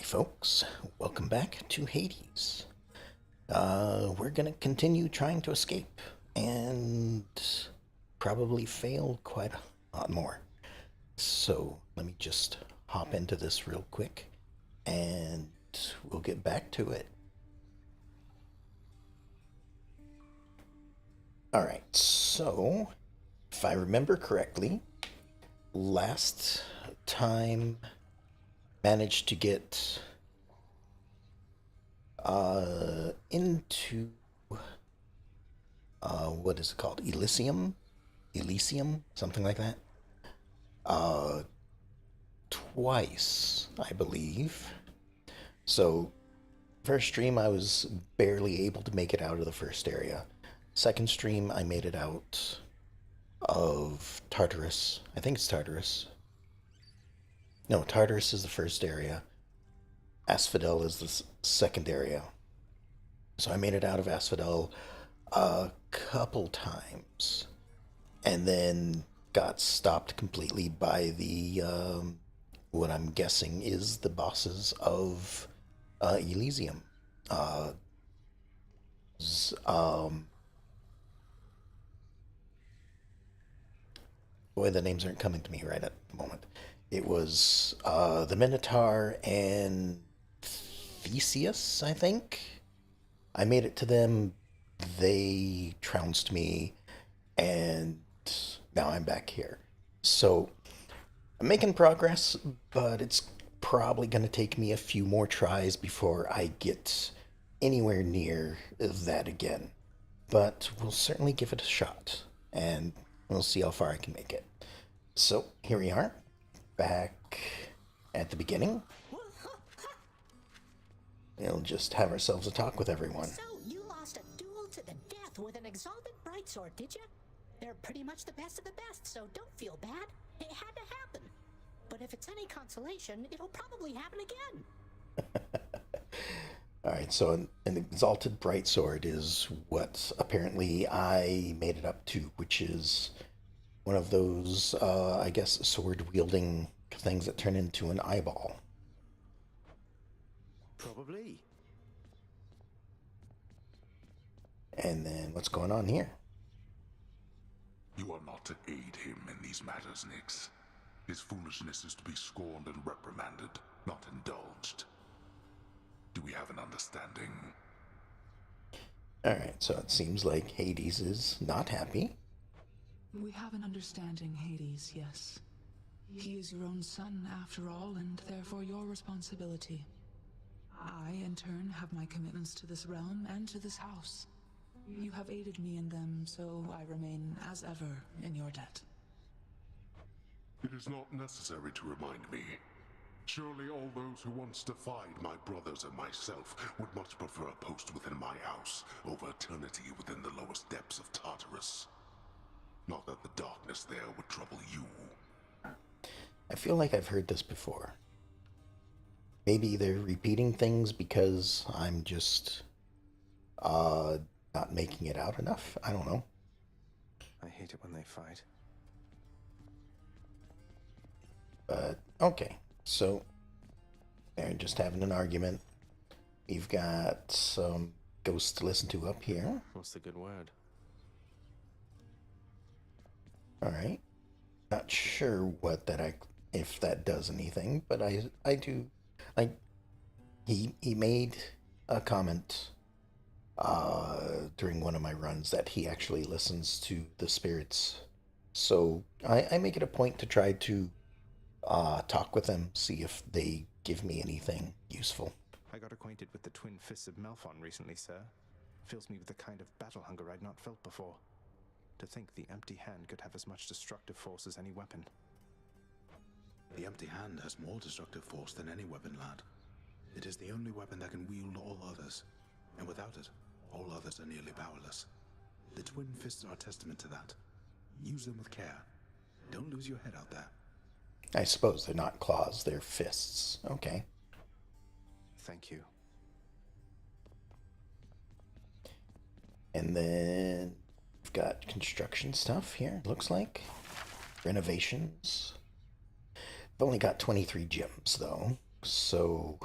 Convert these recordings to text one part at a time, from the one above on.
folks. Welcome back to Hades. We're gonna continue trying to escape and probably fail quite a lot more. So let me just hop into this real quick and we'll get back to it. Alright, so if I remember correctly, last time managed to get into what is it called? Elysium, something like that. Uh, Twice, I believe. So, first stream, I was barely able to make it out of the first area. Second stream, I made it out of Tartarus. I think it's Tartarus. No, Tartarus is the first area. Asphodel is the second area. So I made it out of Asphodel a couple times, and then got stopped completely by the what I'm guessing is the bosses of Elysium. Uh, um, Boy, the names aren't coming to me right at the moment. It was the Minotaur and Theseus, I think. I made it to them. They trounced me, and now I'm back here. So I'm making progress, but it's probably going to take me a few more tries before I get anywhere near that again. But we'll certainly give it a shot, and we'll see how far I can make it. So here we are, back at the beginning. We'll just have ourselves a talk with everyone. So, you lost a duel to the death with an exalted brightsword, did you? They're pretty much the best of the best, so don't feel bad. It had to happen. But if it's any consolation, it'll probably happen again. Alright, so an exalted brightsword is what apparently I made it up to, which is one of those, I guess, sword wielding things that turn into an eyeball. Probably. And then what's going on here? You are not to aid him in these matters, Nyx. His foolishness is to be scorned and reprimanded, not indulged. Do we have an understanding? Alright, so it seems like Hades is not happy. We have an understanding, Hades, yes. He is your own son, after all, and therefore your responsibility. I, in turn, have my commitments to this realm and to this house. You have aided me in them, so I remain, as ever, in your debt. It is not necessary to remind me. Surely all those who once defied my brothers and myself would much prefer a post within my house over eternity within the lowest depths of Tartarus. Not that the darkness there would trouble you. I feel like I've heard this before. Maybe they're repeating things because I'm just not making it out enough. I don't know. I hate it when they fight. But okay, so they're just having an argument. We've got some ghosts to listen to up here. What's the good word? All right. Not sure what if that does anything, but I do like he made a comment during one of my runs that he actually listens to the spirits. So I make it a point to try to talk with them, see if they give me anything useful. I got acquainted with the twin fists of Malphon recently, sir. Fills me with the kind of battle hunger I'd not felt before. To think the empty hand could have as much destructive force as any weapon. The empty hand has more destructive force than any weapon, lad. It is the only weapon that can wield all others, and without it, all others are nearly powerless. The twin fists are a testament to that. Use them with care. Don't lose your head out there. I suppose they're not claws, they're fists. Okay. Thank you. And then we've got construction stuff here, looks like. Renovations. I've only got 23 gems, though, so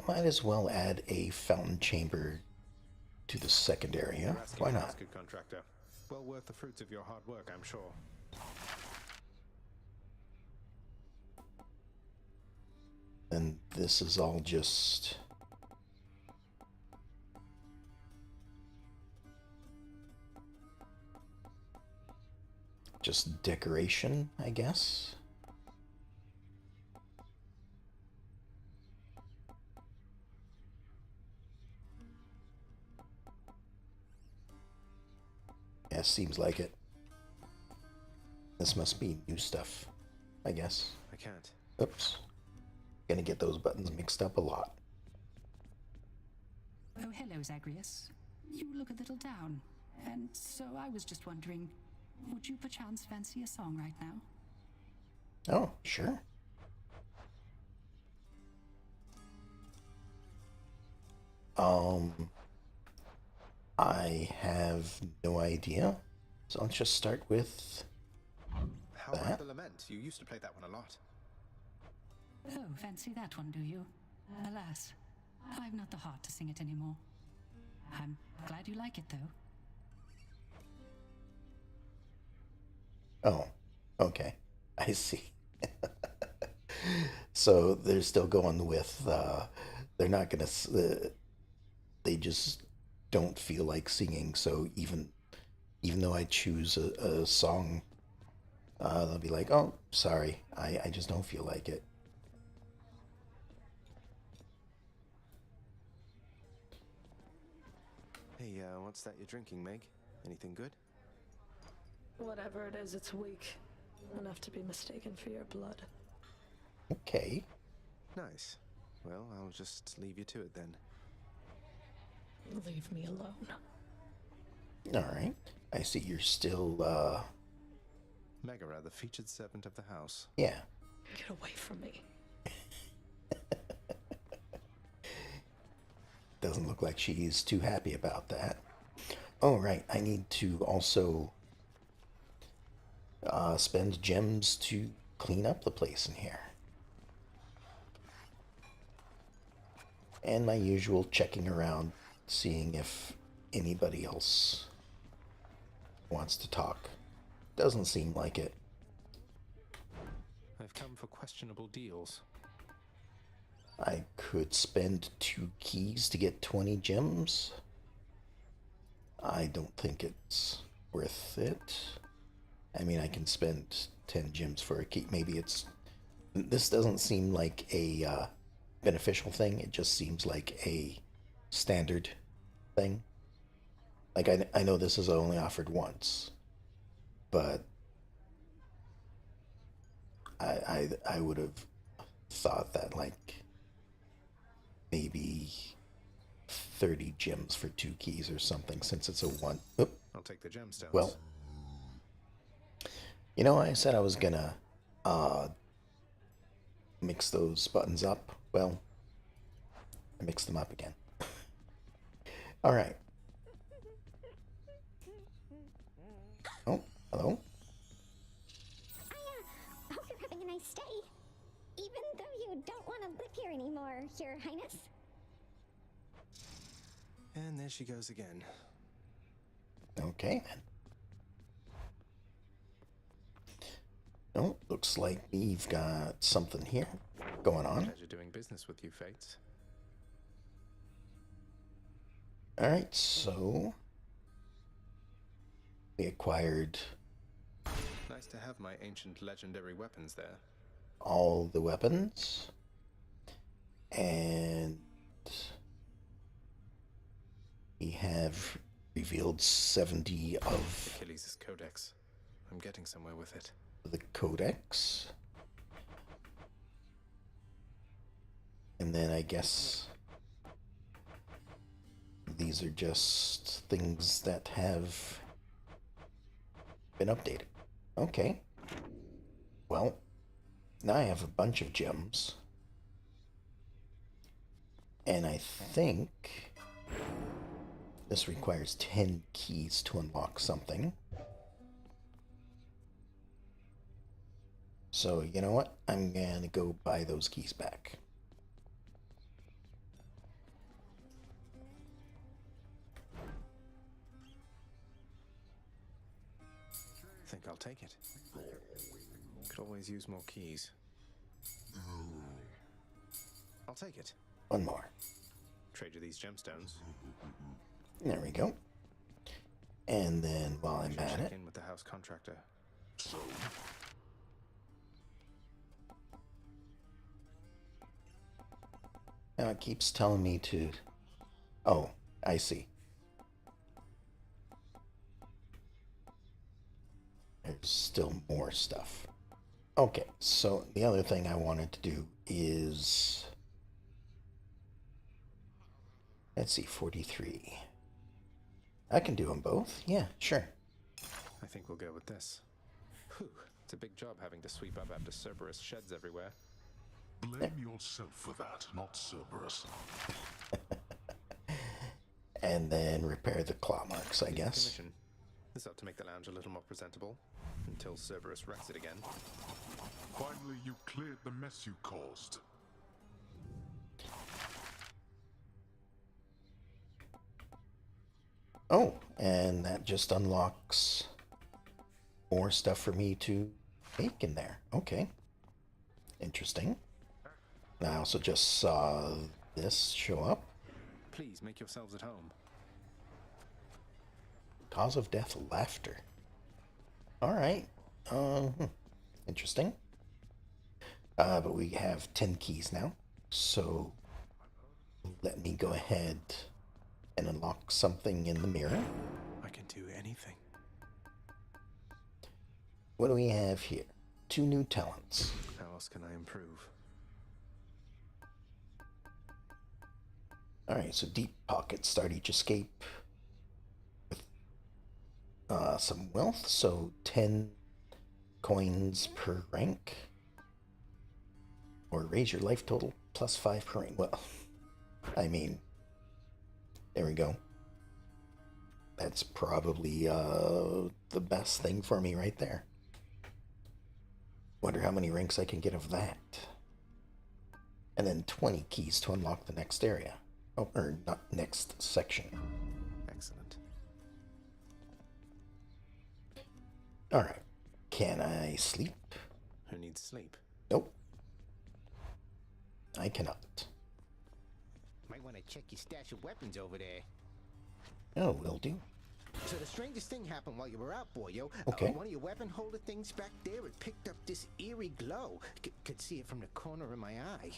Might as well add a fountain chamber to the second area. Why not? Good contractor. Well worth the fruits of your hard work, I'm sure. And this is all just decoration, I guess. Yeah, seems like it. This must be new stuff, I guess. I can't. Oops. Gonna get those buttons mixed up a lot. Oh, hello, Zagreus. You look a little down. And so I was just wondering, would you perchance fancy a song right now? Oh, sure. I have no idea. So let's just start with How about the Lament? You used to play that one a lot. Oh, fancy that one, do you? Alas, I've not the heart to sing it anymore. I'm glad you like it, though. Oh, okay. I see. So they're still going with, they're not gonna, they just don't feel like singing. So even though I choose a song, they'll be like, oh, sorry, I just don't feel like it. Hey, what's that you're drinking, Meg? Anything good? Whatever it is, it's weak. Enough to be mistaken for your blood. Okay. Nice. Well, I'll just leave you to it then. Leave me alone. All right. I see you're still, Megara, the featured servant of the house. yeah. Get away from me. Doesn't look like she's too happy about that. Oh, right. I need to also spend gems to clean up the place in here. And my usual checking around, seeing if anybody else wants to talk. Doesn't seem like it. I've come for questionable deals. I could spend 2 keys to get 20 gems. I don't think it's worth it. I mean, I can spend 10 gems for a key. Maybe it's... This doesn't seem like a beneficial thing. It just seems like a standard thing. Like, I know this is only offered once, but I would have thought that, like, maybe 30 gems for 2 keys or something, since it's a one. Oop. I'll take the gemstones. Well, I said I was gonna mix those buttons up. Well, I mixed them up again. All right. Oh, hello. I hope you're having a nice day. Even though you don't want to live here anymore, Your Highness. And there she goes again. Okay, then. Oh, looks like we've got something here going on. Pleasure doing business with you, Fates. Alright, so we acquired Nice to have my ancient legendary weapons there. all the weapons, and we have revealed 70 of Achilles' Codex. I'm getting somewhere with it. the codex. And then I guess these are just things that have been updated. Okay. Well, now I have a bunch of gems. And I think this requires 10 keys to unlock something. So, you know what? I'm gonna go buy those keys back. think I'll take it. Could always use more keys. I'll take it. One more. Trade you these gemstones. There we go. And then while I'm at Check it, in with the house contractor. So, now it keeps telling me to... Oh, I see. There's still more stuff. Okay, so the other thing I wanted to do is... Let's see, 43. I can do them both. Yeah, sure. I think we'll go with this. Whew, it's a big job having to sweep up after Cerberus sheds everywhere. blame yourself for that, not Cerberus. And then repair the claw marks, I guess. Commission. This ought to make the lounge a little more presentable, until Cerberus wrecks it again. Finally, you cleared the mess you caused. Oh, and that just unlocks more stuff for me to make in there. Okay. Interesting. I also just saw this show up. Please make yourselves at home. Cause of death, laughter. Alright. Interesting. But we have 10 keys now. So let me go ahead and unlock something in the mirror. I can do anything. What do we have here? 2 new talents. How else can I improve? Alright, so deep pockets start each escape with some wealth, so 10 coins per rank. Or raise your life total plus 5 per rank. Well, I mean, there we go. That's probably the best thing for me right there. Wonder how many ranks I can get of that. And then 20 keys to unlock the next area. Oh, or not next section. Excellent. Alright. Can I sleep? Who needs sleep? Nope. I cannot. Might want to check your stash of weapons over there. Oh, will do. So the strangest thing happened while you were out, boyo. Okay. One of your weapon holder things back there, it picked up this eerie glow. Could see it from the corner of my eye.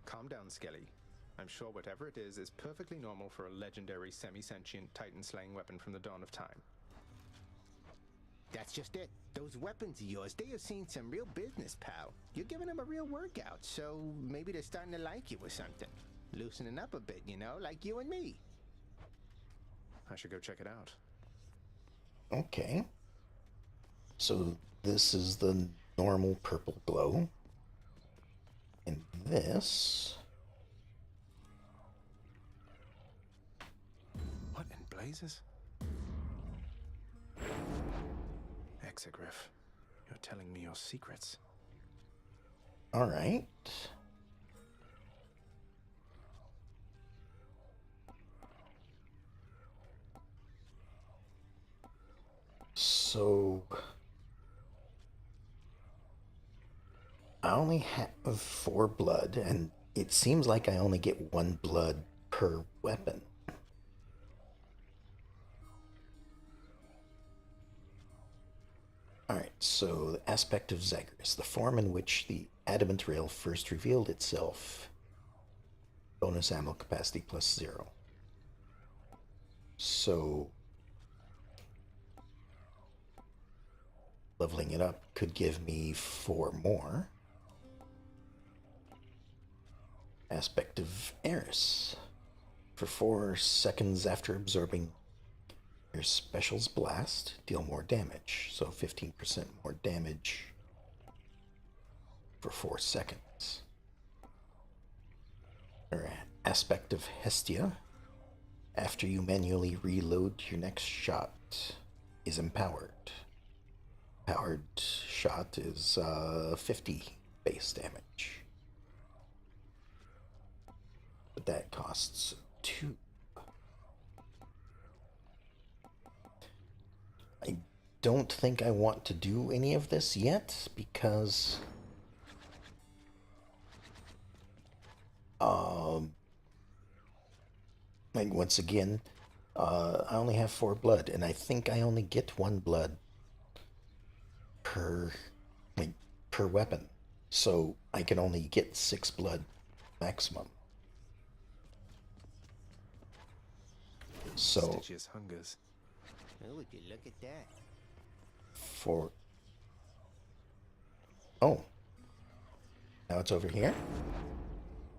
Calm down, Skelly. I'm sure whatever it is perfectly normal for a legendary semi-sentient titan-slaying weapon from the dawn of time. That's just it. Those weapons of yours, they have seen some real business, pal. You're giving them a real workout, so maybe they're starting to like you or something. Loosening up a bit, you know, like you and me. I should go check it out. Okay. So this is the normal purple glow. And this... What in blazes? Exegriff, you're telling me your secrets. Alright. So... I only have 4 blood, and it seems like I only get 1 blood per weapon. Alright, so the aspect of Zagreus, the form in which the adamant rail first revealed itself. Bonus ammo capacity plus 0. So, leveling it up could give me 4 more. Aspect of Eris. For 4 seconds after absorbing your special's blast, deal more damage. So 15% more damage for 4 seconds. Or aspect of Hestia. After you manually reload, your next shot is empowered. Powered shot is 50 base damage. But that costs 2. I don't think I want to do any of this yet because like once again, I only have 4 blood, and I think I only get 1 blood per per weapon, so I can only get 6 blood maximum. So Stygius hungers. Oh, would you look at that? for oh, now it's over here.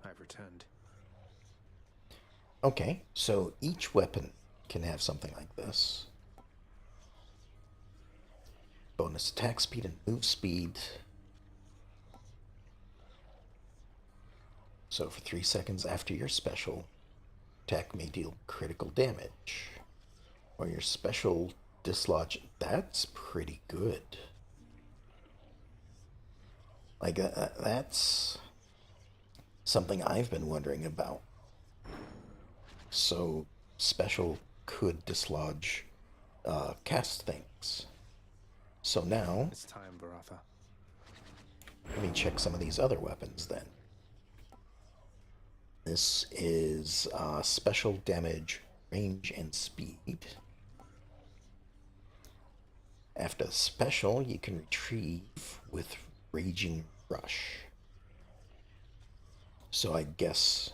I've returned. Okay, so each weapon can have something like this. Bonus attack speed and move speed. So for 3 seconds after your special, attack may deal critical damage. Or your special dislodge. That's pretty good. Like, that's something I've been wondering about. So, special could dislodge cast things. So now, It's time, Baratha. let me check some of these other weapons then. This is special damage, range, and speed. After the special, you can retrieve with Raging Rush. So I guess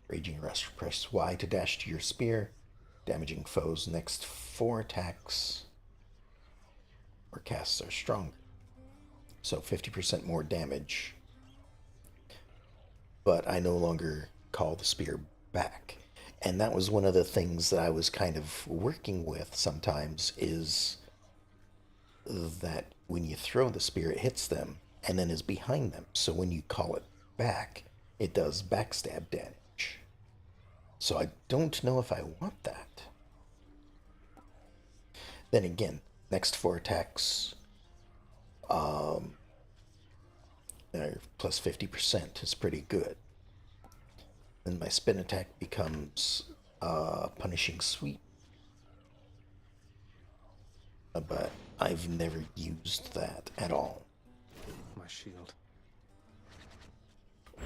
Raging Rush, press Y to dash to your spear, damaging foes next 4 attacks or casts are stronger. So 50% more damage. But I no longer call the spear back. And that was one of the things that I was kind of working with sometimes, is that when you throw the spear, it hits them and then is behind them. So when you call it back, it does backstab damage. So I don't know if I want that. Then again, next 4 attacks plus 50% is pretty good. Then my spin attack becomes Punishing Sweep. But I've never used that at all. My shield.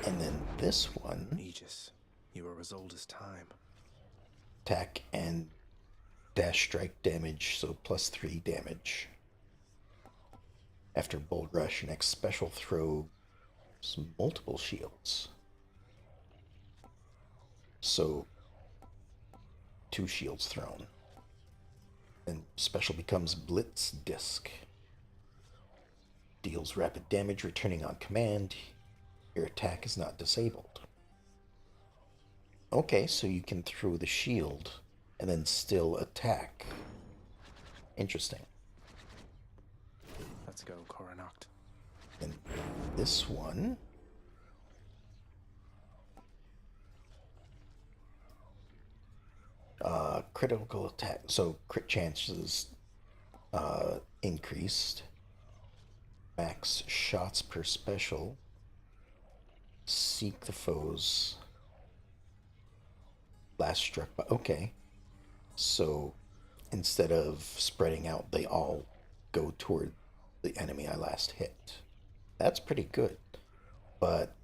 And then this one, Aegis, you are as old as time. attack and dash strike damage, so plus 3 damage. After Bold Rush, your next special throws multiple shields. So 2 shields thrown. And special becomes Blitz Disc. Deals rapid damage returning on command. Your attack is not disabled. Okay, so you can throw the shield and then still attack. Interesting. Let's go, Coronacht. And this one, critical attack. So crit chances increased. Max shots per special. Seek the foes. Last struck by. Okay. So instead of spreading out, they all go toward the enemy I last hit. That's pretty good. But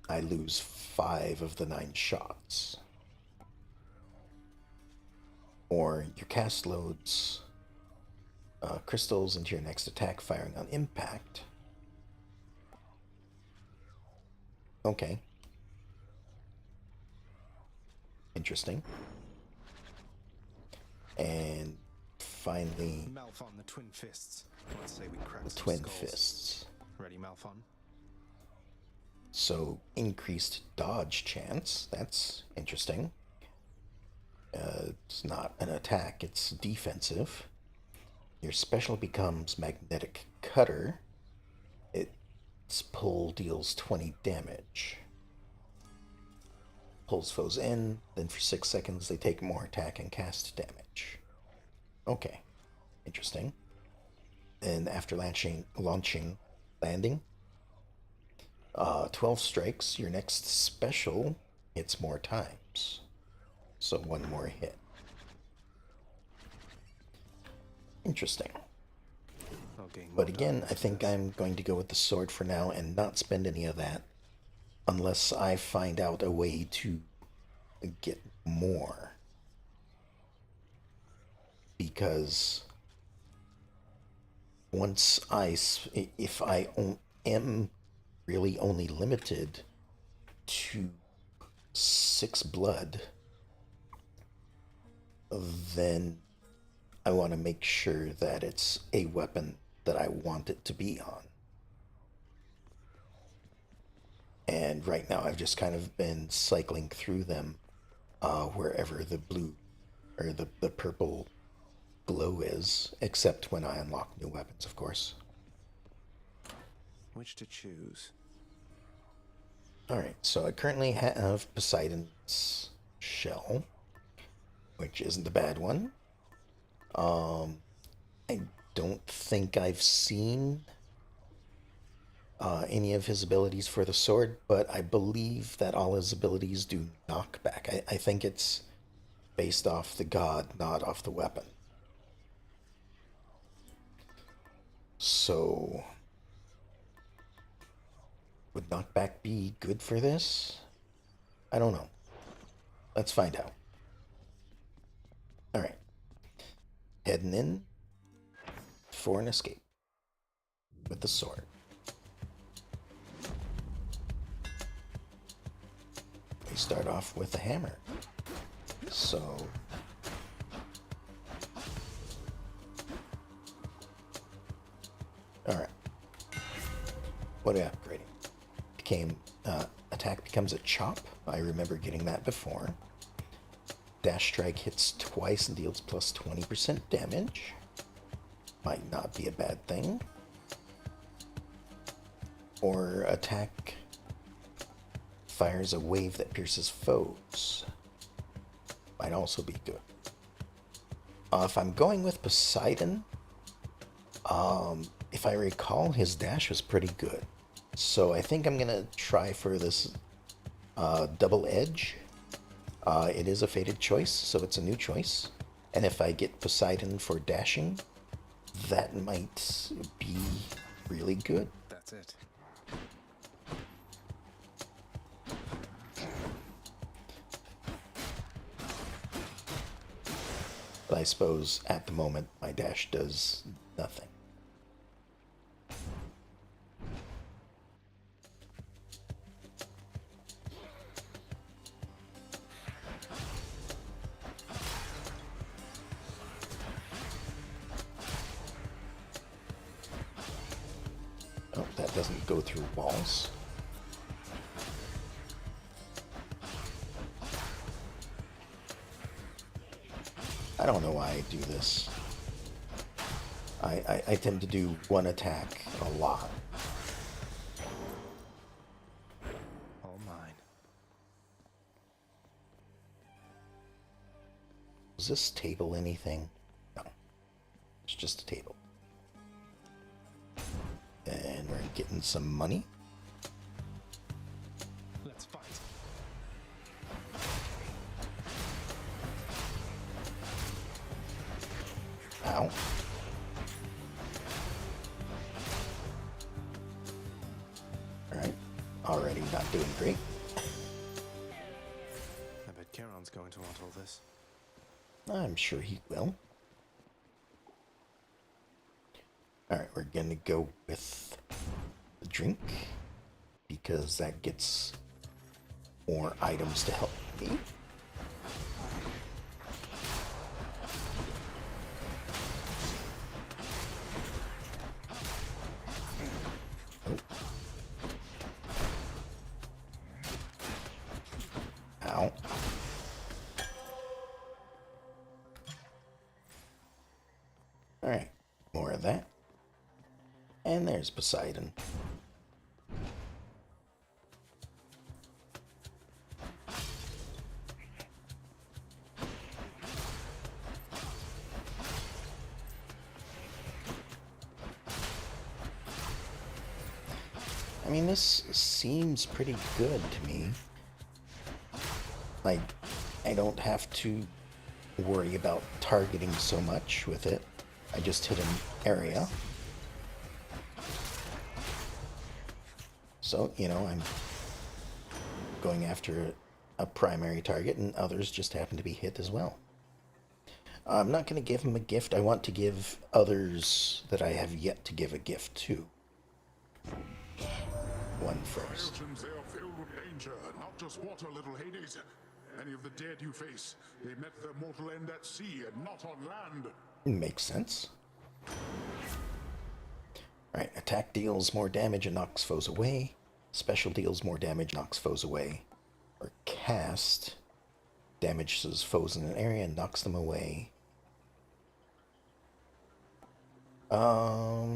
I lose 5 of the 9 shots. Or your cast loads crystals into your next attack, firing on impact. Okay. Interesting. And finally, Malphon, the Twin Fists. Let's say we crack the some Twin skulls. Fists. Ready, Malphon? So increased dodge chance. That's interesting. It's not an attack, it's defensive. Your special becomes Magnetic Cutter. Its pull deals 20 damage. Pulls foes in, then for 6 seconds they take more attack and cast damage. Okay, interesting. And after landing, 12 strikes, your next special hits more times. So 1 more hit. Interesting. I'll gain more But again, knowledge I think from this. I'm going to go with the sword for now and not spend any of that unless I find out a way to get more. Because once if I am really only limited to 6 blood, then I want to make sure that it's a weapon that I want it to be on. And right now I've just kind of been cycling through them wherever the blue or the purple glow is, except when I unlock new weapons, of course. Which to choose? Alright, so I currently have Poseidon's shell, which isn't a bad one. I don't think I've seen any of his abilities for the sword, but I believe that all his abilities do knockback. I think it's based off the god, not off the weapon. So, would knockback be good for this? I don't know. Let's find out. Alright. Heading in for an escape with the sword. We start off with a hammer. So alright. What are we upgrading? Attack becomes a chop. I remember getting that before. Dash strike hits twice and deals plus 20% damage. Might not be a bad thing. Or attack fires a wave that pierces foes. Might also be good. If I'm going with Poseidon, if I recall, his dash was pretty good. So I think I'm gonna try for this double edge. It is a fated choice, so it's a new choice. And if I get Poseidon for dashing, that might be really good. That's it. But I suppose at the moment my dash does nothing. Oh, that doesn't go through walls. I don't know why I do this. I tend to do one attack a lot. All mine. Is this table anything? No. It's just a table. And we're getting some money. Let's fight. Ow. Alright. Already not doing great. I bet Charon's going to want all this. I'm sure he will. Alright, we're gonna go with the drink, because that gets more items to help me. Ow. Alright, more of that. And there's Poseidon. I mean, this seems pretty good to me. Like, I don't have to worry about targeting so much with it. I just hit an area. So, you know, I'm going after a primary target, and others just happen to be hit as well. I'm not going to give him a gift. I want to give others that I have yet to give a gift to. One first. My oceans, they are filled with danger, not just water, little Hades. Any of the dead you face, they met their mortal end at sea and not on land. Makes sense. Alright, attack deals more damage and knocks foes away. Special deals more damage, knocks foes away. Or cast damages foes in an area and knocks them away. I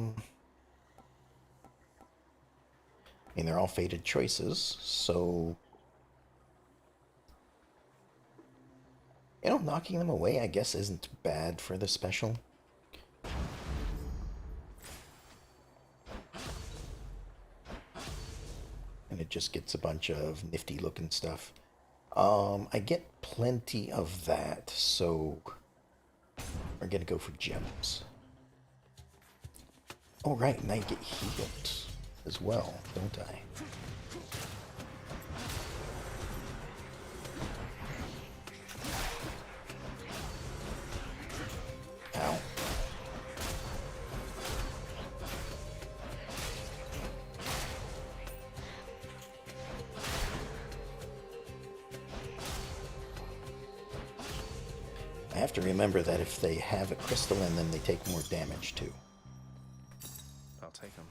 mean, they're all fated choices, so... You know, knocking them away, I guess, isn't bad for the special. And it just gets a bunch of nifty-looking stuff. I get plenty of that, so we're gonna go for gems. Oh, right, and I get healed as well, don't I? Ow. I have to remember that if they have a crystal in them, they take more damage too. I'll take them.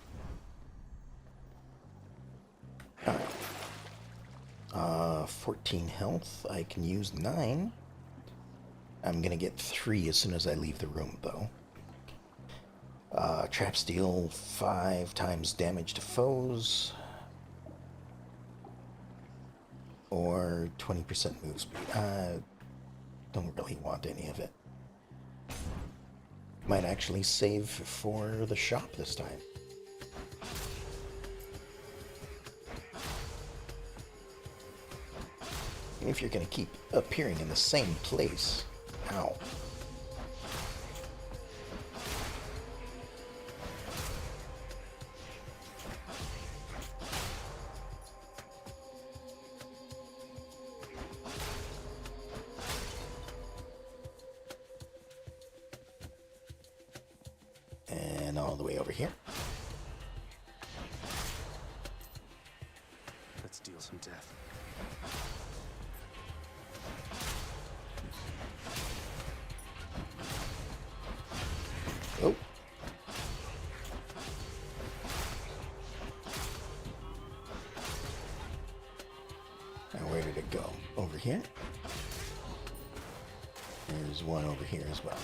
Alright. 14 health. I can use 9. I'm gonna get 3 as soon as I leave the room, though. Traps deal 5 times damage to foes. Or 20% move speed. Don't really want any of it. Might actually save for the shop this time. And if you're gonna keep appearing in the same place. Ow. And all the way over here. Let's deal some death. Oh. Now where did it go? Over here? There's one over here as well.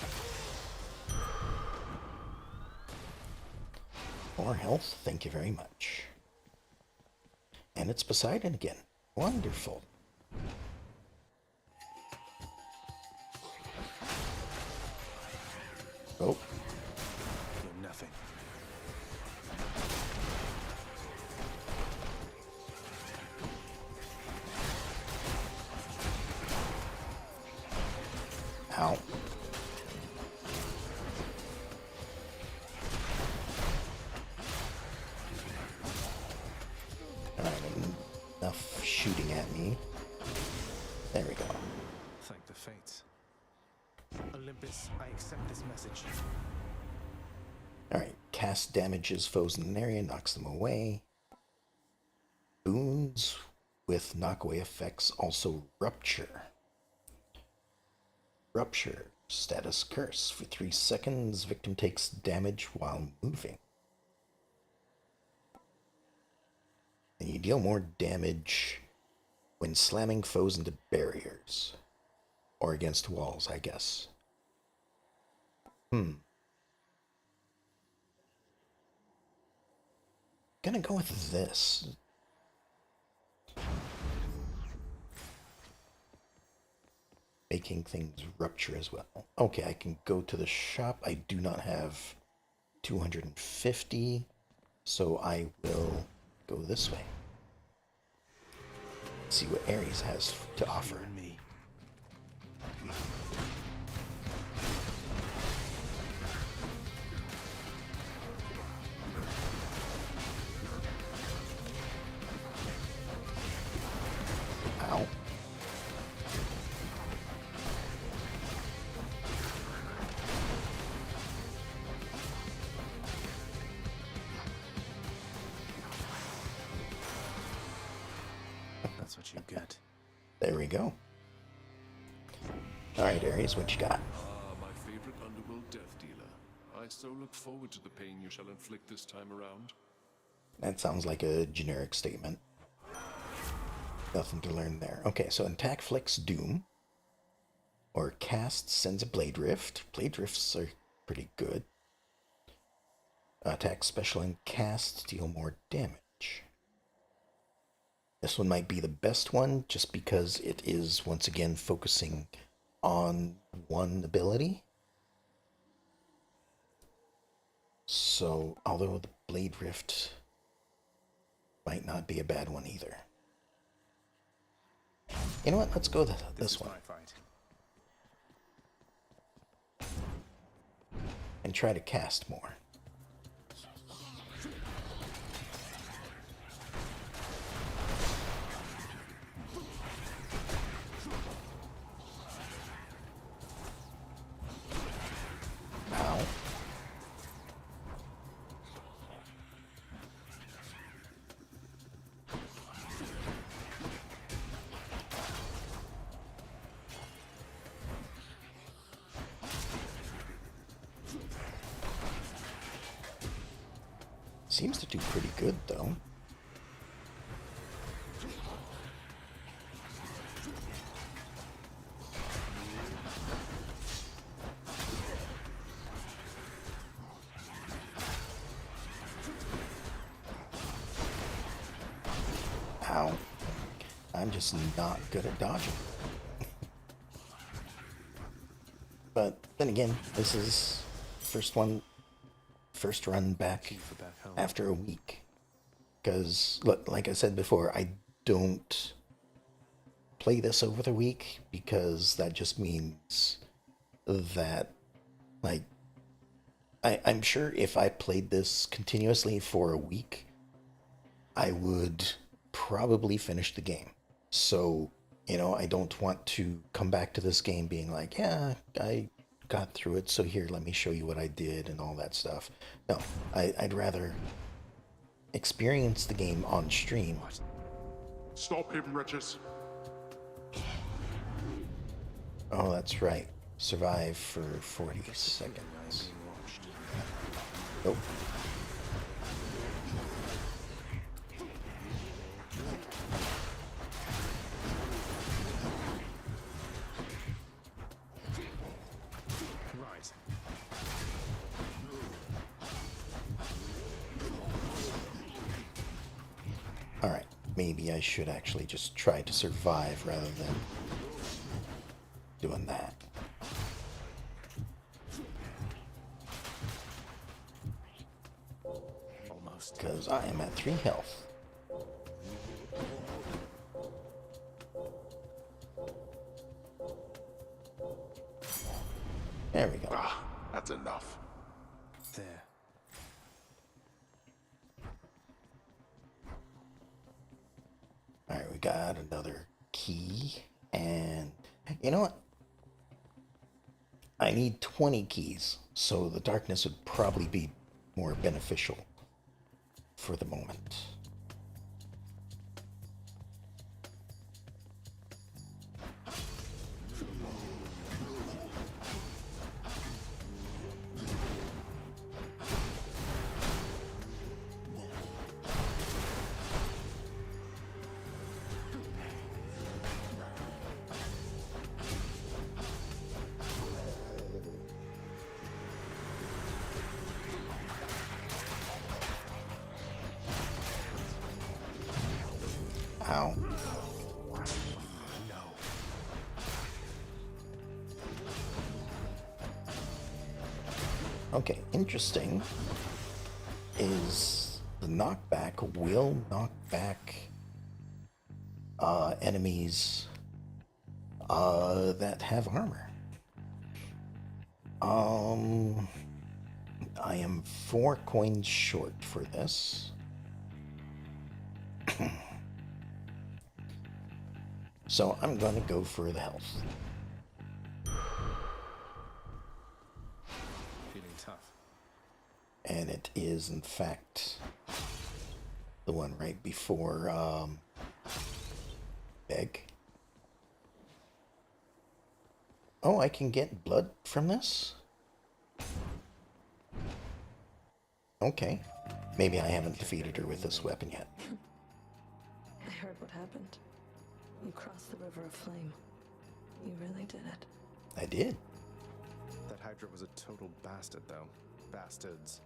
More health, thank you very much. And it's Poseidon again. Wonderful. Oh. You're nothing. Ow. Alright, enough shooting at me. There we go. Thank the fates. Olympus, I accept this message. Alright, cast damages foes in an area, knocks them away. Boons with knockaway effects also rupture. Rupture, status curse. For 3 seconds, victim takes damage while moving. And you deal more damage when slamming foes into barriers. Or against walls, I guess. Gonna go with this. Making things rupture as well. Okay, I can go to the shop. I do not have 250, so I will go this way. See what Ares has to offer. You and me. what you get. There we go. Alright, Ares, what you got? Ah, my favorite underworld death dealer. I so look forward to the pain you shall inflict this time around. That sounds like a generic statement. Nothing to learn there. Okay, so attack flicks Doom. Or cast sends a Blade Rift. Blade Rifts are pretty good. Attack special and cast deal more damage. This one might be the best one just because it is once again focusing on one ability. So, although the Blade Rift might not be a bad one either. You know what? Let's go this one. And try to cast more. Ow. Seems to do pretty good, though. Ow. I'm just not good at dodging. But then again, this is first run back after a week. Because, like I said before, I don't play this over the week because that just means that, like, I'm sure if I played this continuously for a week, I would probably finish the game. So, you know, I don't want to come back to this game being like, yeah, I got through it, so here, let me show you what I did and all that stuff. No, I'd rather experience the game on stream. Stop him, wretches. Oh, that's right. Survive for 40 seconds. Nope. Alright, maybe I should actually just try to survive rather than doing that. Almost. Because I am at 3 health. There we go. Ah, that's enough. There. Alright, we got another key. And you know what? I need 20 keys, so the darkness would probably be more beneficial for the moment. Ow. Okay, interesting is the knockback will knock back enemies that have armor. I am 4 coins short for this. So I'm going to go for the health. Feeling tough. And it is, in fact, the one right before Beg. Oh, I can get blood from this? Okay. Maybe I haven't defeated her with this weapon yet. I heard what happened. You crossed the River of Flame. You really did it. I did. That Hydra was a total bastard, though. Bastards.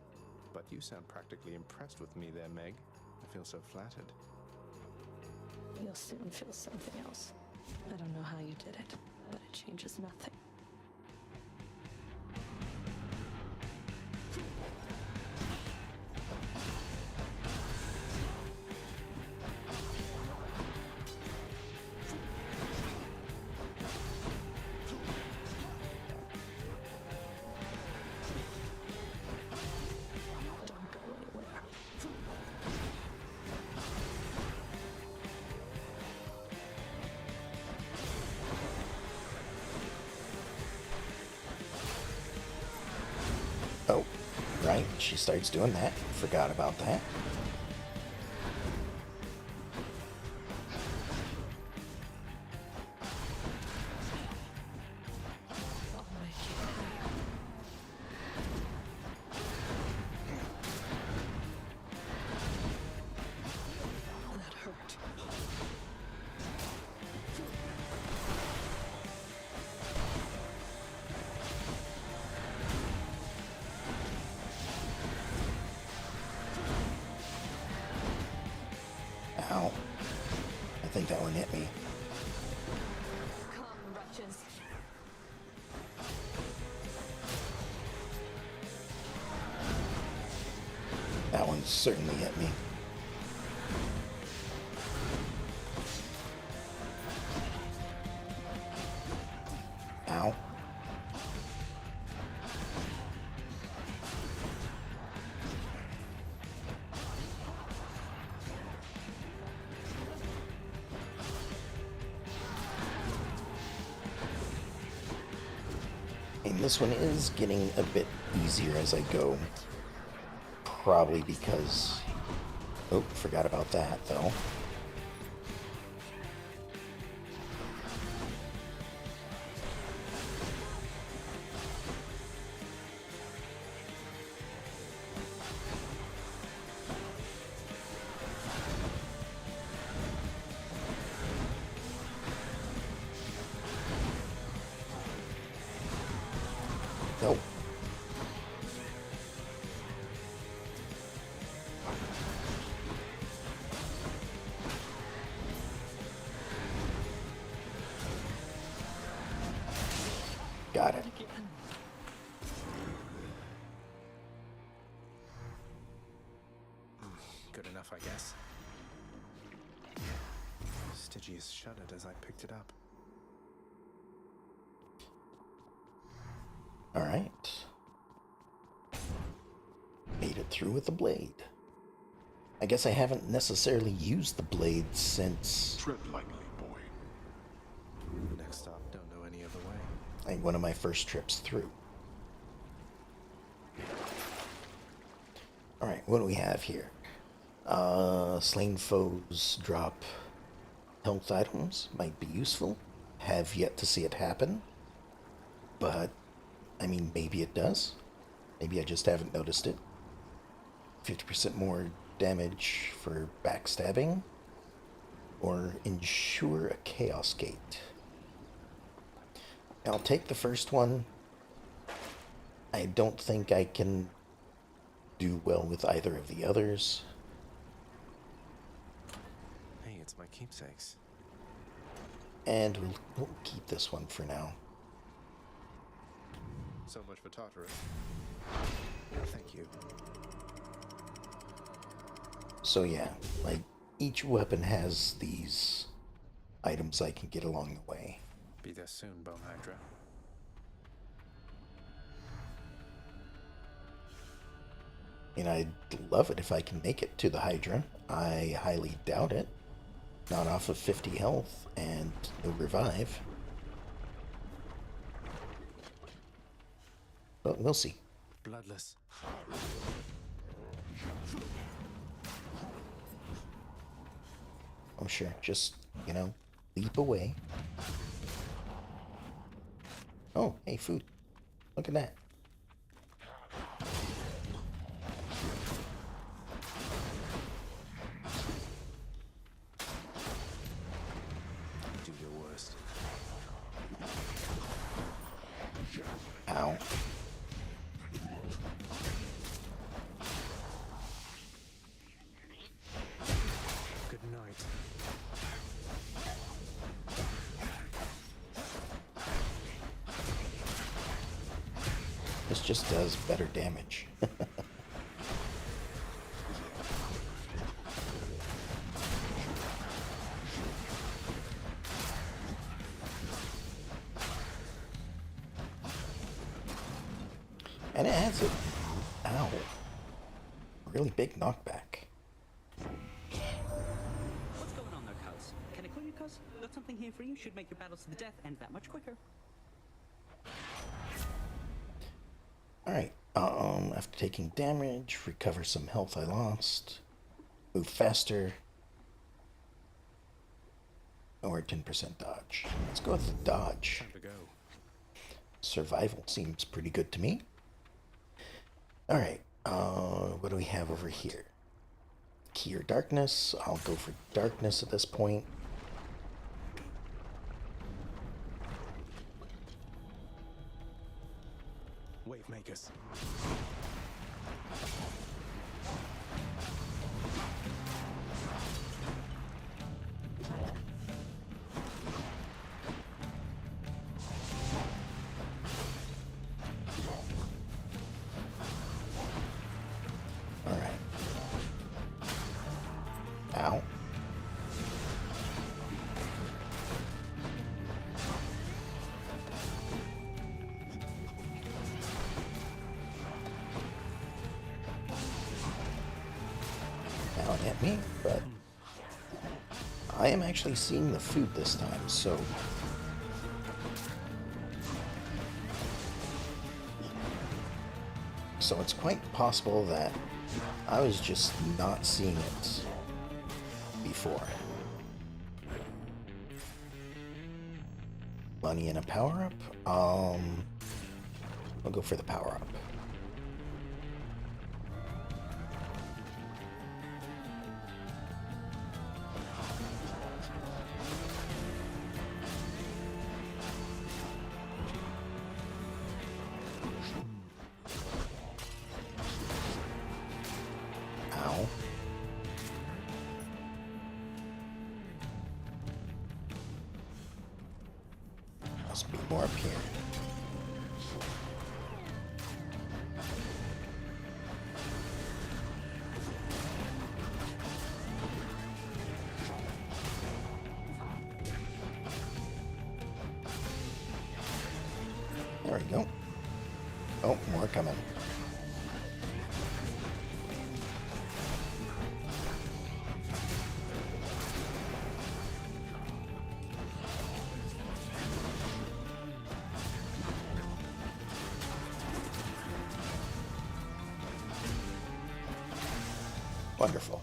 But you sound practically impressed with me there, Meg. I feel so flattered. You'll soon feel something else. I don't know how you did it, but it changes nothing. Don't go anywhere. Oh, right. She starts doing that. Forgot about that. I'll make you pay. That hurt. Ow. I think that one hit me. Come, wretches. That one certainly hit me. Ow. And this one is getting a bit easier as I go. Probably because... Oh, forgot about that, though. Nope. Got it. Good enough, I guess. Stygius shuddered as I picked it up. Alright. Made it through with the blade. I guess I haven't necessarily used the blade since... Tread lightly, boy. Next stop, don't know any other way. like one of my first trips through. Alright, what do we have here? Slain foes drop health items. Might be useful. Have yet to see it happen. But, I mean, maybe it does. Maybe I just haven't noticed it. 50% more damage for backstabbing. Or ensure a chaos gate. I'll take the first one. I don't think I can do well with either of the others. Hey, it's my keepsakes. And we'll keep this one for now. So much for Tartarus. Thank you. So yeah, like, each weapon has these items I can get along the way. Be there soon, Bone Hydra. And I'd love it if I can make it to the Hydra. I highly doubt it. Not off of 50 health and no revive. But we'll see. Bloodless. Oh sure, just, you know, leap away. Oh, hey, food. Look at that. Do your worst. Ow. Good night. This just does better damage. And it has a, ow, really big knockback. What's going on there, Cuz? Can I call you Cuz? Got something here for you. Should make your battles to the death end that much quicker. Alright, after taking damage, recover some health I lost, move faster, or 10% dodge. Let's go with the dodge. Time to go. Survival seems pretty good to me. Alright, what do we have over here? Key or darkness? I'll go for darkness at this point. Wave makers. Alright. Ow. Now it hit me, but I am actually seeing the food this time, so it's quite possible that I was just not seeing it before. Money and a power-up? I'll go for the power-up. Ow. Must be more up here. There we go. Oh, more coming. Wonderful.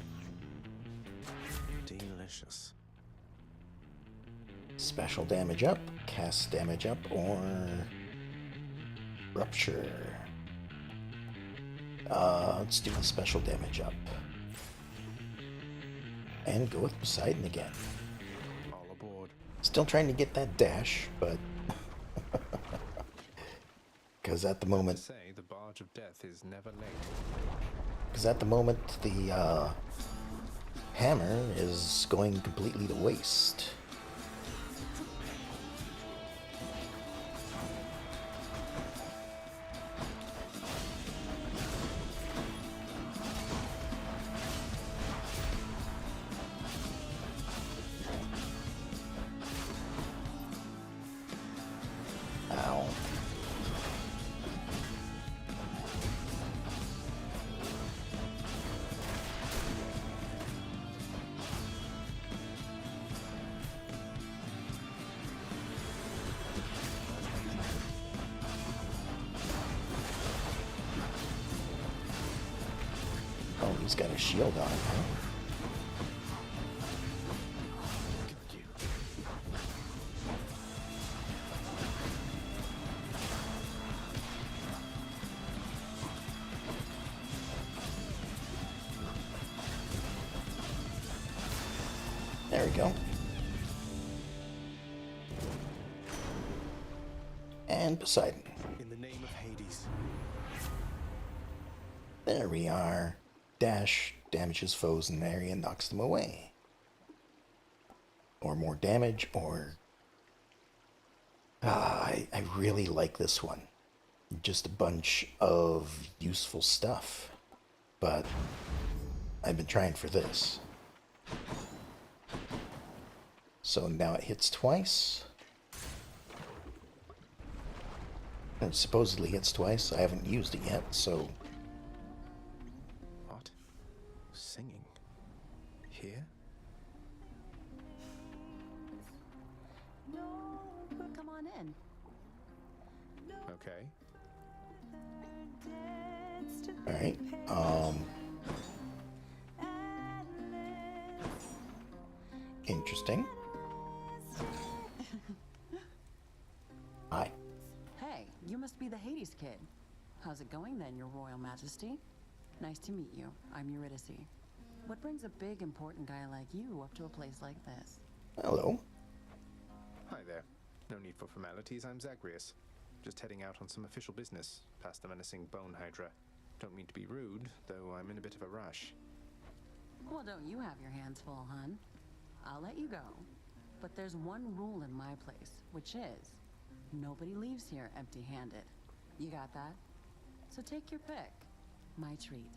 Delicious. Special damage up, cast damage up, or rupture. Let's do the special damage up. And go with Poseidon again. All aboard. Still trying to get that dash, but because at the moment, Say the barge of death is never late. the hammer is going completely to waste. Ow. Oh, he's got a shield on, huh? There we go. And Poseidon. In the name of Hades. There we are. Dash damages foes in an area and knocks them away. Or more damage, or... I really like this one. Just a bunch of useful stuff. But I've been trying for this. So now it hits twice. It supposedly hits twice. I haven't used it yet, so... What? Singing? Here? Come on in. Okay. Alright, interesting. Hi. Hey, you must be the Hades kid. How's it going then, Your Royal Majesty? Nice to meet you. I'm Eurydice. What brings a big, important guy like you up to a place like this? Hello. Hi there. No need for formalities, I'm Zagreus. Just heading out on some official business, past the menacing Bone Hydra. Don't mean to be rude, though I'm in a bit of a rush. Well, don't you have your hands full, hun? I'll let you go. But there's one rule in my place, which is, nobody leaves here empty-handed. You got that? So take your pick. My treat.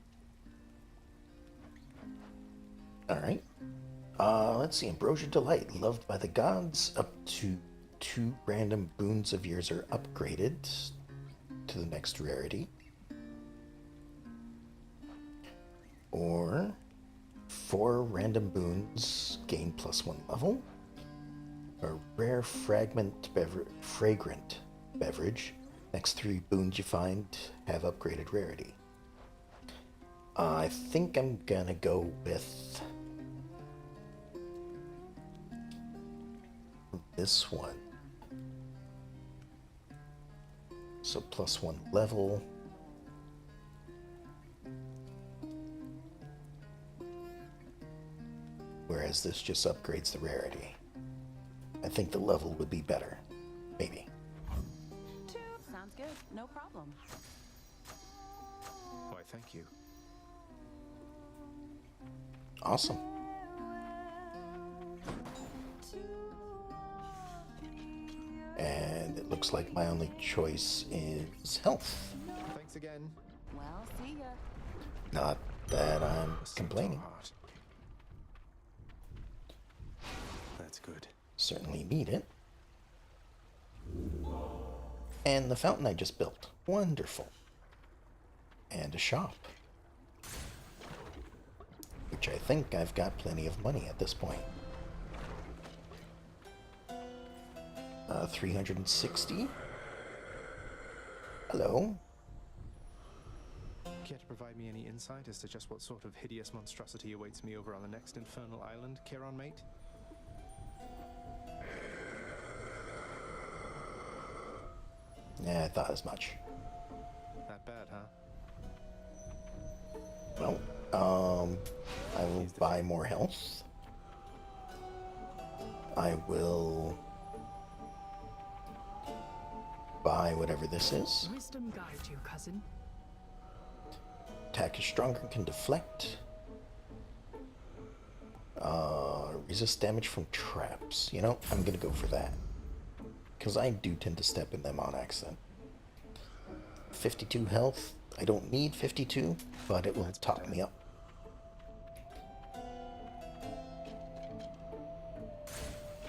Alright. Let's see. Ambrosia Delight. Loved by the gods. Up to 2 random boons of yours are upgraded to the next rarity. Or 4 random boons gain +1 level. A rare fragrant beverage. Next 3 boons you find have upgraded rarity. I think I'm gonna go with this one. So +1 level. Whereas this just upgrades the rarity. I think the level would be better. Maybe. Sounds good. No problem. Why, thank you. Awesome. And it looks like my only choice is health. Thanks again. Well, see ya. Not that I'm complaining. That's good. Certainly need it. And the fountain I just built. Wonderful. And a shop. Which I think I've got plenty of money at this point. 360. Hello. Care to provide me any insight as to just what sort of hideous monstrosity awaits me over on the next infernal island, Charon mate? Yeah, I thought as much. That bad, huh? Well, I will buy more health. I will buy whatever this is. Wisdom guide you, cousin. Attack is stronger, can deflect. Resist damage from traps. You know, I'm gonna go for that. Because I do tend to step in them on accident. 52 health. I don't need 52, but it will top me up.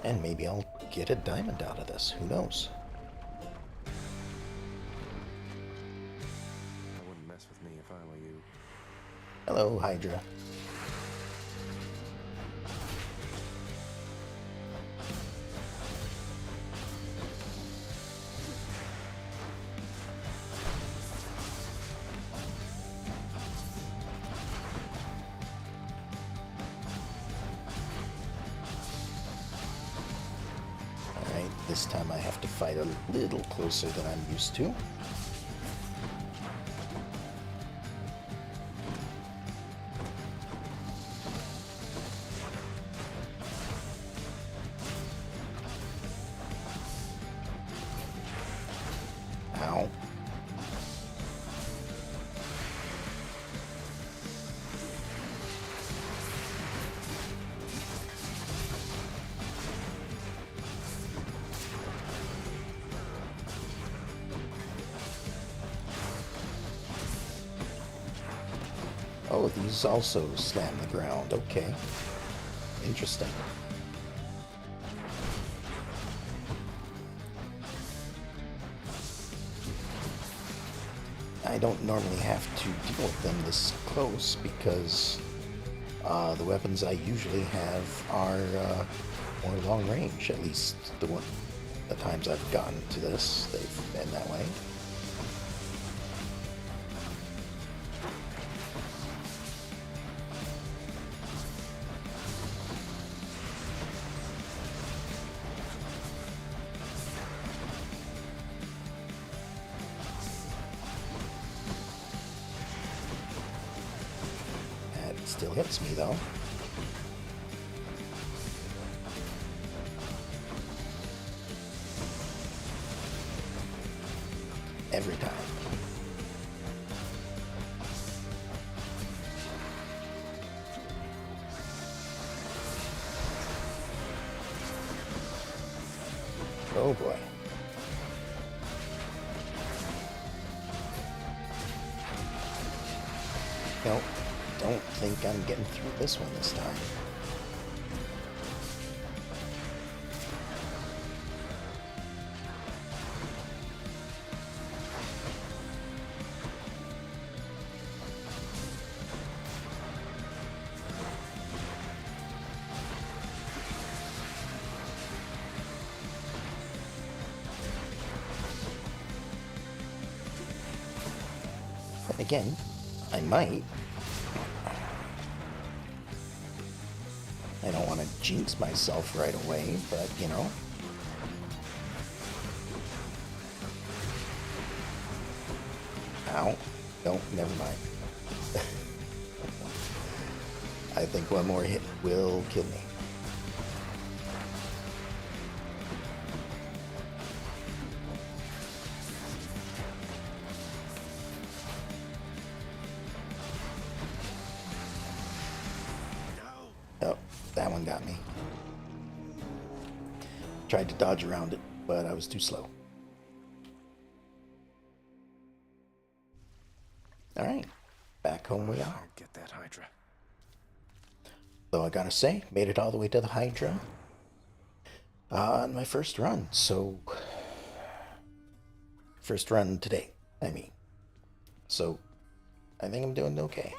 And maybe I'll get a diamond out of this. Who knows? I wouldn't mess with me if I were you. Hello, Hydra. This time I have to fight a little closer than I'm used to. Oh, these also slam the ground. Okay. Interesting. I don't normally have to deal with them this close because the weapons I usually have are more long range. At least the times I've gotten to this, they've been that way. Still hits me though. Every time. Oh boy. Nope. Don't think I'm getting through this one this time. But again, I might. I don't want to jinx myself right away, but, you know. Ow. No, never mind. I think one more hit will kill me. Oh, that one got me. Tried to dodge around it, but I was too slow. Alright, back home we are. Get that Hydra. Though I gotta say, made it all the way to the Hydra on my first run, so... First run today, I mean. So, I think I'm doing okay.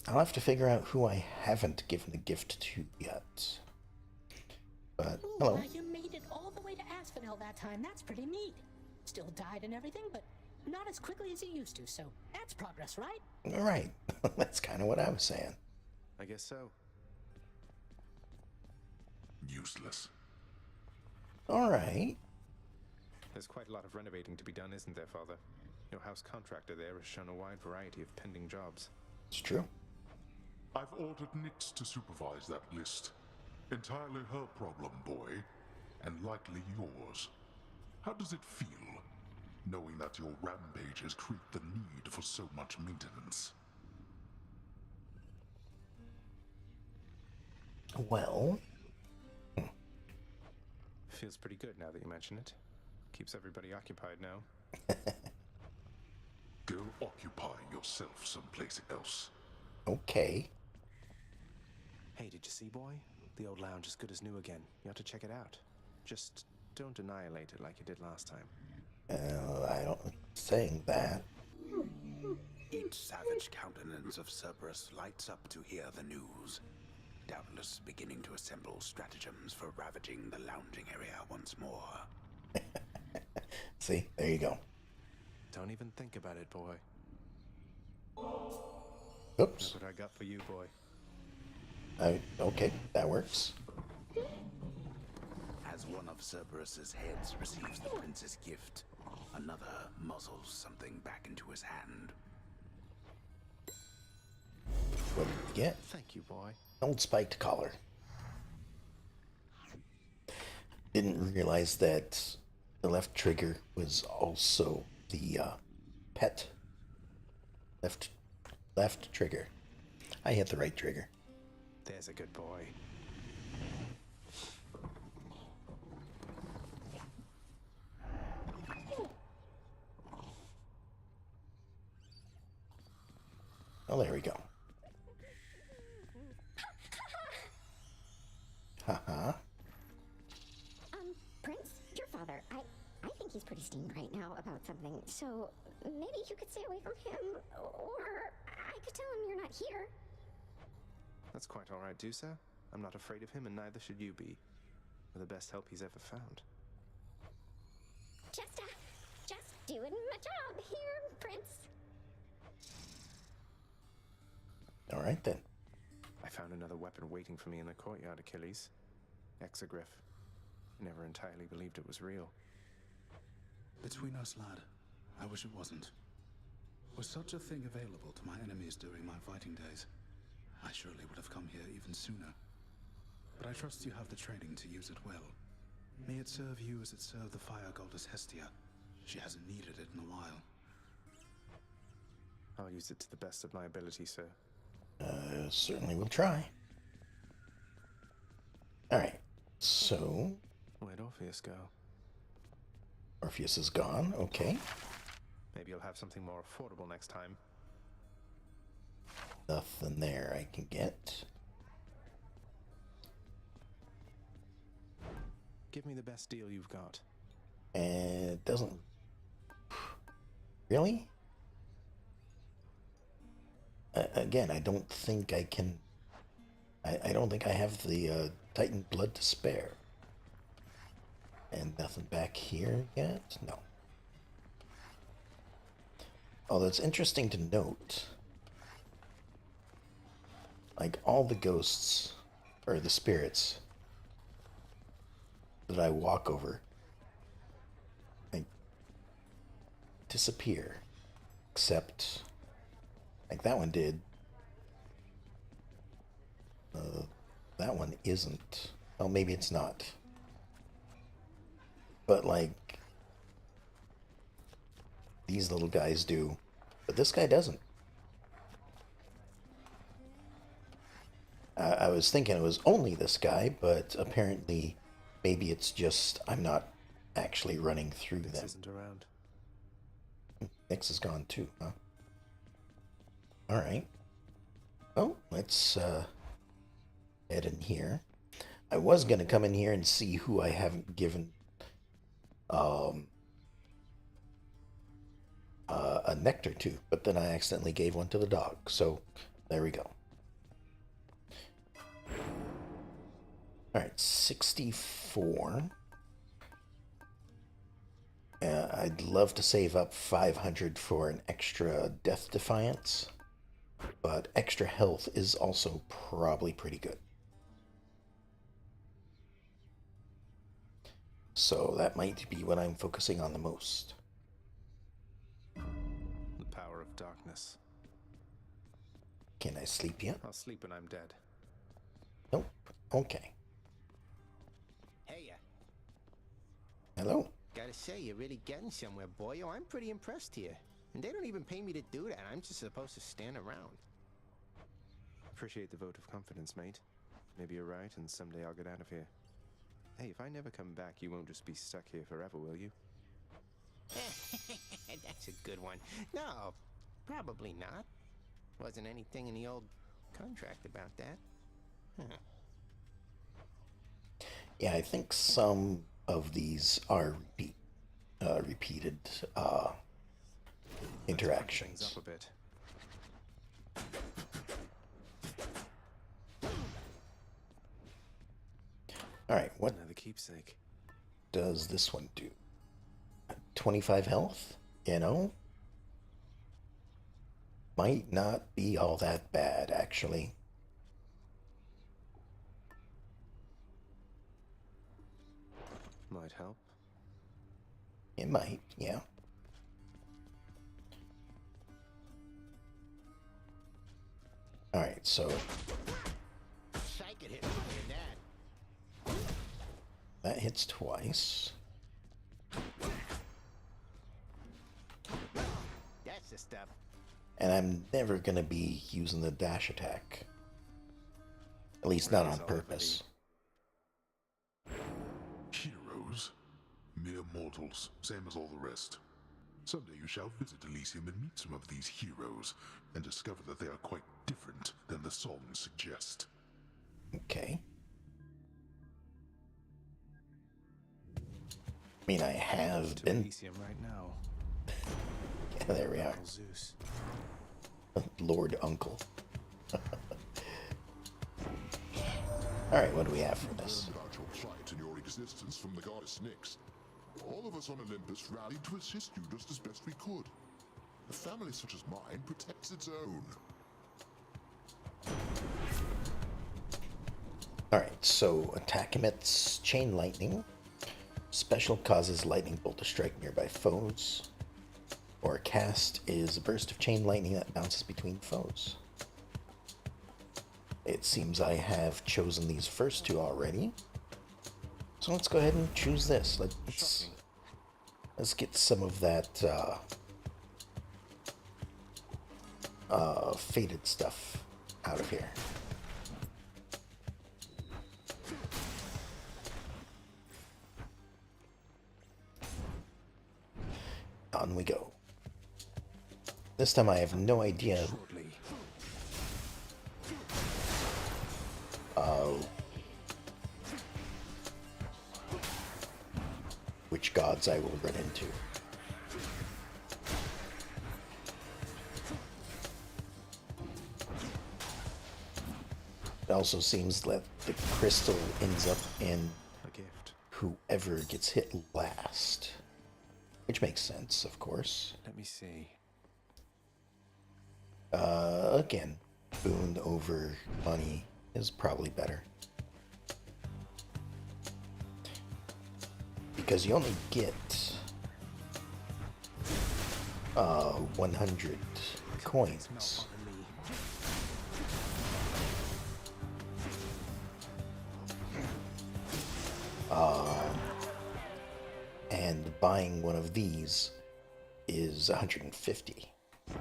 I'll have to figure out who I haven't given a gift to yet. But, hello. Now you made it all the way to Asphodel that time. That's pretty neat. Still died and everything, but not as quickly as you used to, so that's progress, right? Right. That's kind of what I was saying. I guess so. Useless. Alright. There's quite a lot of renovating to be done, isn't there, Father? Your house contractor there has shown a wide variety of pending jobs. It's true. I've ordered Nyx to supervise that list. Entirely her problem, boy, and likely yours. How does it feel, knowing that your rampages create the need for so much maintenance? Well... Feels pretty good now that you mention it. Keeps everybody occupied now. Go occupy yourself someplace else. Okay. Hey, did you see, boy? The old lounge is good as new again. You ought to check it out. Just don't annihilate it like you did last time. I don't... saying that. Each savage countenance of Cerberus lights up to hear the news. Doubtless beginning to assemble stratagems for ravaging the lounging area once more. See, there you go. Don't even think about it, boy. Oops. Look what I got for you, boy. Okay, that works. As one of Cerberus's heads receives the prince's gift, another muzzles something back into his hand. What did you get? Thank you, boy. Old spiked collar. Didn't realize that the left trigger was also the pet. Left trigger. I hit the right trigger. There's a good boy. Oh, there we go. Haha. Prince, your father, I think he's pretty steamed right now about something, so maybe you could stay away from him, or I could tell him you're not here. That's quite all right, Dusa. I'm not afraid of him, and neither should you be. We're the best help he's ever found. Just doing my job here, Prince. All right, then. I found another weapon waiting for me in the courtyard, Achilles. Exogryph. I never entirely believed it was real. Between us, lad, I wish it wasn't. Was such a thing available to my enemies during my fighting days, I surely would have come here even sooner. But I trust you have the training to use it well. May it serve you as it served the fire goddess Hestia. She hasn't needed it in a while. I'll use it to the best of my ability, sir. Certainly will try. Alright, so... Where'd Orpheus go? Orpheus is gone, okay. Maybe you'll have something more affordable next time. Nothing there I can get. Give me the best deal you've got. And it doesn't... Really? Again, I don't think I can... I don't think I have the Titan blood to spare. And nothing back here yet? No. Oh, that's interesting to note. Like, all the ghosts, or the spirits, that I walk over, like, disappear. Except, like, that one did. That one isn't. Oh, maybe it's not. But, like, these little guys do. But this guy doesn't. I was thinking it was only this guy, but apparently maybe it's just I'm not actually running through them. This isn't around. Nyx is gone too, huh? Alright. Oh, let's head in here. I was going to come in here and see who I haven't given a nectar to, but then I accidentally gave one to the dog, so there we go. Alright, 64. I'd love to save up 500 for an extra Death Defiance, but extra health is also probably pretty good. So that might be what I'm focusing on the most. The power of darkness. Can I sleep yet? I'll sleep when I'm dead. Nope. Okay. Hey, Hello. gotta say, you're really getting somewhere, boyo. I'm pretty impressed here. And they don't even pay me to do that. I'm just supposed to stand around. Appreciate the vote of confidence, mate. Maybe you're right, and someday I'll get out of here. Hey, if I never come back, you won't just be stuck here forever, will you? That's a good one. No, probably not. Wasn't anything in the old contract about that. Huh. Yeah, I think some of these are repeated interactions. Things up a bit. All right, what Another keepsake. does this one do? 25 health? You know? Might not be all that bad, actually. Might help. It might, yeah. Alright, so Psych, it hit me in that. that hits twice. That's the stuff. And I'm never going to be using the dash attack. At least not on purpose. Heroes? Mere mortals, same as all the rest. Someday you shall visit Elysium and meet some of these heroes, and discover that they are quite different than the songs suggest. Okay. I mean, I have been... Elysium right now. Yeah, there we are. Uncle Zeus. Lord Uncle. Alright, what do we have for this? About your plight and your existence from the goddess Nyx. All of us on Olympus rallied to assist you just as best we could. A family such as mine protects its own. Alright, so attack emits chain lightning. Special causes lightning bolt to strike nearby foes. Or cast is a burst of chain lightning that bounces between foes. It seems I have chosen these first two already. So let's go ahead and choose this. Let's get some of that faded stuff out of here. On we go. This time I have no idea which gods I will run into. It also seems that the crystal ends up in A gift. whoever gets hit last. Which makes sense, of course. Let me see. Again, boon over money is probably better. Because you only get 100 coins. And buying one of these is 150. Man,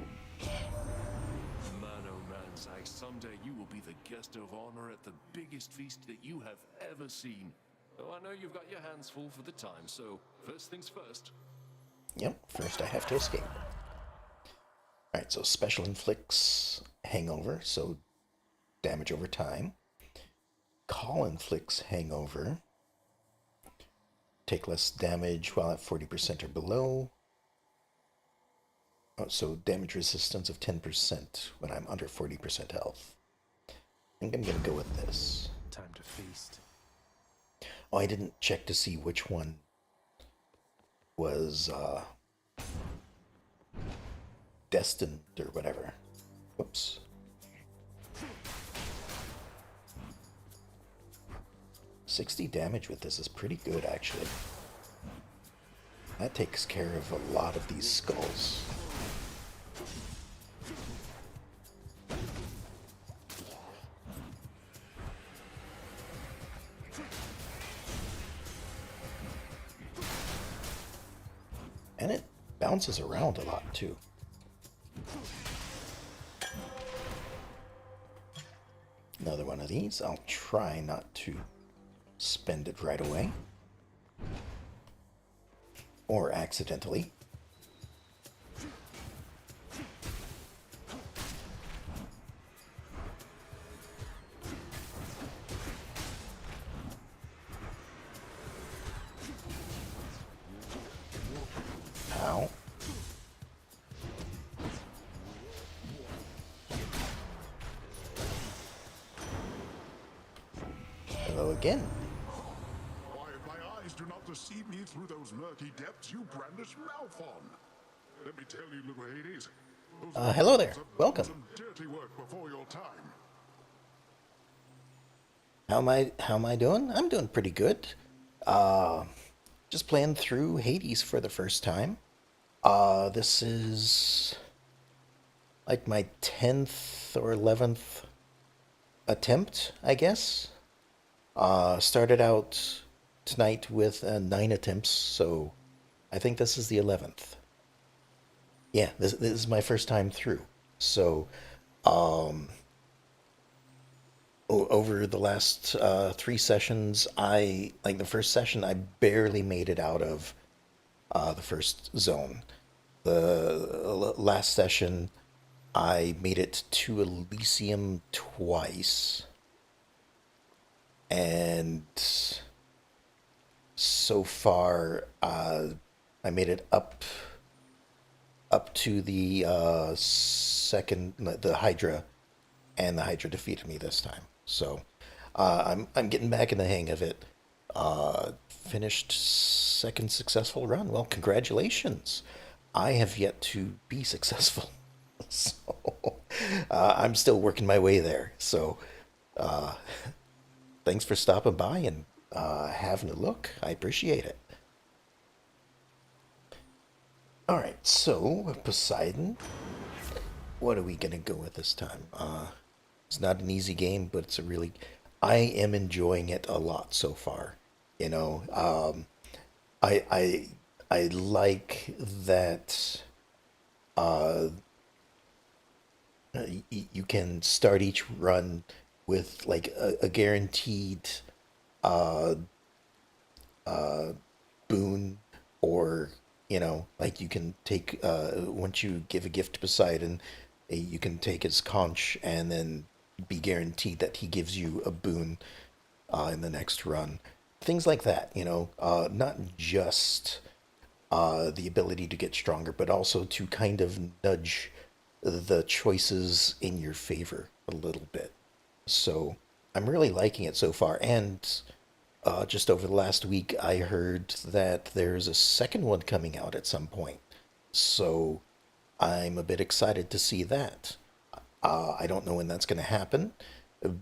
oh man, Zack, someday you will be the guest of honor at the biggest feast that you have ever seen. Oh, I know you've got your hands full for the time, so first things first. Yep, first I have to escape. Alright, so special inflicts hangover, so damage over time. Call inflicts hangover. Take less damage while at 40% or below. Oh, so damage resistance of 10% when I'm under 40% health. I think I'm gonna go with this. Time to feast. Oh, I didn't check to see which one was destined or whatever. Whoops. $60 damage with this is pretty good, actually. That takes care of a lot of these skulls. And it bounces around a lot, too. Another one of these. I'll try not to spend it right away. Or accidentally. Ow. Hello again. Why, if my eyes do not deceive me through those murky depths, you brandish Malphon. Let me tell you, little Hades. Hello there. Welcome. Some dirty work before your time. How am I doing? I'm doing pretty good. Just playing through Hades for the first time. This is like my 10th or 11th attempt, I guess. Started out tonight with 9 attempts, so I think this is the 11th. Yeah, this is my first time through. So, over the last 3 sessions, the first session, I barely made it out of the first zone. the last session, I made it to Elysium twice, and so far, I made it up to the second, the Hydra, and the Hydra defeated me this time. So I'm getting back in the hang of it. Finished second successful run. Well, congratulations. I have yet to be successful. So I'm still working my way there. So thanks for stopping by and having a look. I appreciate it. All right, so Poseidon. What are we gonna go with this time? It's not an easy game, but it's a really. I am enjoying it a lot so far. You know, I like that. You can start each run with like a guaranteed uh, boon, or like you can take once you give a gift to Poseidon, you can take his conch and then be guaranteed that he gives you a boon in the next run. Things like that, not just the ability to get stronger, but also to kind of nudge the choices in your favor a little bit. So I'm really liking it so far. And just over the last week, I heard that there's a second one coming out at some point. So I'm a bit excited to see that. I don't know when that's going to happen,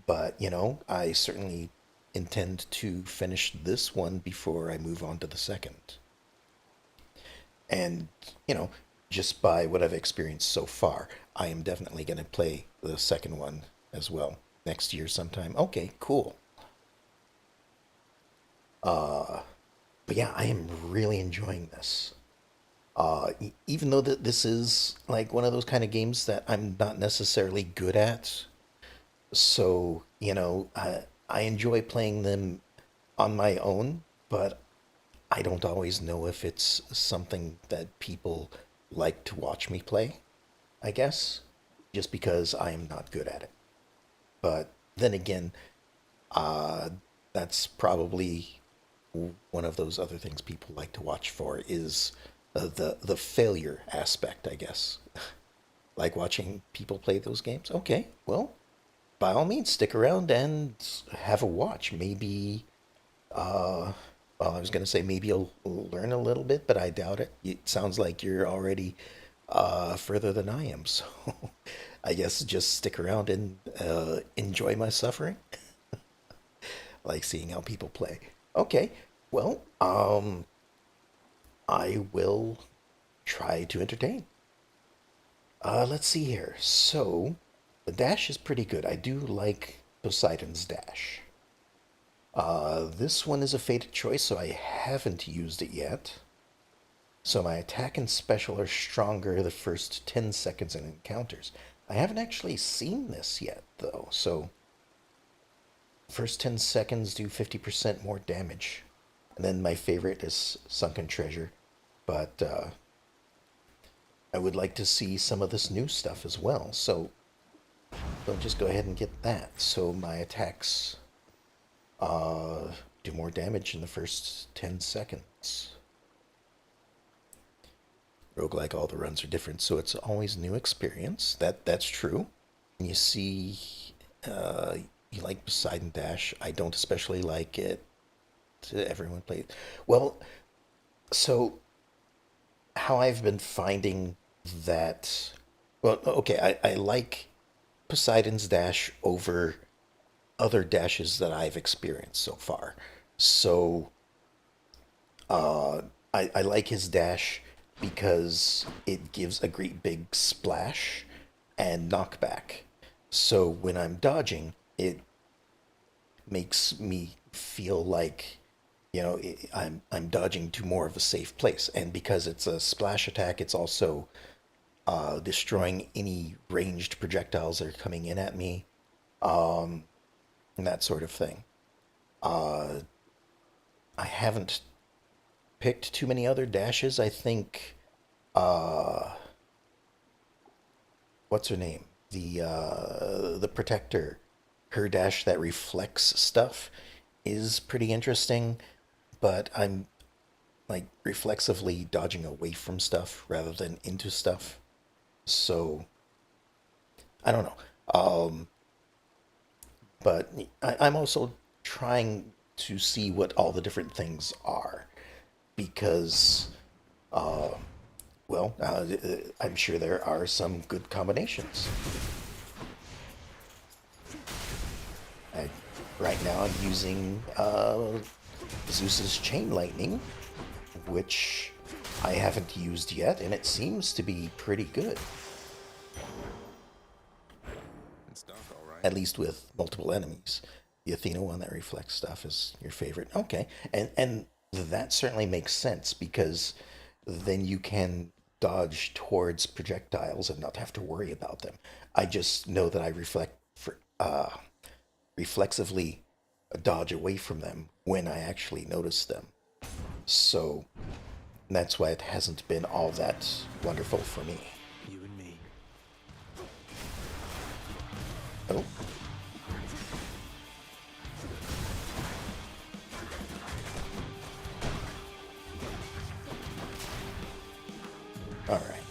but I certainly intend to finish this one before I move on to the second. And, just by what I've experienced so far, I am definitely going to play the second one as well next year sometime. Okay, cool. But yeah, I am really enjoying this. Even though this is like one of those kind of games that I'm not necessarily good at, so I enjoy playing them on my own, but I don't always know if it's something that people like to watch me play, I guess, just because I am not good at it. But then again, that's probably one of those other things people like to watch for is the failure aspect, I guess. Like watching people play those games. Okay, well, by all means, stick around and have a watch. Maybe, well, I was going to say maybe you'll learn a little bit, but I doubt it. It sounds like you're already further than I am, so I guess just stick around and enjoy my suffering. Like seeing how people play. Okay, well, I will try to entertain. Let's see here. So, the dash is pretty good. I do like Poseidon's dash. This one is a fated choice, so I haven't used it yet. So my attack and special are stronger the first 10 seconds in encounters. I haven't actually seen this yet, though, so first 10 seconds do 50% more damage. And then my favorite is Sunken Treasure, but I would like to see some of this new stuff as well, so I'll just go ahead and get that. So my attacks do more damage in the first 10 seconds. Roguelike, all the runs are different, so it's always new experience. That's true. And you see, you like Poseidon Dash. I don't especially like it. Everyone plays. Well, so how I've been finding that. Well, okay, I like Poseidon's Dash over other dashes that I've experienced so far. So I like his dash because it gives a great big splash and knockback. So when I'm dodging, it makes me feel like I'm dodging to more of a safe place. And because it's a splash attack, it's also destroying any ranged projectiles that are coming in at me, and that sort of thing. I haven't picked too many other dashes. I think what's her name? The protector. Her dash that reflects stuff is pretty interesting, but I'm like reflexively dodging away from stuff rather than into stuff. So I don't know. But I'm also trying to see what all the different things are because, well, I'm sure there are some good combinations. Right now I'm using Zeus's Chain Lightning, which I haven't used yet, and it seems to be pretty good. It's dark, all right. At least with multiple enemies. The Athena one that reflects stuff is your favorite. Okay, and that certainly makes sense because then you can dodge towards projectiles and not have to worry about them. I just know that I reflexively dodge away from them when I actually notice them. So that's why it hasn't been all that wonderful for me. You and me. Oh. All right.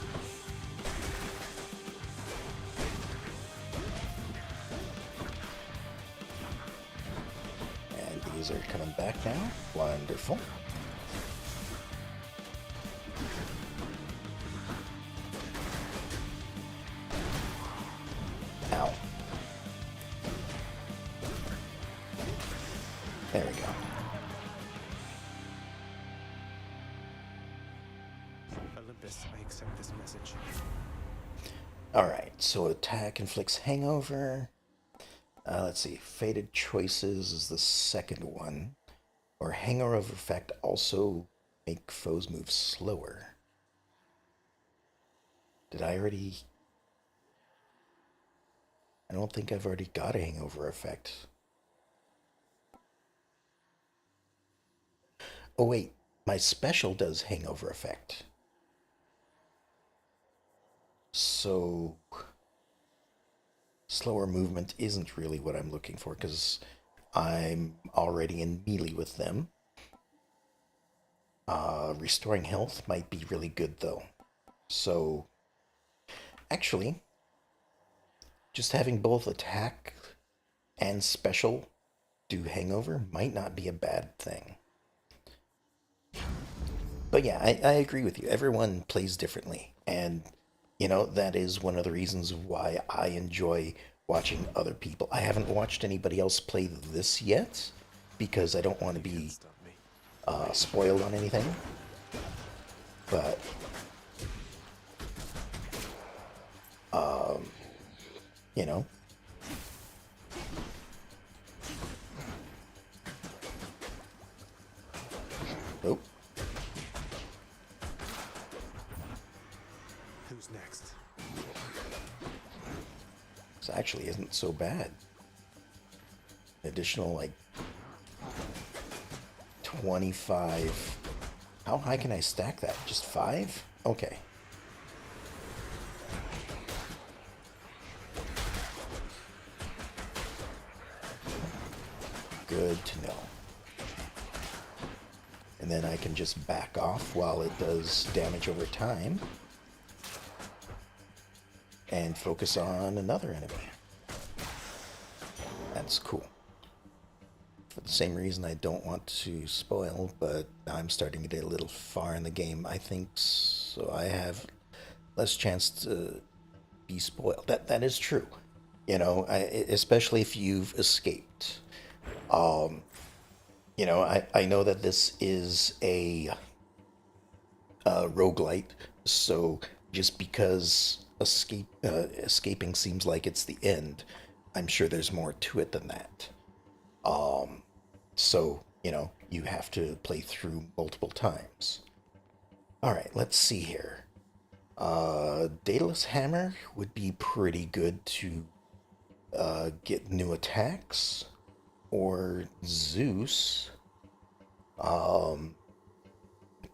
And these are coming back now. Wonderful. Ow. There we go. Olympus, I accept this message. Alright, so attack inflicts hangover. Let's see, Fated Choices is the second one. Or hangover effect also make foes move slower. Did I already... I don't think I've already got a hangover effect. Oh wait, my special does hangover effect. So slower movement isn't really what I'm looking for because I'm already in melee with them. Restoring health might be really good though. So actually, just having both attack and special do hangover might not be a bad thing. But yeah, I agree with you. Everyone plays differently. And, you know, that is one of the reasons why I enjoy watching other people. I haven't watched anybody else play this yet because I don't want to be spoiled on anything. But, you know. Oh. Who's next? This actually isn't so bad. Additional, like, 25. How high can I stack that? Just 5? Okay. Good to know. And then I can just back off while it does damage over time. And focus on another enemy. That's cool. For the same reason I don't want to spoil, but I'm starting to get a little far in the game, I think, so I have less chance to be spoiled. That is true. You know, especially if you've escaped. You know, I know that this is a roguelite, so just because escaping seems like it's the end, I'm sure there's more to it than that. So, you know, you have to play through multiple times. Alright, let's see here. Daedalus Hammer would be pretty good to get new attacks. Or Zeus.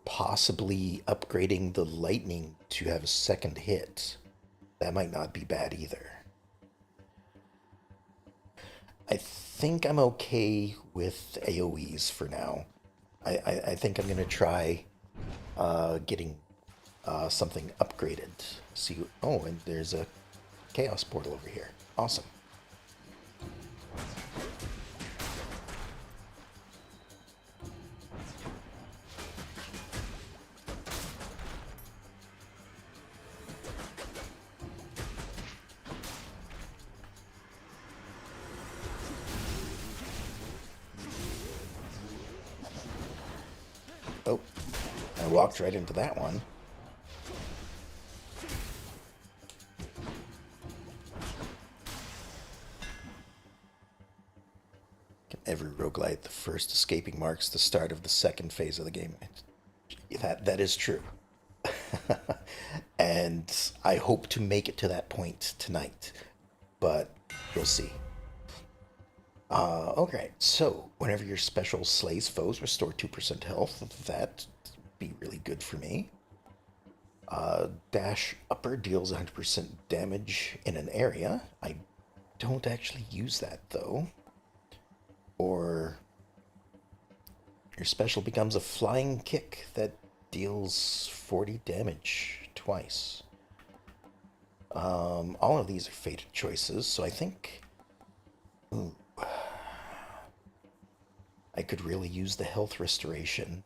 Possibly upgrading the lightning to have a second hit, that might not be bad either. I think I'm okay with AoEs for now. I think I'm going to try getting something upgraded. See, oh, and there's a Chaos Portal over here. Awesome. Oh, I walked right into that one. Every roguelite, the first escaping marks the start of the second phase of the game. That is true. And I hope to make it to that point tonight, but we'll see. Okay, so whenever your special slays foes, restore 2% health. That'd be really good for me. Dash upper deals 100% damage in an area. I don't actually use that though. Or your special becomes a flying kick that deals 40 damage twice. All of these are fated choices, so I think I could really use the health restoration.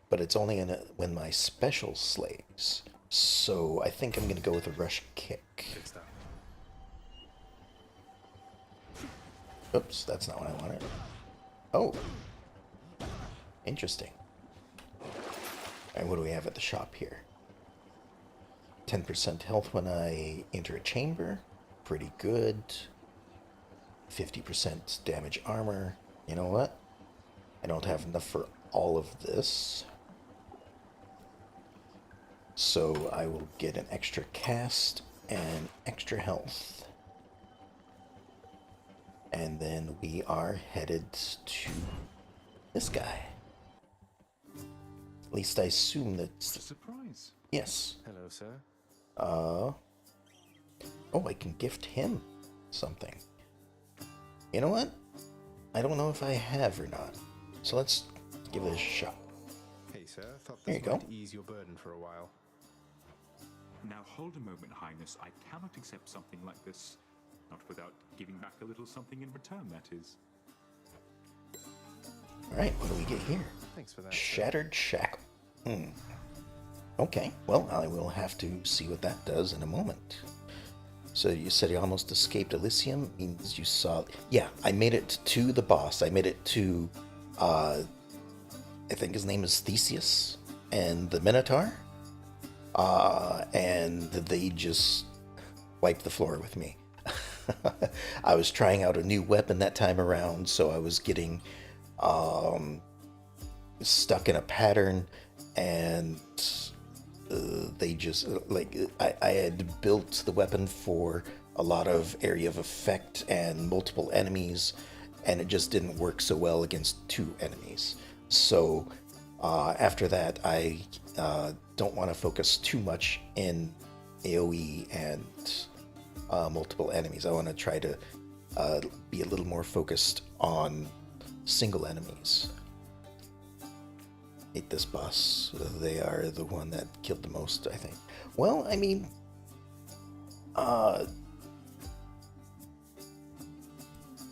But it's only when my special slays. So I think I'm going to go with a rush kick. Oops, that's not what I wanted. Oh. Interesting. And what do we have at the shop here? 10% health when I enter a chamber. Pretty good. 50% damage armor. You know what? I don't have enough for all of this. So I will get an extra cast and extra health. And then we are headed to this guy. At least I assume that's a surprise. Yes. Hello, sir. Oh, I can gift him something. You know what? I don't know if I have or not. So let's give it a shot. Hey, sir. Thought There this you might go. ease your burden for a while. Now hold a moment, Highness. I cannot accept something like this. Not without giving back a little something in return, that is. Alright, what do we get here? Thanks for that. Shattered Shackle. Okay, well, I will have to see what that does in a moment. So you said you almost escaped Elysium? Means you saw... Yeah, I made it to the boss. I made it to... I think his name is Theseus and the Minotaur. And they just wiped the floor with me. I was trying out a new weapon that time around, so I was getting stuck in a pattern, and they just I had built the weapon for a lot of area of effect and multiple enemies, and it just didn't work so well against two enemies. So after that, I don't want to focus too much in AoE and multiple enemies. I want to try to be a little more focused on single enemies. Hate this boss. They are the one that killed the most, I think. Well, I mean,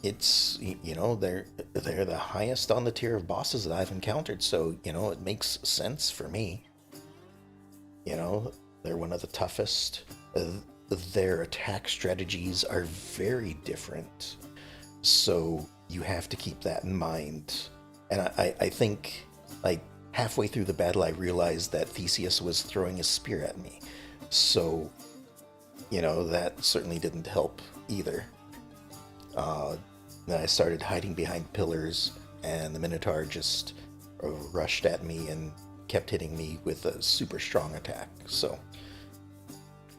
it's, you know, they're the highest on the tier of bosses that I've encountered, so, you know, it makes sense for me. You know, they're one of the toughest. Their attack strategies are very different, so you have to keep that in mind. And I think, like, halfway through the battle, I realized that Theseus was throwing a spear at me. So, you know, that certainly didn't help either. Then I started hiding behind pillars, and the Minotaur just rushed at me and kept hitting me with a super strong attack. So,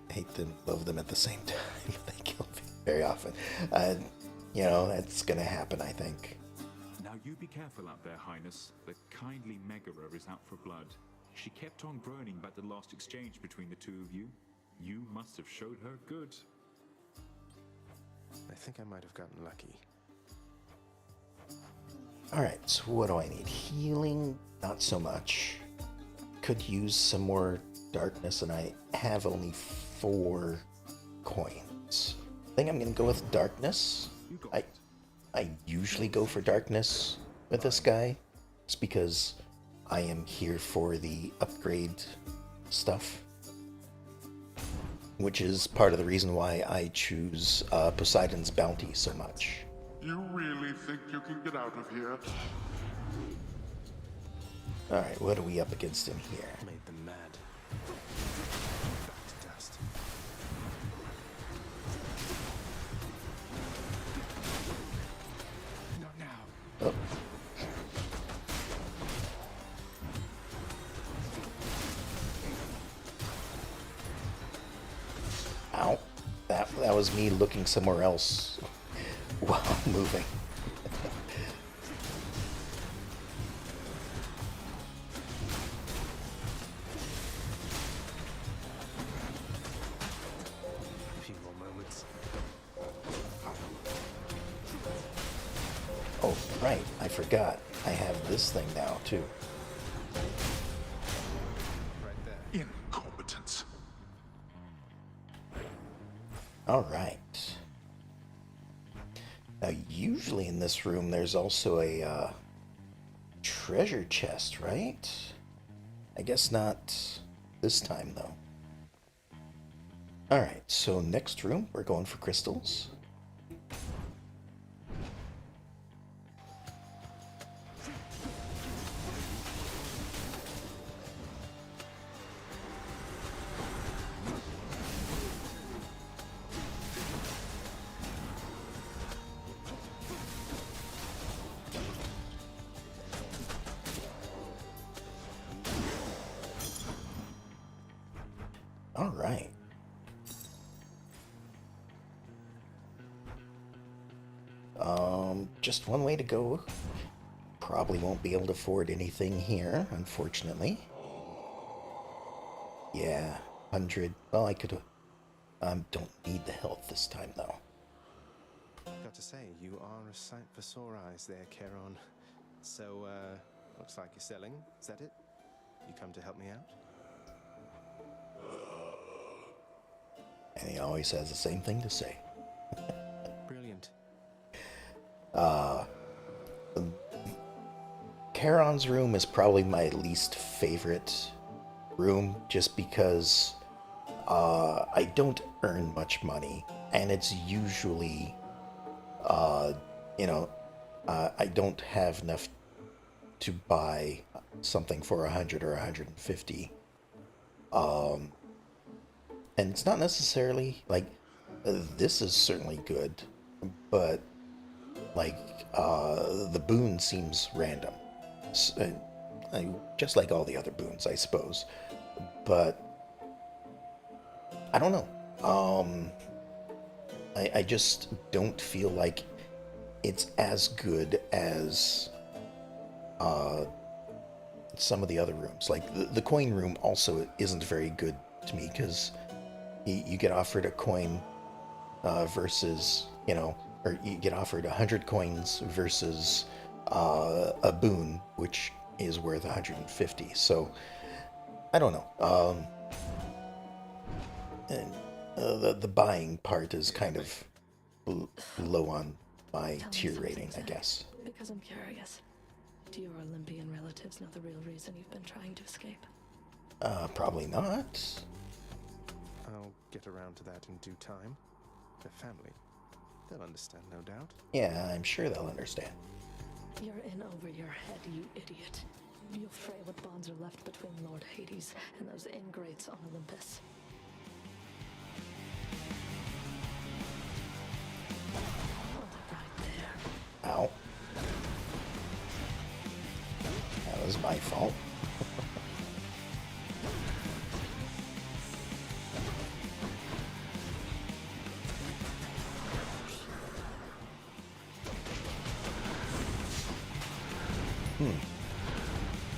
I hate them, love them at the same time. They kill me very often. You know, that's gonna happen, I think. Now you be careful out there, Highness. The kindly Megara is out for blood. She kept on groaning about the last exchange between the two of you. You must have showed her good. I think I might have gotten lucky. Alright, so what do I need? Healing? Not so much. Could use some more darkness, and I have only 4 coins. I think I'm gonna go with darkness. I usually go for darkness with this guy. It's because I am here for the upgrade stuff. Which is part of the reason why I choose Poseidon's Bounty so much. You really think you can get out of here? Alright, what are we up against in here? Made them mad. Back to dust. Not now. Oh. Ow. That was me looking somewhere else while moving. A few more moments. Oh, right. I forgot. I have this thing now, too. Right there. Incompetence. Alright. Now, usually in this room, there's also a treasure chest, right? I guess not this time, though. Alright, so next room, we're going for crystals. All right. Just one way to go. Probably won't be able to afford anything here, unfortunately. Yeah, 100. Well, I could. Don't need the health this time, though. Got to say, you are a sight for sore eyes there, Charon. So, looks like you're selling. Is that it? You come to help me out? And he always has the same thing to say. Brilliant. Charon's room is probably my least favorite room, just because I don't earn much money, and it's usually, I don't have enough to buy something for 100 or 150. And it's not necessarily, like, this is certainly good, but, like, the boon seems random. Just like all the other boons, I suppose. But, I don't know. I just don't feel like it's as good as some of the other rooms. Like, the coin room also isn't very good to me, because you get offered a coin versus, or you get offered 100 coins versus a boon, which is worth 150. So, I don't know. And the buying part is kind of low on my tier rating, I guess. Because I'm curious. Do your Olympian relatives know the real reason you've been trying to escape? Probably not. I'll get around to that in due time. Their family. They'll understand, no doubt. Yeah, I'm sure they'll understand. You're in over your head, you idiot. You'll fray what bonds are left between Lord Hades and those ingrates on Olympus. Hold it right there. Ow. That was my fault.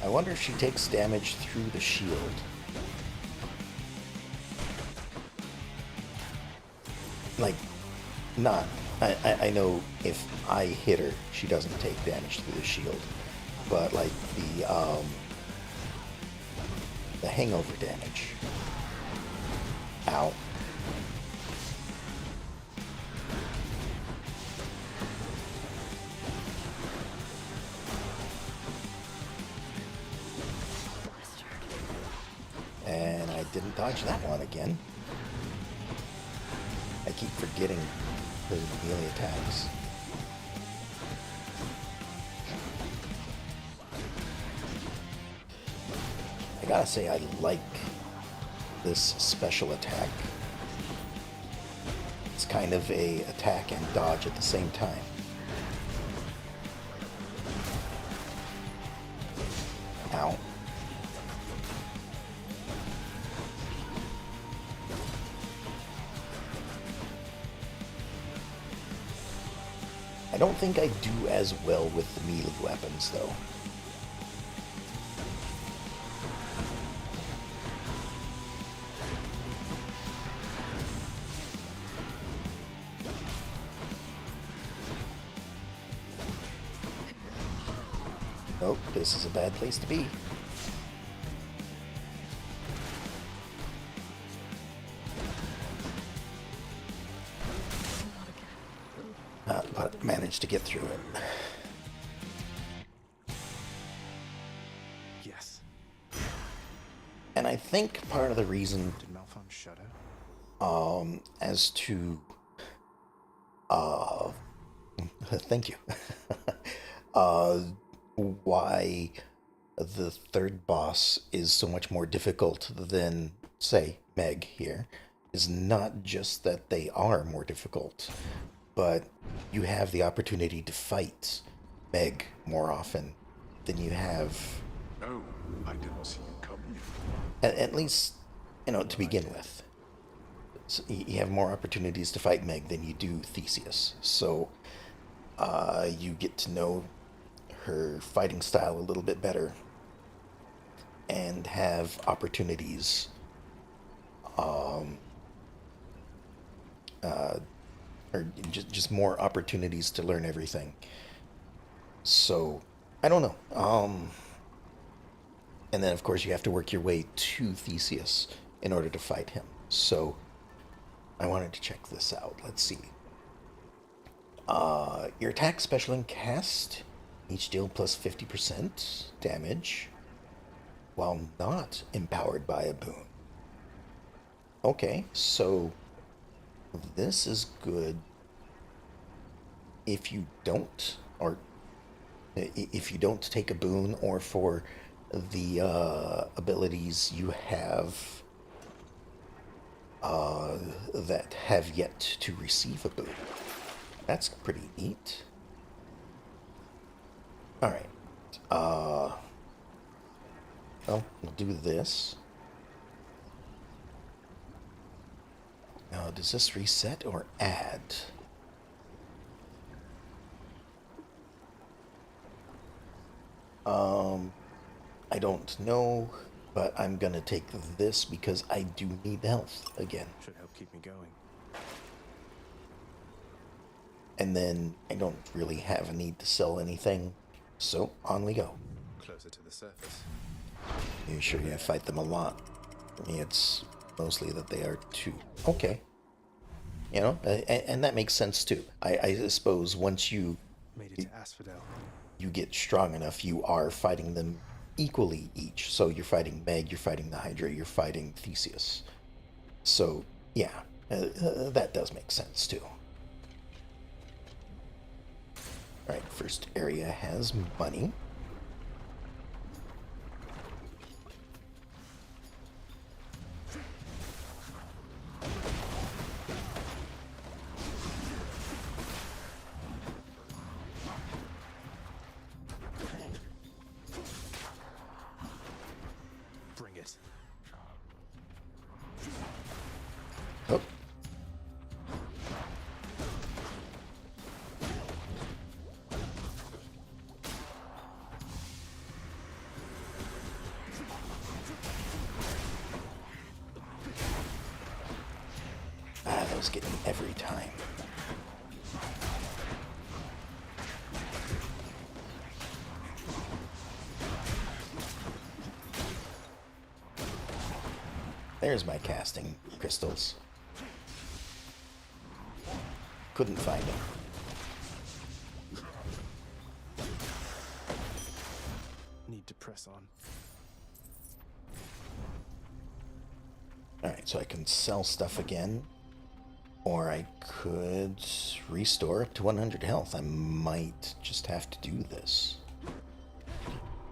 I wonder if she takes damage through the shield. Like, not... I know if I hit her, she doesn't take damage through the shield. But, like, the hangover damage. Ow. And I didn't dodge that one again. I keep forgetting the melee attacks. I gotta say, I like this special attack. It's kind of a attack and dodge at the same time. Ow. I don't think I do as well with the melee weapons, though. Oh, this is a bad place to be. But managed to get through it. Yes. And I think part of the reason, Did Malphon shudder? as to, thank you, why the third boss is so much more difficult than, say, Meg here, is not just that they are more difficult, but you have the opportunity to fight Meg more often than you have. Oh, I didn't see you coming. At least, to begin with. So you have more opportunities to fight Meg than you do Theseus. So you get to know her fighting style a little bit better and have opportunities or just more opportunities to learn everything. So, I don't know. And then, of course, you have to work your way to Theseus in order to fight him. So, I wanted to check this out. Let's see. Your attack, special, and cast each deal plus 50% damage while not empowered by a boon. Okay, so this is good if you don't, or if you don't take a boon, or for the abilities you have that have yet to receive a boon. That's pretty neat. Alright. Well, we'll do this. Now, does this reset or add? I don't know, but I'm gonna take this because I do need health again. Should help keep me going. And then I don't really have a need to sell anything, so on we go. Closer to the surface. You sure you fight them a lot? It's mostly that they are too. Okay. And that makes sense too. I suppose once you made it to Asphodel, you get strong enough, you are fighting them equally each. So you're fighting Meg, you're fighting the Hydra, you're fighting Theseus. So yeah, that does make sense too. All right, first area has money. bring it. Oh. was getting every time. There's my casting crystals. Couldn't find them. Need to press on. Alright, so I can sell stuff again. Or I could restore up to 100 health. I might just have to do this.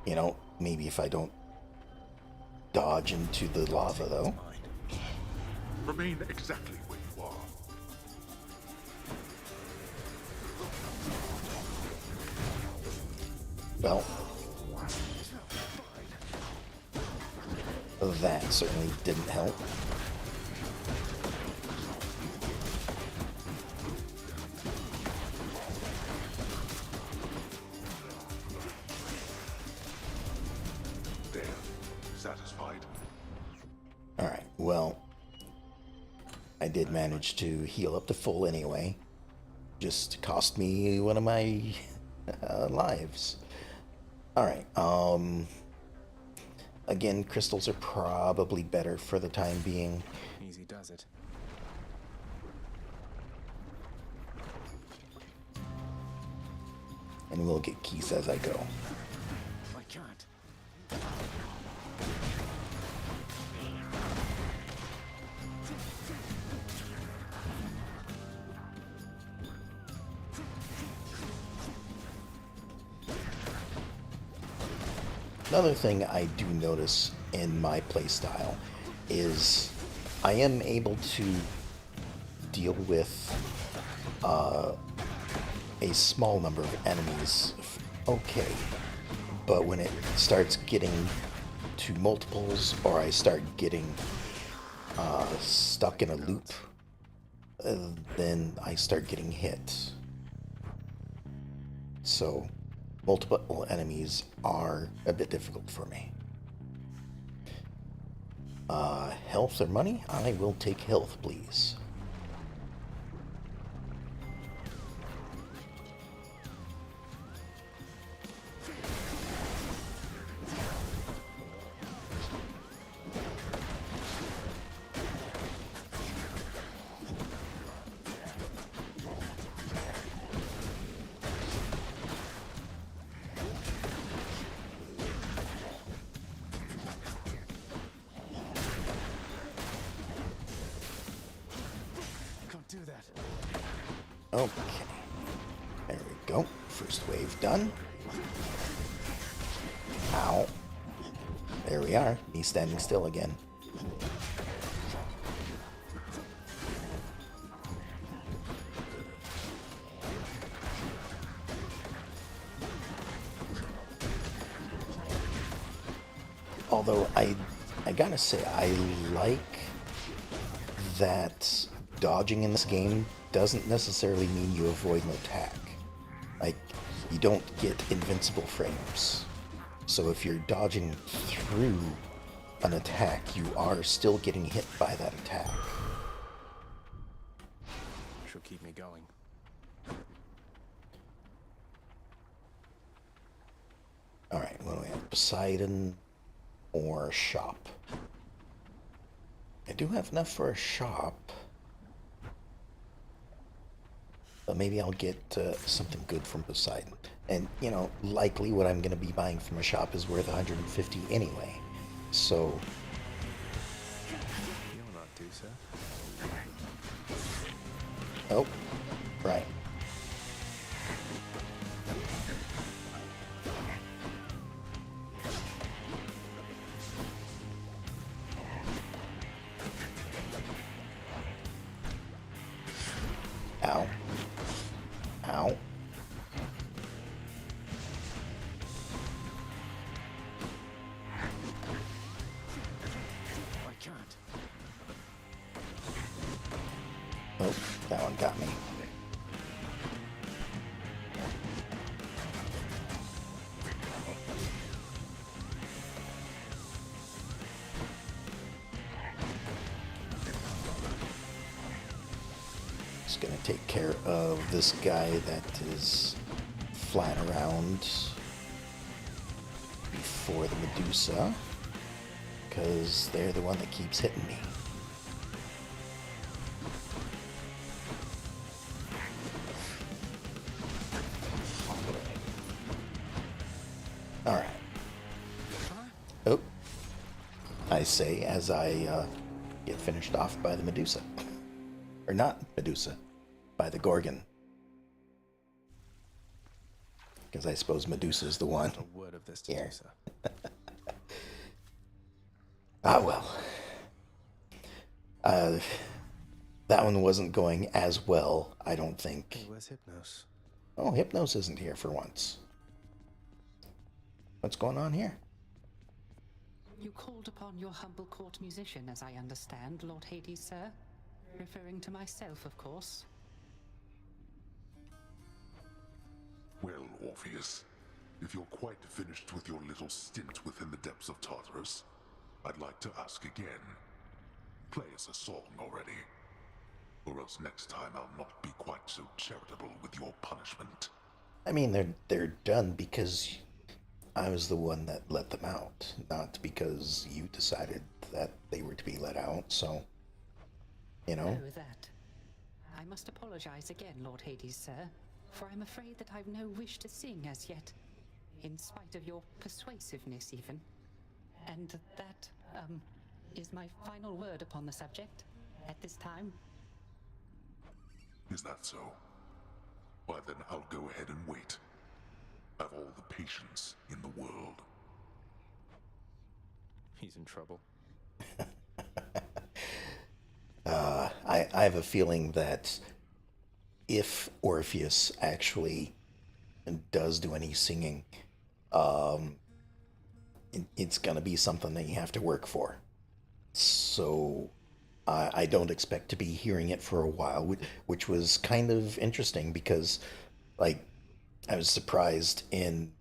You know, maybe if I don't dodge into the lava, though. Remain exactly where you are. Well, that certainly didn't help. There. Satisfied? Alright, well, I did manage to heal up to full anyway. Just cost me one of my lives. Alright, again, crystals are probably better for the time being. Easy does it. And we'll get keys as I go. I can't. Another thing I do notice in my playstyle is I am able to deal with a small number of enemies okay, but when it starts getting to multiples or I start getting stuck in a loop, then I start getting hit. So multiple enemies are a bit difficult for me. Health or money? I will take health, please. Do that. Okay. There we go. First wave done. Ow. There we are. Me standing still again. Although I gotta say, I like that dodging in this game doesn't necessarily mean you avoid an attack. Like, you don't get invincible frames. So if you're dodging through an attack, you are still getting hit by that attack. She'll keep me going. Alright, what do we have? Poseidon or shop? I do have enough for a shop. But maybe I'll get something good from Poseidon. And, you know, likely what I'm going to be buying from a shop is worth 150 anyway. So... You'll not do so. Oh, right. Ow. Ow. I can't. Oh, that one got me. take care of this guy that is flying around before the Medusa, because they're the one that keeps hitting me. Alright. Oh. I say as I get finished off by the Medusa. Or not Medusa, by the Gorgon. Because I suppose Medusa is the one. Not a word of this to here. Medusa. Ah, well. That one wasn't going as well, I don't think. Hey, where's Hypnos? Oh, Hypnos isn't here for once. What's going on here? You called upon your humble court musician, as I understand, Lord Hades, sir. Referring to myself, of course. Well, Orpheus, if you're quite finished with your little stint within the depths of Tartarus, I'd like to ask again. Play us a song already. Or else next time I'll not be quite so charitable with your punishment. I mean, they're done because I was the one that let them out, not because you decided that they were to be let out, so, you know. Oh, that. I must apologize again, Lord Hades, sir, for I'm afraid that I've no wish to sing as yet, in spite of your persuasiveness even. And that, is my final word upon the subject at this time. Is that so? Why then I'll go ahead and wait. I've all the patience in the world. He's in trouble. I have a feeling that if Orpheus actually does do any singing, it's gonna be something that you have to work for. So I don't expect to be hearing it for a while, which was kind of interesting because, like, I was surprised in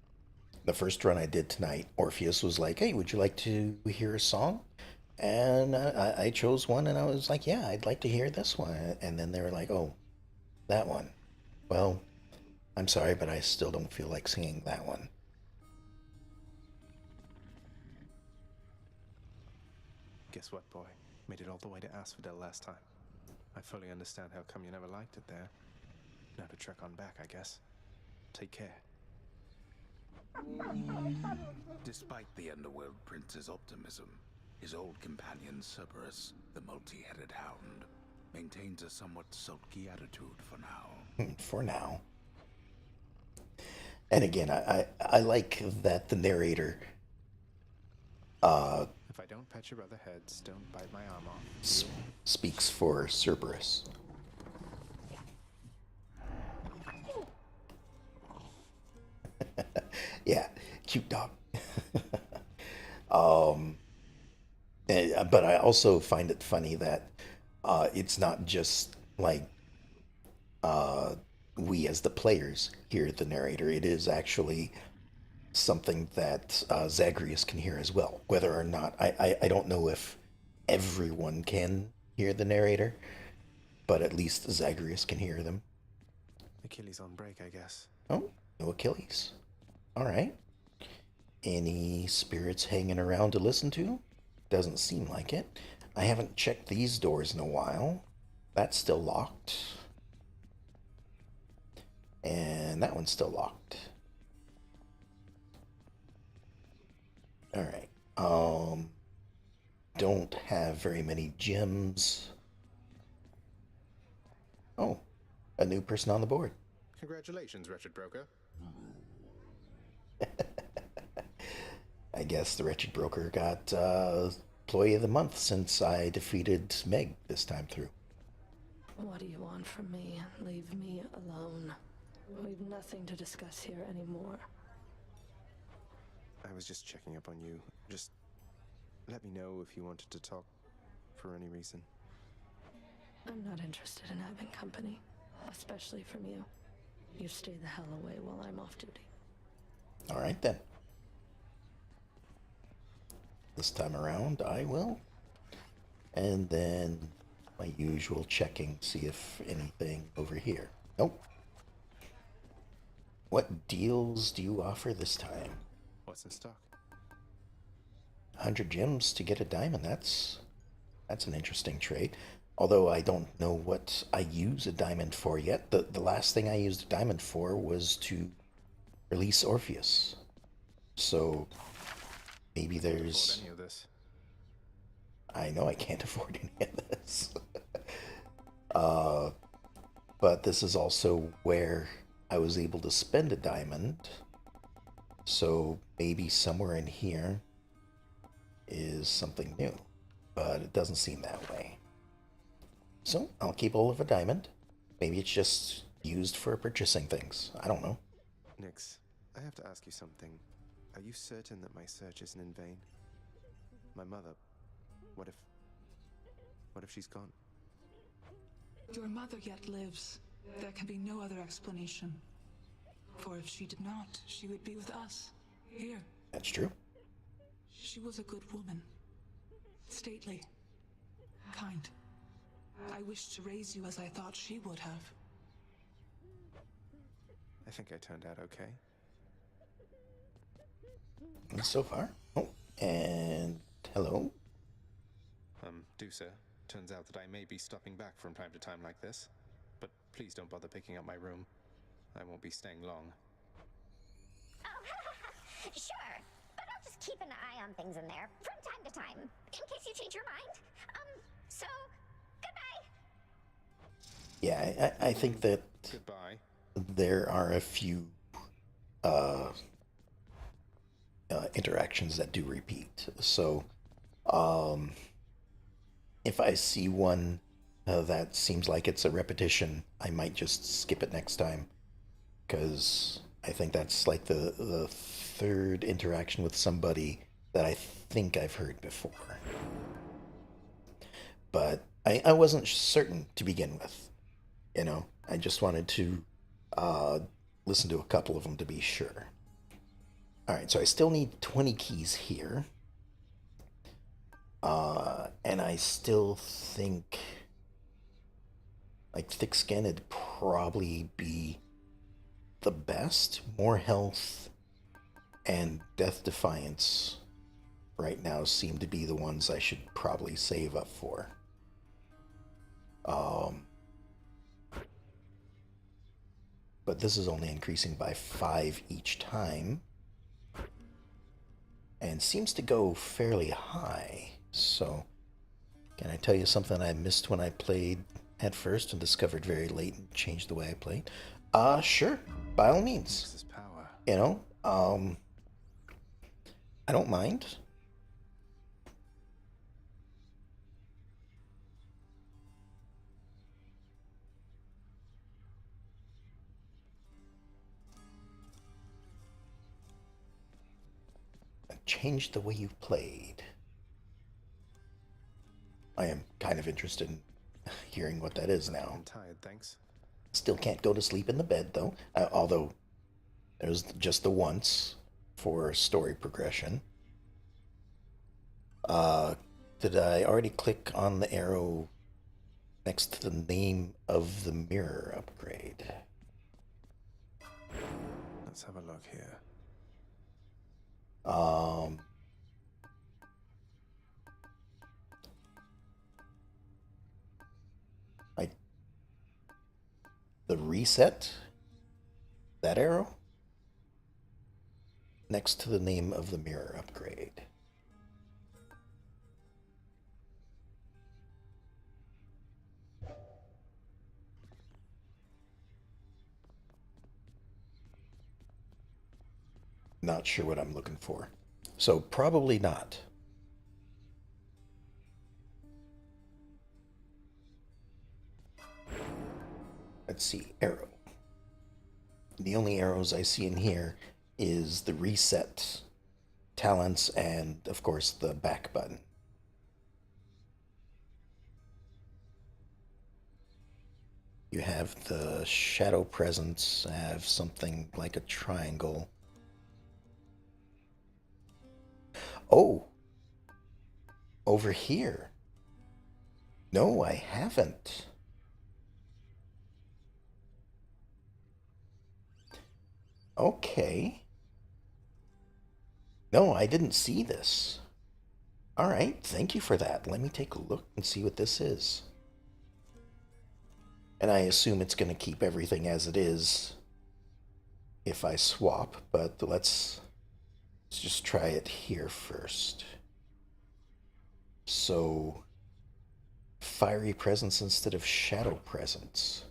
the first run I did tonight. Orpheus was like, "Hey, would you like to hear a song?" And I chose one, and I was like, "Yeah, I'd like to hear this one." And then they were like, "Oh, that one. Well, I'm sorry, but I still don't feel like singing that one." Guess what, boy? Made it all the way to Asphodel last time. I fully understand how come you never liked it there. Never trek on back, I guess. Take care. Despite the Underworld Prince's optimism, his old companion Cerberus, the multi-headed hound, maintains a somewhat sulky attitude for now. For now. And again, I like that the narrator If I don't pet your other heads, don't bite my arm off. speaks for Cerberus. Yeah, cute dog. But I also find it funny that it's not just like we as the players hear the narrator. It is actually something that Zagreus can hear as well. Whether or not, I don't know if everyone can hear the narrator, but at least Zagreus can hear them. Achilles on break, I guess. Oh, no Achilles. All right. Any spirits hanging around to listen to? Doesn't seem like it. I haven't checked these doors in a while. That's still locked. And that one's still locked. All right. Don't have very many gems. Oh, a new person on the board. Congratulations, wretched broker. I guess the Wretched Broker got Employee of the Month since I defeated Meg this time through. What do you want from me? Leave me alone. We've nothing to discuss here anymore. I was just checking up on you. Just let me know if you wanted to talk for any reason. I'm not interested in having company, especially from you. You stay the hell away while I'm off duty. All right, then. This time around, I will. And then My usual checking, see if anything over here. Nope. What deals do you offer this time? What's in stock? 100 gems to get a diamond. That's an interesting trade. Although I don't know what I use a diamond for yet. The last thing I used a diamond for was to release Orpheus. So maybe there's... Any of this? I know I can't afford any of this. But this is also where I was able to spend a diamond. So maybe somewhere in here is something new. But it doesn't seem that way. So I'll keep hold of a diamond. Maybe it's just used for purchasing things. I don't know. Nyx, I have to ask you something. Are you certain that my search isn't in vain? My mother, what if she's gone? Your mother yet lives. There can be no other explanation. For if she did not, she would be with us, here. That's true. She was a good woman. Stately. Kind. I wished to raise you as I thought she would have. I think I turned out okay. So far. Oh, and hello. Dusa, turns out that I may be stopping back from time to time like this. But please don't bother picking up my room. I won't be staying long. Oh, sure. But I'll just keep an eye on things in there from time to time, in case you change your mind. So, goodbye. Yeah, I think that Goodbye. there are a few interactions that do repeat. So, if I see one that seems like it's a repetition, I might just skip it next time. Because I think that's like the third interaction with somebody that I think I've heard before. But I wasn't certain to begin with. You know, I just wanted to listen to a couple of them to be sure. Alright, so I still need 20 keys here. And I still think like thick skin would probably be the best. More health and death defiance right now seem to be the ones I should probably save up for. But this is only increasing by 5 each time. And seems to go fairly high. So, can I tell you something I missed when I played at first and discovered very late and changed the way I played? Sure. By all means. Power. You know, I don't mind. Changed the way you've played. I am kind of interested in hearing what that is now. I'm tired, thanks. Still can't go to sleep in the bed, though. Although, there's just the once for story progression. Did I already click on the arrow next to the name of the mirror upgrade? Let's have a look here. The reset, that arrow, next to the name of the mirror upgrade. Not sure what I'm looking for. So probably not. Let's see, arrow. The only arrows I see in here is the reset, talents, and of course the back button. You have the shadow presence, have something like a triangle. Oh, over here. No, I haven't. Okay. No, I didn't see this. All right, thank you for that. Let me take a look and see what this is. And I assume it's going to keep everything as it is if I swap, but let's just try it here first. So, Fiery Presence instead of Shadow Presence.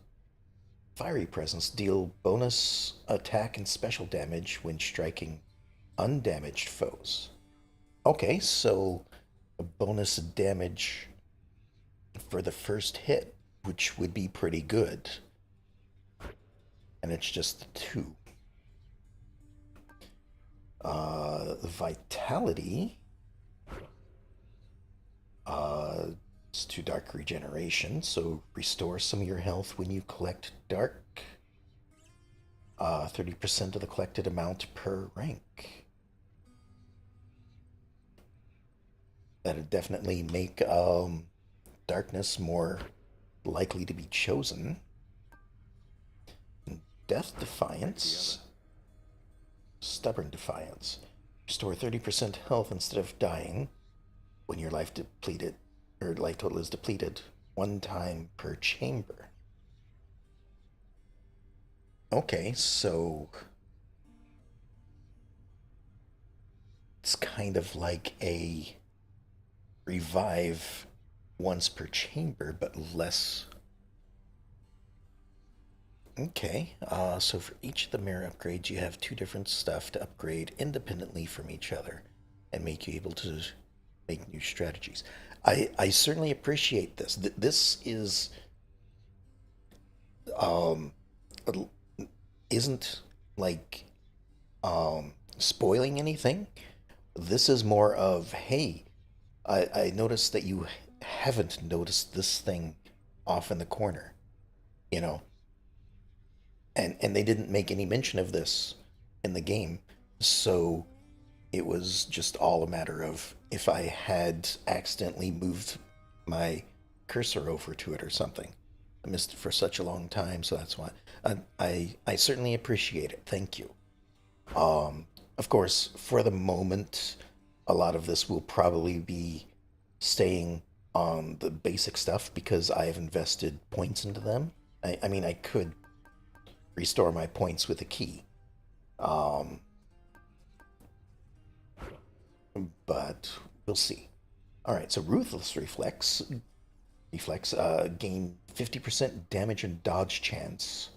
Fiery Presence deal bonus attack and special damage when striking undamaged foes. Okay, so a bonus damage for the first hit, which would be pretty good. And it's just 2. Vitality. It's 2 dark regeneration, so restore some of your health when you collect dark. 30% of the collected amount per rank. That'd definitely make darkness more likely to be chosen. Death Defiance. Stubborn Defiance. Restore 30% health instead of dying when your life depleted, or life total is depleted, 1 time per chamber. Okay, so it's kind of like a revive once per chamber, but less. Okay, so for each of the mirror upgrades, you have 2 different stuff to upgrade independently from each other and make you able to make new strategies. I certainly appreciate this. This is isn't like spoiling anything. This is more of, hey, I noticed that you haven't noticed this thing off in the corner, you know. And they didn't make any mention of this in the game, so it was just all a matter of if I had accidentally moved my cursor over to it or something. I missed it for such a long time, so that's why. I certainly appreciate it. Thank you. Of course, for the moment, a lot of this will probably be staying on the basic stuff because I have invested points into them. I mean, I could restore my points with a key. But we'll see. Alright, so Ruthless Reflex gain 50% damage and dodge chance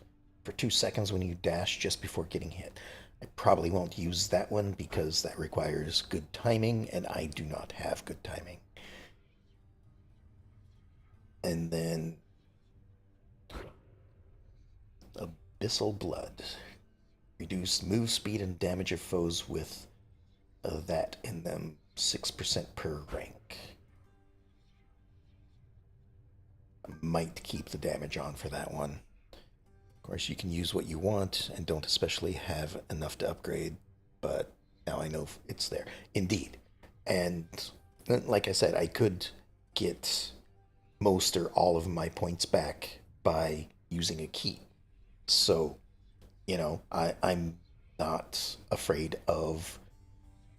for 2 seconds when you dash just before getting hit. I probably won't use that one because that requires good timing, and I do not have good timing. And then Abyssal Blood. Reduce move speed and damage of foes with that in them 6% per rank. I might keep the damage on for that one. Of course, you can use what you want and don't especially have enough to upgrade, but now I know it's there. Indeed. And like I said, I could get most or all of my points back by using a key. So, you know, I'm not afraid of,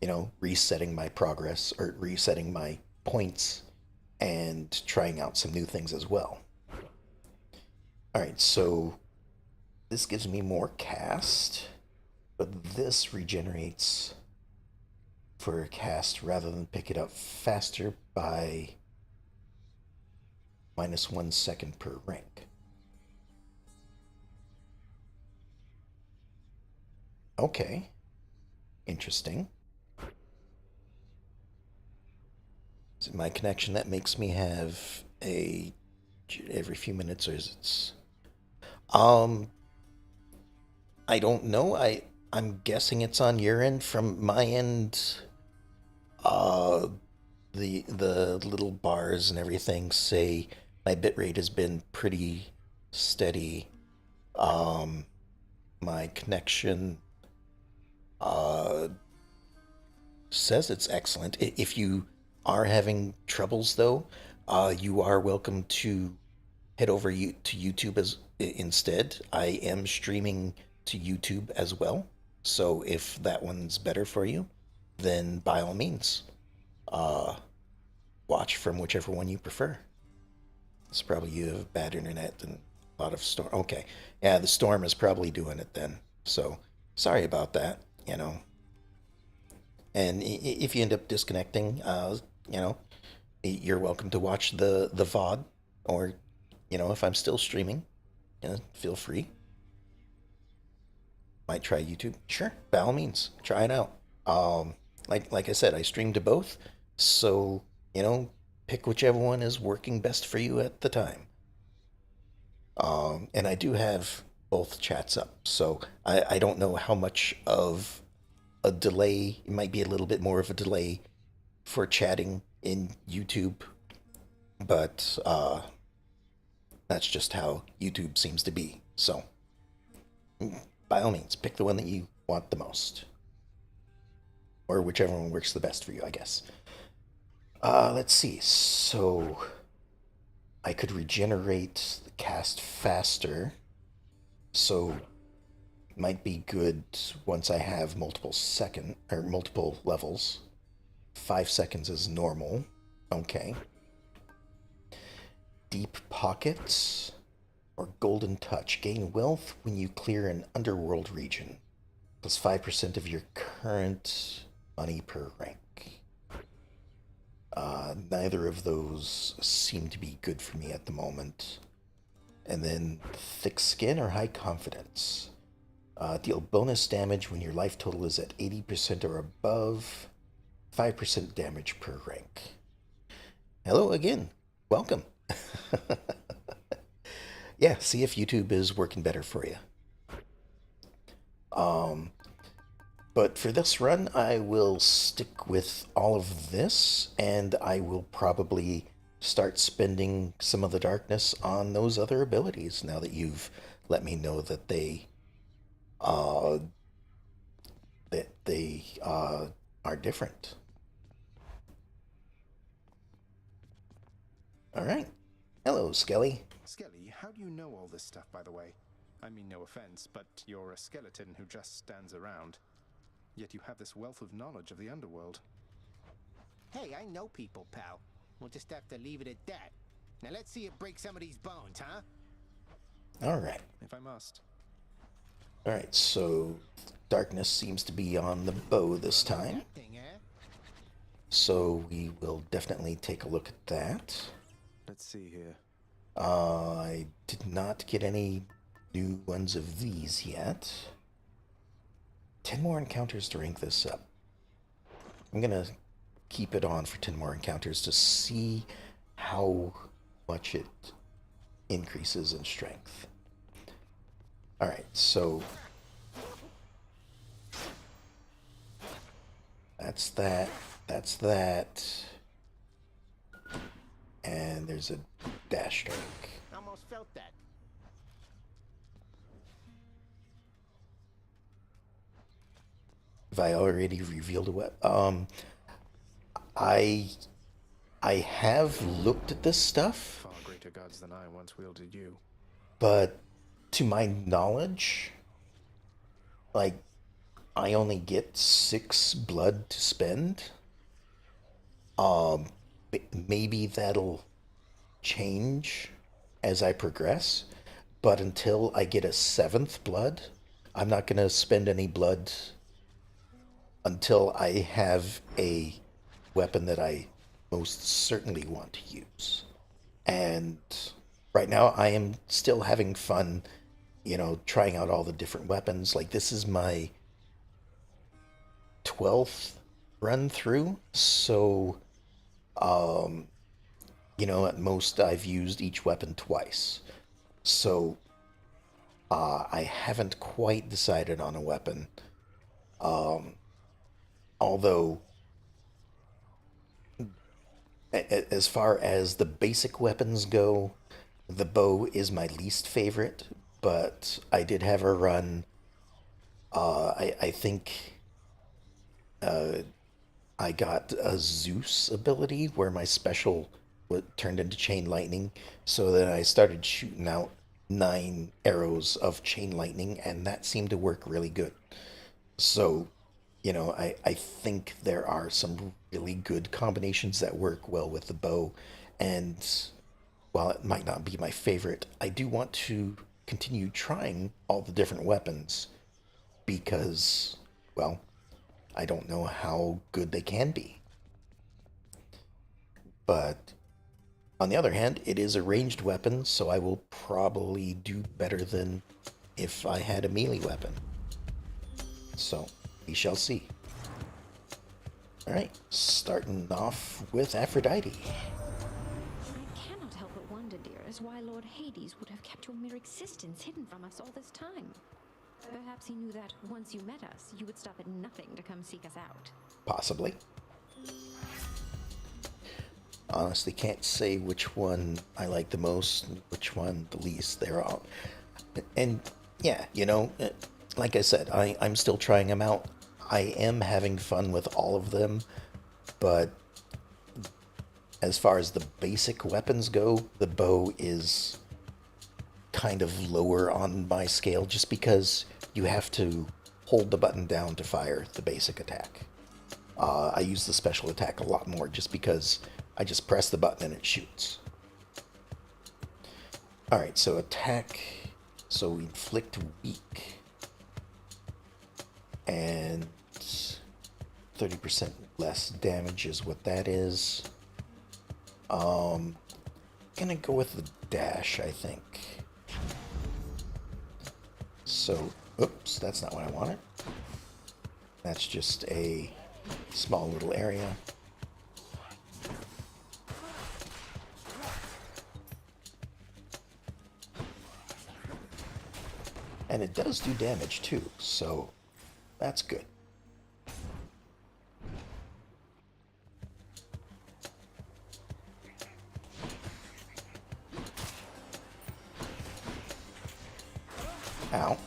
you know, resetting my progress or resetting my points and trying out some new things as well. Alright, so this gives me more cast, but this regenerates for a cast rather than pick it up faster by -1 second per rank. Okay. Interesting. Is it my connection that makes me have a every few minutes, or is it? I don't know. I'm guessing it's on your end. From my end, the little bars and everything say my bitrate has been pretty steady. My connection says it's excellent. If you are having troubles though, you are welcome to head over to YouTube instead. I am streaming to YouTube as well. So if that one's better for you, then by all means, uh, watch from whichever one you prefer. It's probably you have bad internet and a lot of storm. Okay, yeah, the storm is probably doing it then. So sorry about that. And if you end up disconnecting, you're welcome to watch the VOD, or if I'm still streaming, feel free. Might try YouTube. Sure, by all means, try it out. Like I said, I stream to both, so pick whichever one is working best for you at the time. And I do have both chats up, so I don't know how much of a delay. It might be a little bit more of a delay for chatting in YouTube, but that's just how YouTube seems to be. So by all means, pick the one that you want the most, or whichever one works the best for you, I guess. Let's see. So I could regenerate the cast faster, so might be good once I have multiple levels. 5 seconds is normal. Okay. Deep Pockets or Golden Touch. Gain wealth when you clear an underworld region. Plus 5% of your current money per rank. Neither of those seem to be good for me at the moment. And then Thick Skin or High Confidence. Deal bonus damage when your life total is at 80% or above. 5% damage per rank. Hello again. Welcome. Yeah, see if YouTube is working better for you. But for this run, I will stick with all of this, and I will probably start spending some of the darkness on those other abilities now that you've let me know that they are different. All right. Hello, Skelly. Skelly, how do you know all this stuff, by the way? I mean, no offense, but you're a skeleton who just stands around. Yet you have this wealth of knowledge of the underworld. Hey, I know people, pal. We'll just have to leave it at that. Now let's see you break some of these bones, huh? All right. If I must. All right, so darkness seems to be on the bow this time. So we will definitely take a look at that. Let's see here. I did not get any new ones of these yet. 10 more encounters to rank this up. I'm going to keep it on for 10 more encounters to see how much it increases in strength. Alright, so that's that. That's that. And there's a dash strike. Almost felt that. Have I already revealed a weapon? I have looked at this stuff. Far greater gods than I once wielded you. But to my knowledge, like, I only get 6 blood to spend. Maybe that'll change as I progress, but until I get a 7th blood, I'm not going to spend any blood until I have a weapon that I most certainly want to use. And right now I am still having fun, trying out all the different weapons. Like, this is my 12th run through, so at most I've used each weapon twice. So I haven't quite decided on a weapon. Although, as far as the basic weapons go, the bow is my least favorite, but I did have a run. I think I got a Zeus ability where my special what turned into chain lightning. So then I started shooting out 9 arrows of chain lightning, and that seemed to work really good. So, you know, I think there are some really good combinations that work well with the bow. And while it might not be my favorite, I do want to continue trying all the different weapons because, well, I don't know how good they can be. But on the other hand, it is a ranged weapon, so I will probably do better than if I had a melee weapon. So, we shall see. Alright, starting off with Aphrodite. I cannot help but wonder, dearest, why Lord Hades would have kept your mere existence hidden from us all this time. Perhaps he knew that once you met us, you would stop at nothing to come seek us out. Possibly. Honestly, can't say which one I like the most, which one the least. They're all... And, yeah, you know, like I said, I'm still trying them out. I am having fun with all of them, but as far as the basic weapons go, the bow is kind of lower on my scale just because you have to hold the button down to fire the basic attack. I use the special attack a lot more just because I just press the button and it shoots. Alright, so attack, so inflict weak, and 30% less damage is what that is. Gonna go with the dash, I think. So, oops, that's not what I wanted. That's just a small little area. And it does do damage too, so that's good. Ow.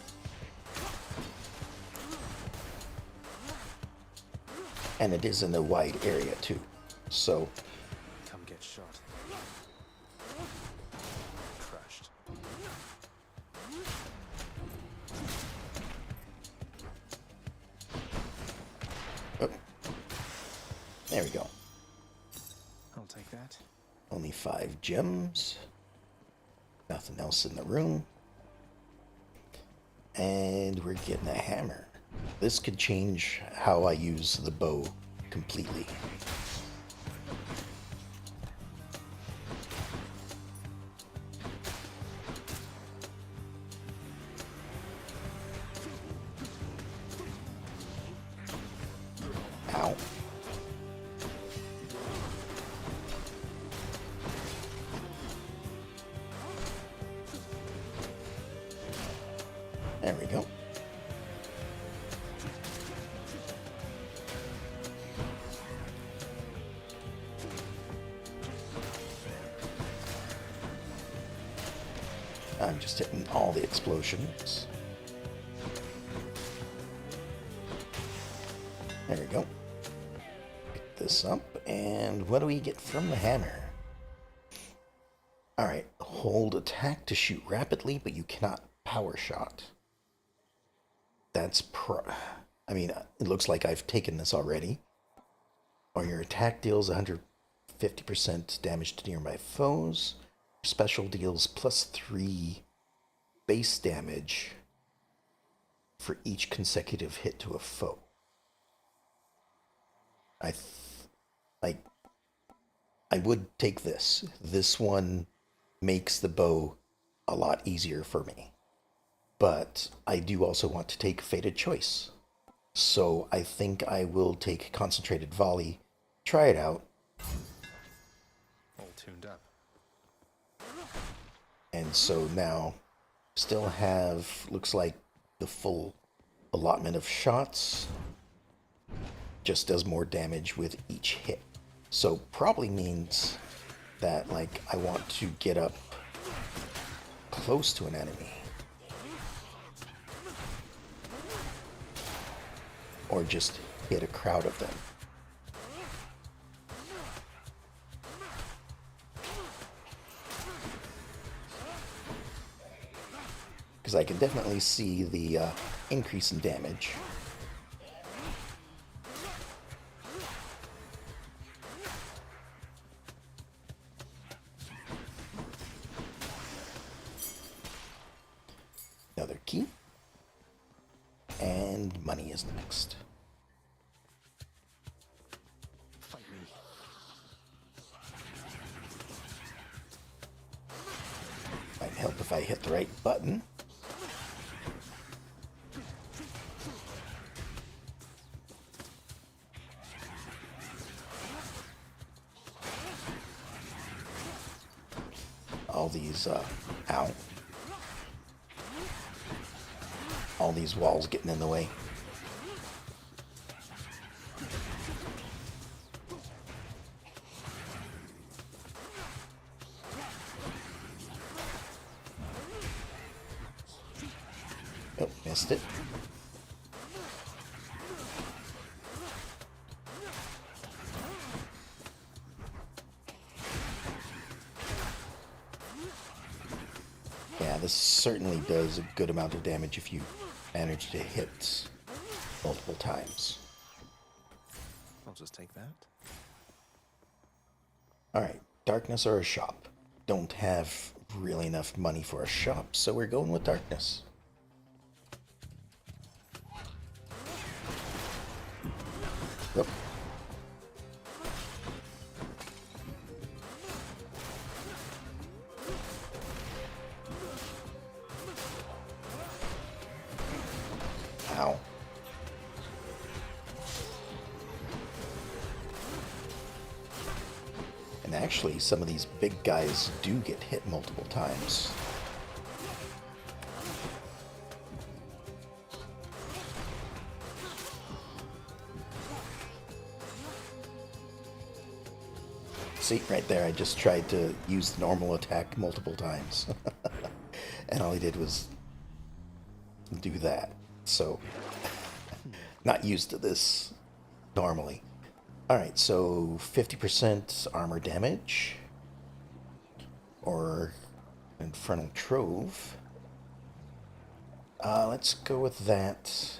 And it is in a wide area too, so... Come get shot. Crushed. Oh. There we go. I'll take that. Only 5 gems. Nothing else in the room. And we're getting a hammer. This could change how I use the bow completely. Ow. There we go. I'm just hitting all the explosions. There we go. Pick this up, and what do we get from the hammer? Alright, hold attack to shoot rapidly, but you cannot power shot. That's I mean, it looks like I've taken this already. Or your attack deals 150% damage to nearby foes. Special deals +3 base damage for each consecutive hit to a foe. I would take this. This one makes the bow a lot easier for me. But I do also want to take Fated Choice. So I think I will take Concentrated Volley, try it out. All tuned up. And so now still have, looks like, the full allotment of shots. Just does more damage with each hit. So probably means that, like, I want to get up close to an enemy. Or just hit a crowd of them. because I can definitely see the increase in damage. Another key. And money is next. Fight me. Might help if I hit the right button. All these, ow. All these walls getting in the way. Oh, missed it. Yeah, this certainly does a good amount of damage if you manage to hit multiple times. I'll just take that. Alright, darkness or a shop. Don't have really enough money for a shop, so we're going with darkness. Yep. Ow. And actually, some of these big guys do get hit multiple times. See, right there, I just tried to use the normal attack multiple times. And all he did was do that. So, not used to this normally. Alright, so 50% armor damage. Or Infernal Trove. Let's go with that.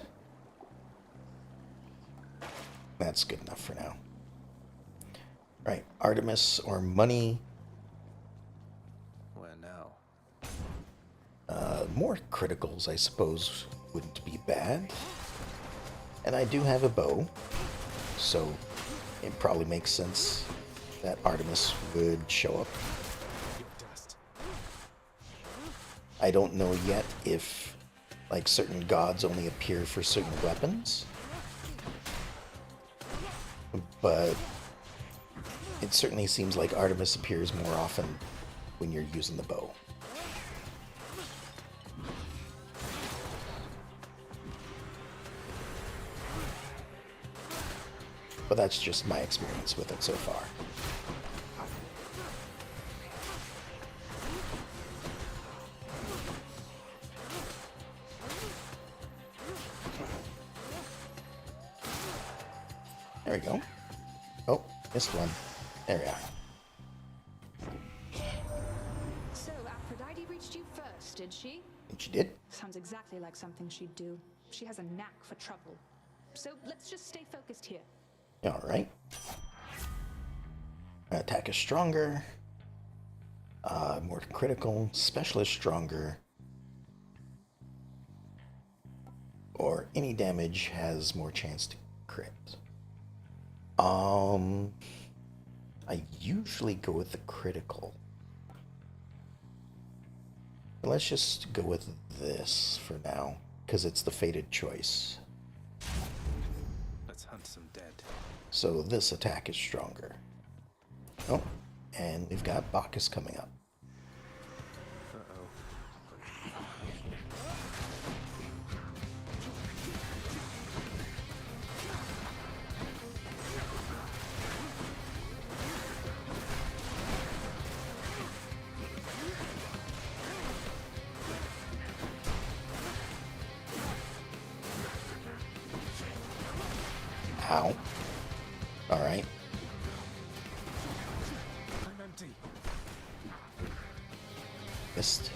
That's good enough for now. Right, Artemis or money. Where now? More criticals, I suppose, wouldn't be bad. And I do have a bow, so it probably makes sense that Artemis would show up. I don't know yet if, like, certain gods only appear for certain weapons, but it certainly seems like Artemis appears more often when you're using the bow. But that's just my experience with it so far. There we go. Oh, missed one. There we are. So, Aphrodite reached you first, did she? And she did. Sounds exactly like something she'd do. She has a knack for trouble. So, let's just stay focused here. Alright. Attack is stronger. More critical. Specialist stronger. Or any damage has more chance to crit. I usually go with the critical. But let's just go with this for now, because it's the fated choice. Let's hunt some dead. So this attack is stronger. Oh, and we've got Bacchus coming up. Uh-oh. Ow. Alright. I'm empty. Missed.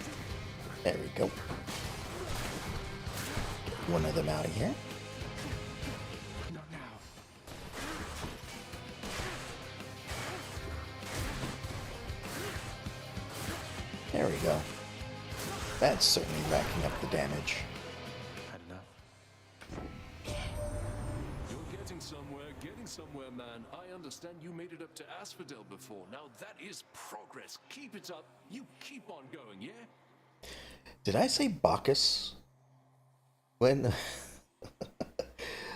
There we go. one of them out of here. Not now. There we go. That's certainly racking up the damage. Had enough. You're getting somewhere, man. I understand you made it up to Asphodel before. Now that is progress. Keep it up. You keep on going, yeah? Did I say Bacchus? When...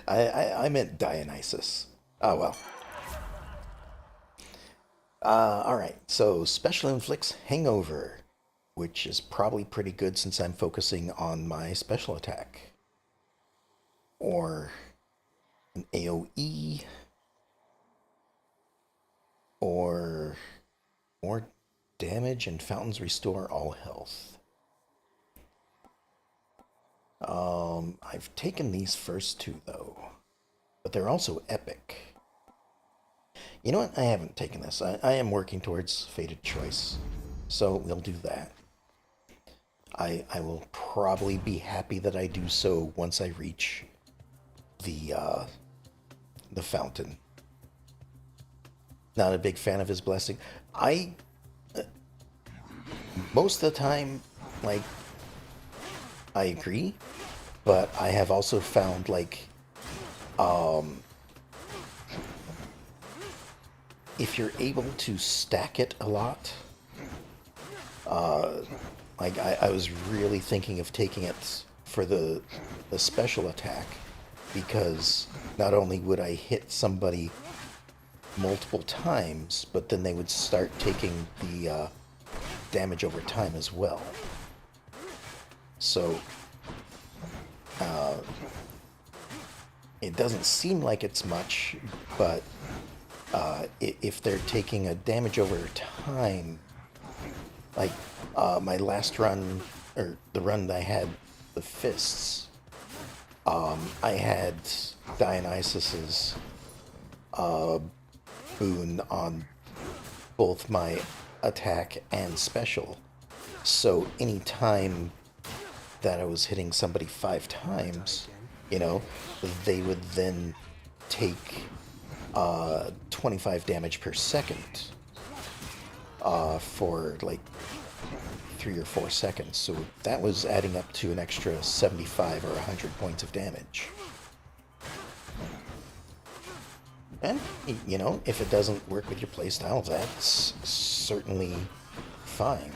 I meant Dionysus. Oh well. Alright, so Special Inflicts Hangover, which is probably pretty good since I'm focusing on my special attack. Or an AoE. Or more damage and fountains restore all health. I've taken these first two though, but they're also epic. You know what? I haven't taken this. I am working towards Fated Choice, so we'll do that. I will probably be happy that I do so once I reach the fountain. Not a big fan of his blessing. Most of the time, like, I agree, but I have also found, like, if you're able to stack it a lot, like, I was really thinking of taking it for the special attack, because not only would I hit somebody multiple times, but then they would start taking the damage over time as well. So, it doesn't seem like it's much, but if they're taking a damage over time, like my last run, or the run that I had the fists, I had Dionysus's boon on both my attack and special. So anytime that I was hitting somebody 5 times, you know, they would then take 25 damage per second for like 3 or 4 seconds. So that was adding up to an extra 75 or 100 points of damage. And, you know, if it doesn't work with your playstyle, that's certainly fine.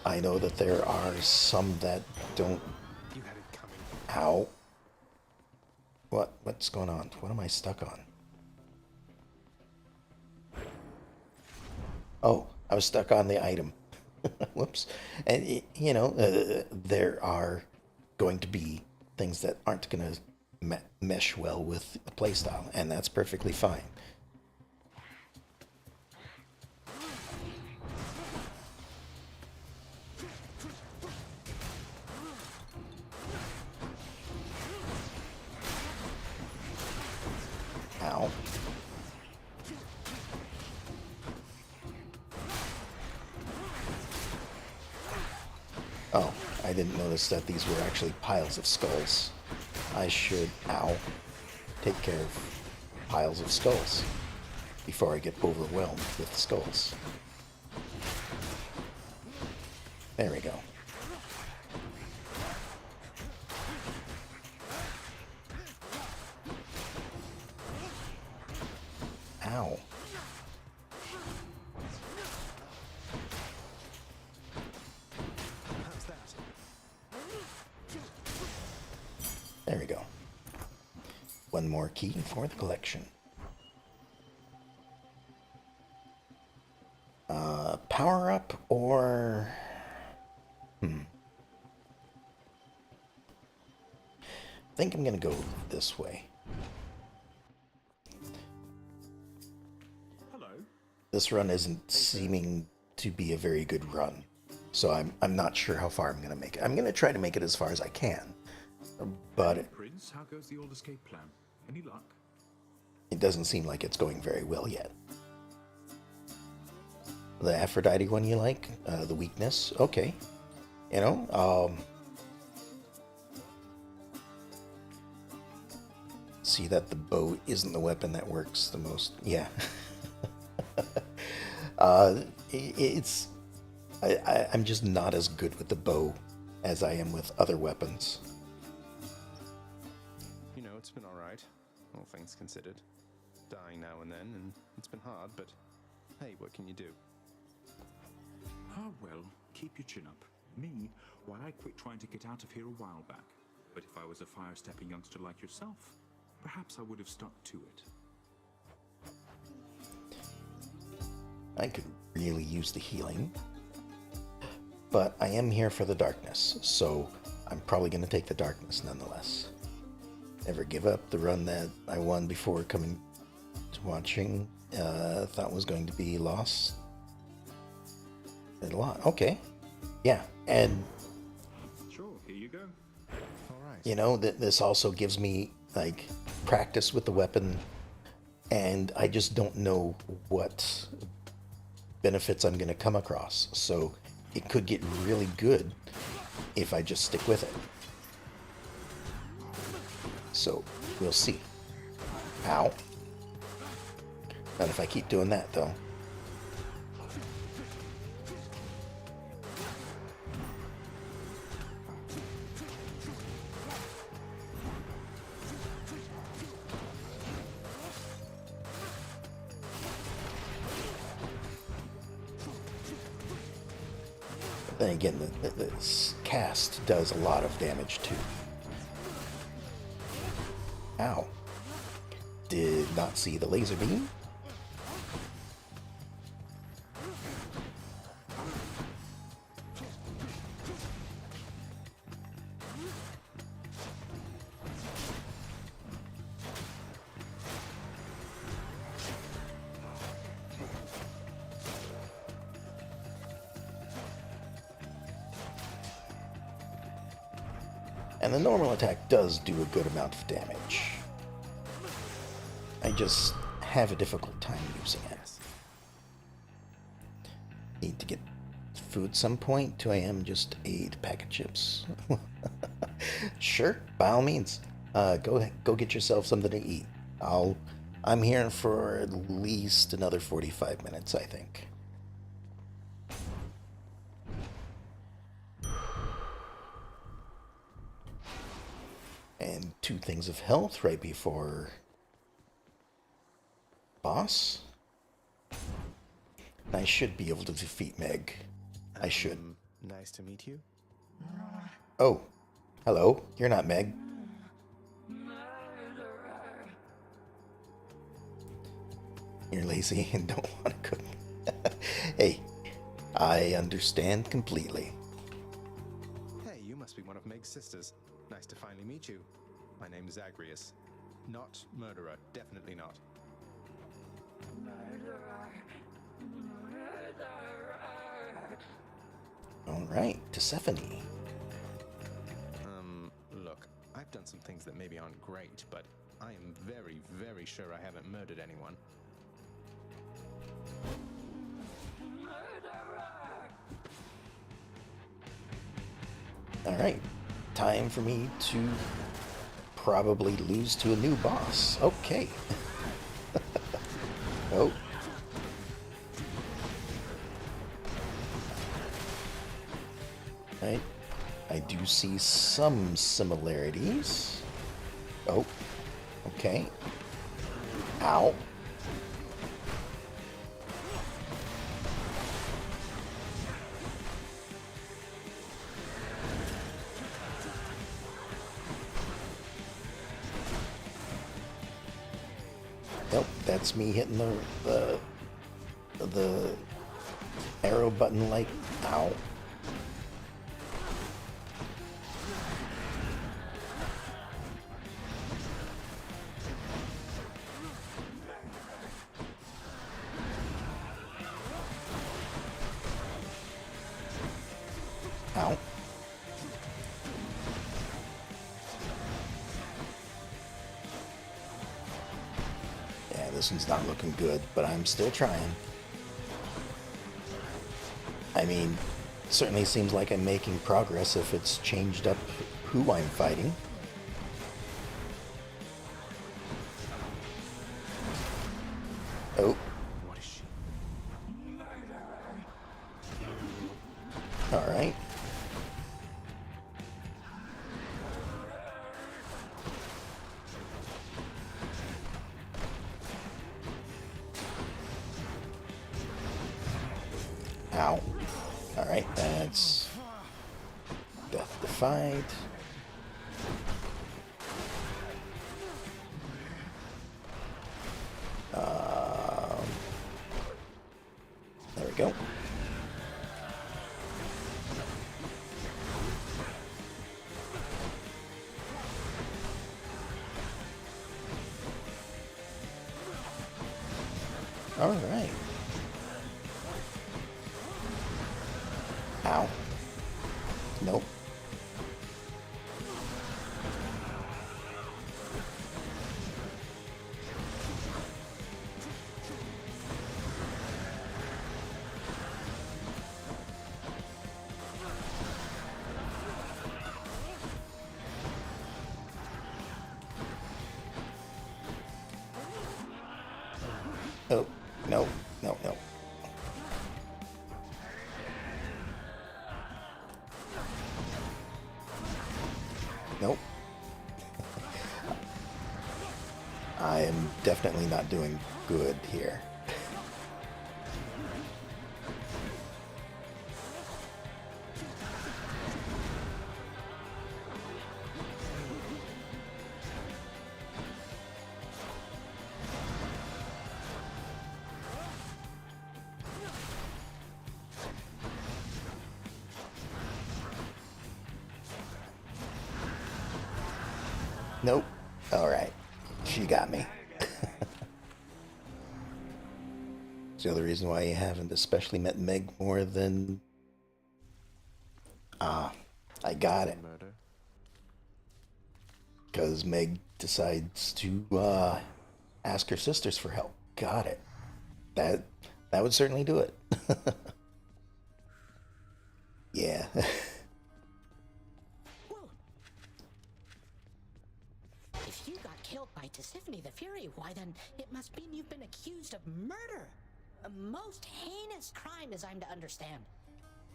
I know that there are some that don't... You had it coming. Ow. What's going on? What am I stuck on? Oh, I was stuck on the item. Whoops. And, you know, there are going to be things that aren't going to mesh well with the playstyle, and that's perfectly fine. Ow. Oh, I didn't notice that these were actually piles of skulls. I should, ow, take care of piles of skulls before I get overwhelmed with skulls. There we go. Ow. How's that? There we go. One more key for the collection. Power up or... I think I'm gonna go this way. Hello. This run isn't seeming to be a very good run, so I'm not sure how far I'm gonna make it. I'm gonna try to make it as far as I can, but Prince, how goes the old escape plan? Any luck? it doesn't seem like it's going very well yet. The Aphrodite one you like? The weakness? Okay. You know, see that the bow isn't the weapon that works the most. Yeah. I'm just not as good with the bow as I am with other weapons. You know, it's been alright, all things considered. Dying now and then, and it's been hard, but hey, what can you do? Oh well, keep your chin up. Me, why, I quit trying to get out of here a while back. But if I was a fire-stepping youngster like yourself, perhaps I would have stuck to it. I could really use the healing. But I am here for the darkness, so I'm probably going to take the darkness nonetheless. Never give up. The run that I won before coming to watching, thought was going to be lost. A lot. Okay. Yeah, and sure, here you go. Alright. You know, this also gives me, like, practice with the weapon, and I just don't know what benefits I'm going to come across, so it could get really good if I just stick with it. So, we'll see. Ow. Not if I keep doing that, though. Then again, this cast does a lot of damage too. Ow. Did not see the laser beam. And the normal attack does do a good amount of damage. I just have a difficult time using it. Need to get food some point. 2 a.m. just ate a pack of chips. Sure, by all means. Go get yourself something to eat. I'm here for at least another 45 minutes, I think. And 2 things of health right before boss. I should be able to defeat Meg. I should. Nice to meet you. Oh, hello. You're not Meg. You're lazy and don't want to cook. Hey, I understand completely. Hey, you must be one of Meg's sisters. Nice to finally meet you. My name is Zagreus. Not murderer, definitely not. Alright, Tisiphone. Look, I've done some things that maybe aren't great, but I am very, very sure I haven't murdered anyone. Alright, time for me to probably lose to a new boss. Okay. Oh. Right. I do see some similarities. Oh. Okay. Ow. Nope, that's me hitting the arrow button like, ow. Ow. Yeah, this one's not looking good, but I'm still trying. I mean, certainly seems like I'm making progress if it's changed up who I'm fighting. Oh. What is she? All right. Ow. All right, that's Death Defied. There we go. All right. Ow. Nope. Oh, no, no, no. Nope. I am definitely not doing good here. Nope. All right. She got me. It's the other reason why you haven't especially met Meg more than... I got it. Because Meg decides to ask her sisters for help. Got it. That would certainly do it. Yeah. If you got killed by Tisiphone the Fury, why then it must mean you've been accused of murder. A most heinous crime as I'm to understand.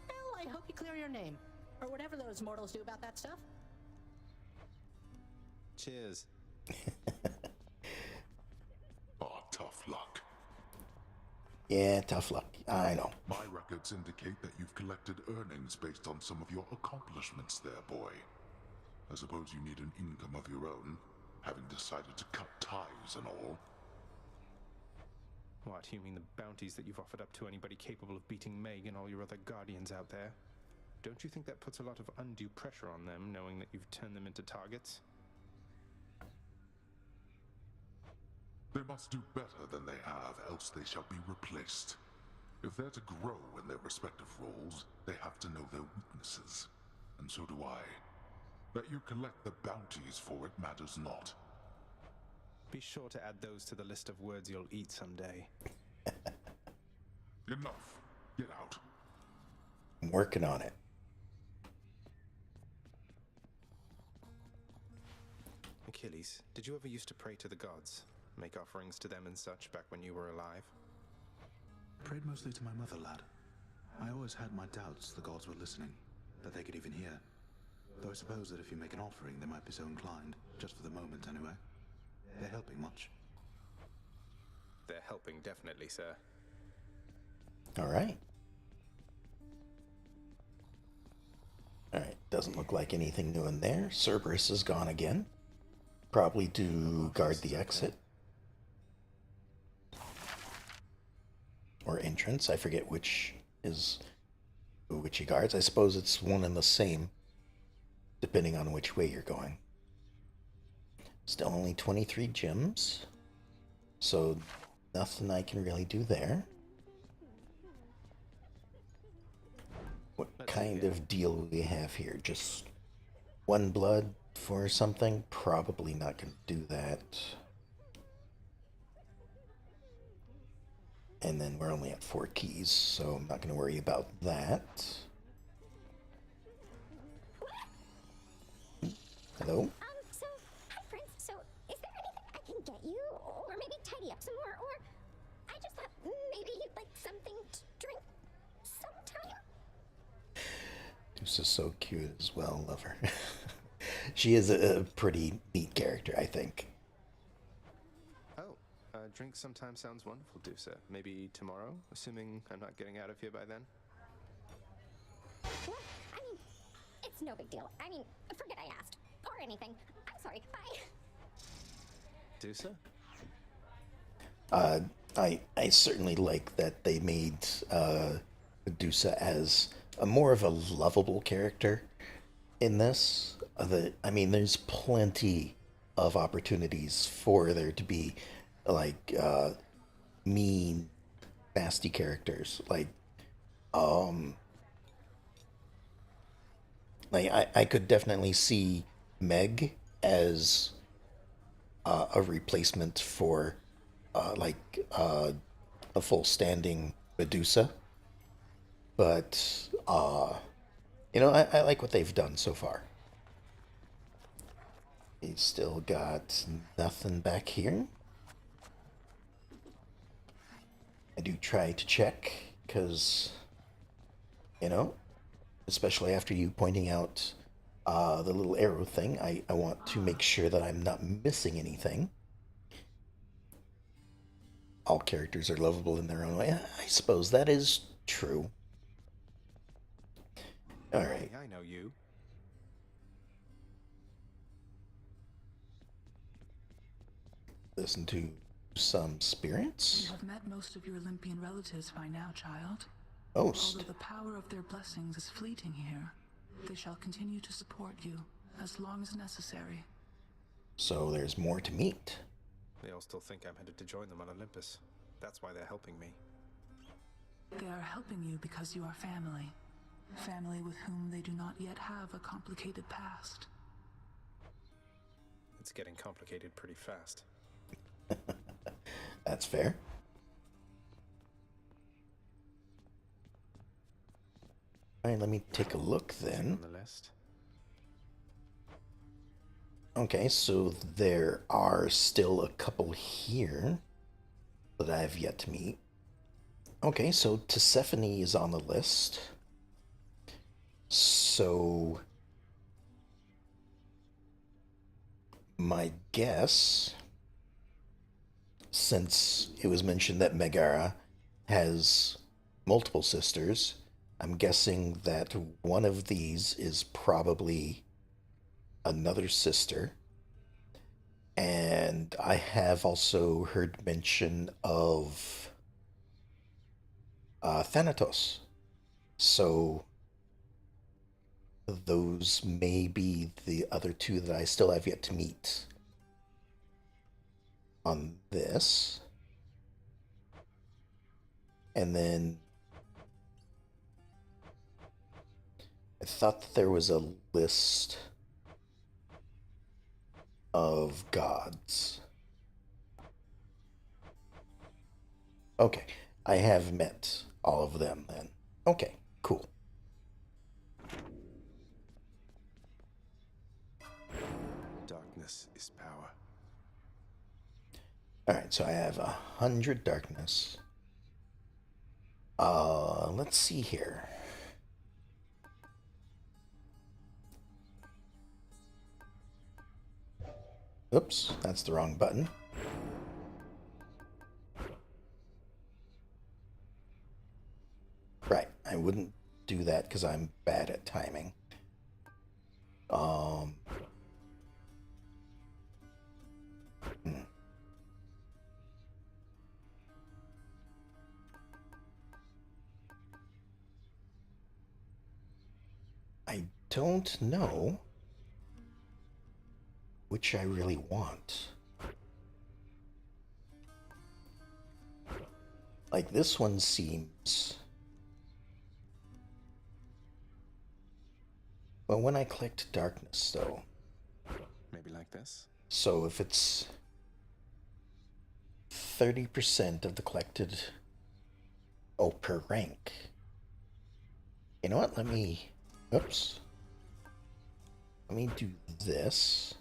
Well, I hope you clear your name. Or whatever those mortals do about that stuff. Cheers. Tough luck. Yeah, tough luck. I know. My records indicate that you've collected earnings based on some of your accomplishments there, boy. I suppose you need an income of your own, having decided to cut ties and all. What, you mean the bounties that you've offered up to anybody capable of beating Meg and all your other guardians out there? Don't you think that puts a lot of undue pressure on them, knowing that you've turned them into targets? They must do better than they have, else they shall be replaced. If they're to grow in their respective roles, they have to know their weaknesses. And so do I. That you collect the bounties for it matters not. Be sure to add those to the list of words you'll eat someday. Enough. Get out. I'm working on it. Achilles, did you ever used to pray to the gods? Make offerings to them and such back when you were alive? Prayed mostly to my mother, lad. I always had my doubts the gods were listening, that they could even hear. Though I suppose that if you make an offering, they might be so inclined, just for the moment anyway. They're helping much. They're helping, definitely, sir. Alright. Alright, doesn't look like anything new in there. Cerberus is gone again. Probably to guard the exit. Or entrance, I forget which he guards. I suppose it's one and the same, depending on which way you're going. Still only 23 gems, so nothing I can really do there. What kind of deal do we have here? Just one blood for something? Probably not going to do that. And then we're only at 4 keys, so I'm not going to worry about that. Hello? So, hi friends. So, is there anything I can get you? Or maybe tidy up some more? Or, I maybe you'd like something to drink sometime? This is so cute as well. Love her. She is a pretty neat character, I think. Oh, drink sometime sounds wonderful, Dusa. Maybe tomorrow, assuming I'm not getting out of here by then? What? I mean, it's no big deal. I mean, forget I asked. Or anything. I'm sorry. Bye. Dusa? I certainly like that they made Medusa as a more of a lovable character in this. I mean, there's plenty of opportunities for there to be like mean, nasty characters. Like I could definitely see Meg as a replacement for a full standing Medusa. But I like what they've done so far. We still got nothing back here. I do try to check, because, especially after you pointing out the little arrow thing, I want to make sure that I'm not missing anything. All characters are lovable in their own way. I suppose that is true. All right. Hey, I know you. Listen to some spirits. You have met most of your Olympian relatives by now, child. Most. Although the power of their blessings is fleeting here, they shall continue to support you as long as necessary. So there's more to meet. They all still think I'm headed to join them on Olympus. That's why they're helping me. They are helping you because you are family. Family with whom they do not yet have a complicated past. It's getting complicated pretty fast. That's fair. All right, let me take a look then. On the list. Okay, so there are still a couple here that I have yet to meet. Okay, so Tisiphone is on the list. So my guess, since it was mentioned that Megara has multiple sisters, I'm guessing that one of these is probably another sister. And I have also heard mention of Thanatos. So those may be the other two that I still have yet to meet on this. And then I thought that there was a list of gods. Okay, I have met all of them then. Okay, cool. Darkness is power. Alright, so I have 100 darkness. Let's see here. Oops, that's the wrong button. Right, I wouldn't do that because I'm bad at timing. I don't know which I really want. Like, this one seems... Well, when I clicked darkness, though... Maybe like this? So if it's 30% of the collected... Oh, per rank. You know what? Let me... Oops. Let me do this.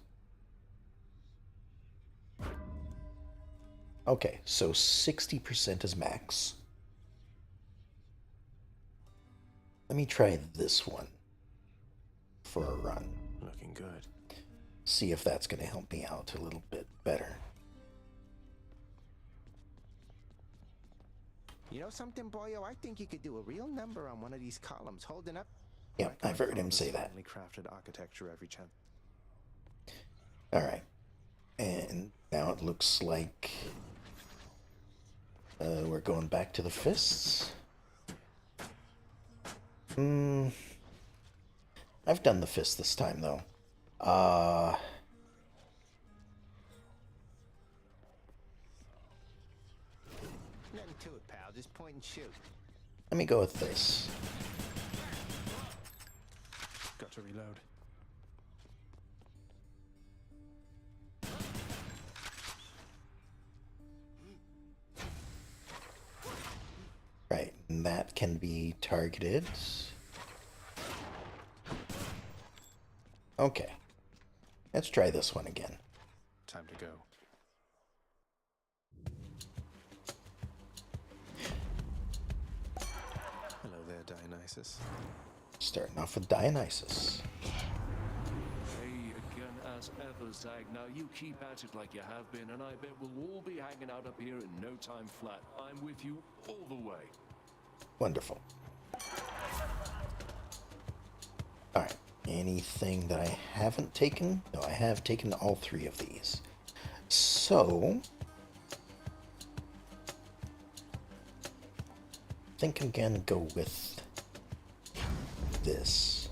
Okay, so 60% is max. Let me try this one for a run. Looking good. See if that's going to help me out a little bit better. You know something, boyo? I think you could do a real number on one of these columns holding up. Yeah, I've heard him say that. Crafted architecture every chance. Alright. And now it looks like we're going back to the fists. I've done the fist this time, though. Nothing to it, pal. Just point and shoot. Let me go with this. Got to reload. Right, and that can be targeted. Okay. Let's try this one again. Time to go. Hello there, Dionysus. Starting off with Dionysus. Hey, again as ever, Zag. Now you keep at it like you have been, and I bet we'll all be hanging out up here in no time flat. I'm with you all the way. Wonderful. Alright, anything that I haven't taken? No, I have taken all three of these. So, I think I'm gonna go with this.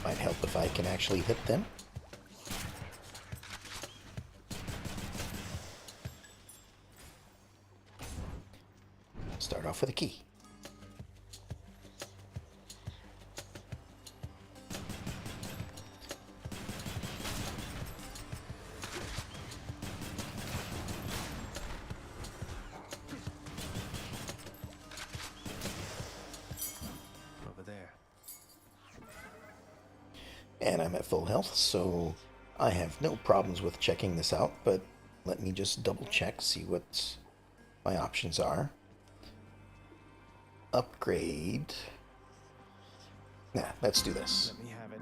Might help if I can actually hit them. Start off with a key. Over there. And I'm at full health, so I have no problems with checking this out, but let me just double check, see what my options are. Upgrade. Nah, let's do this. Let me have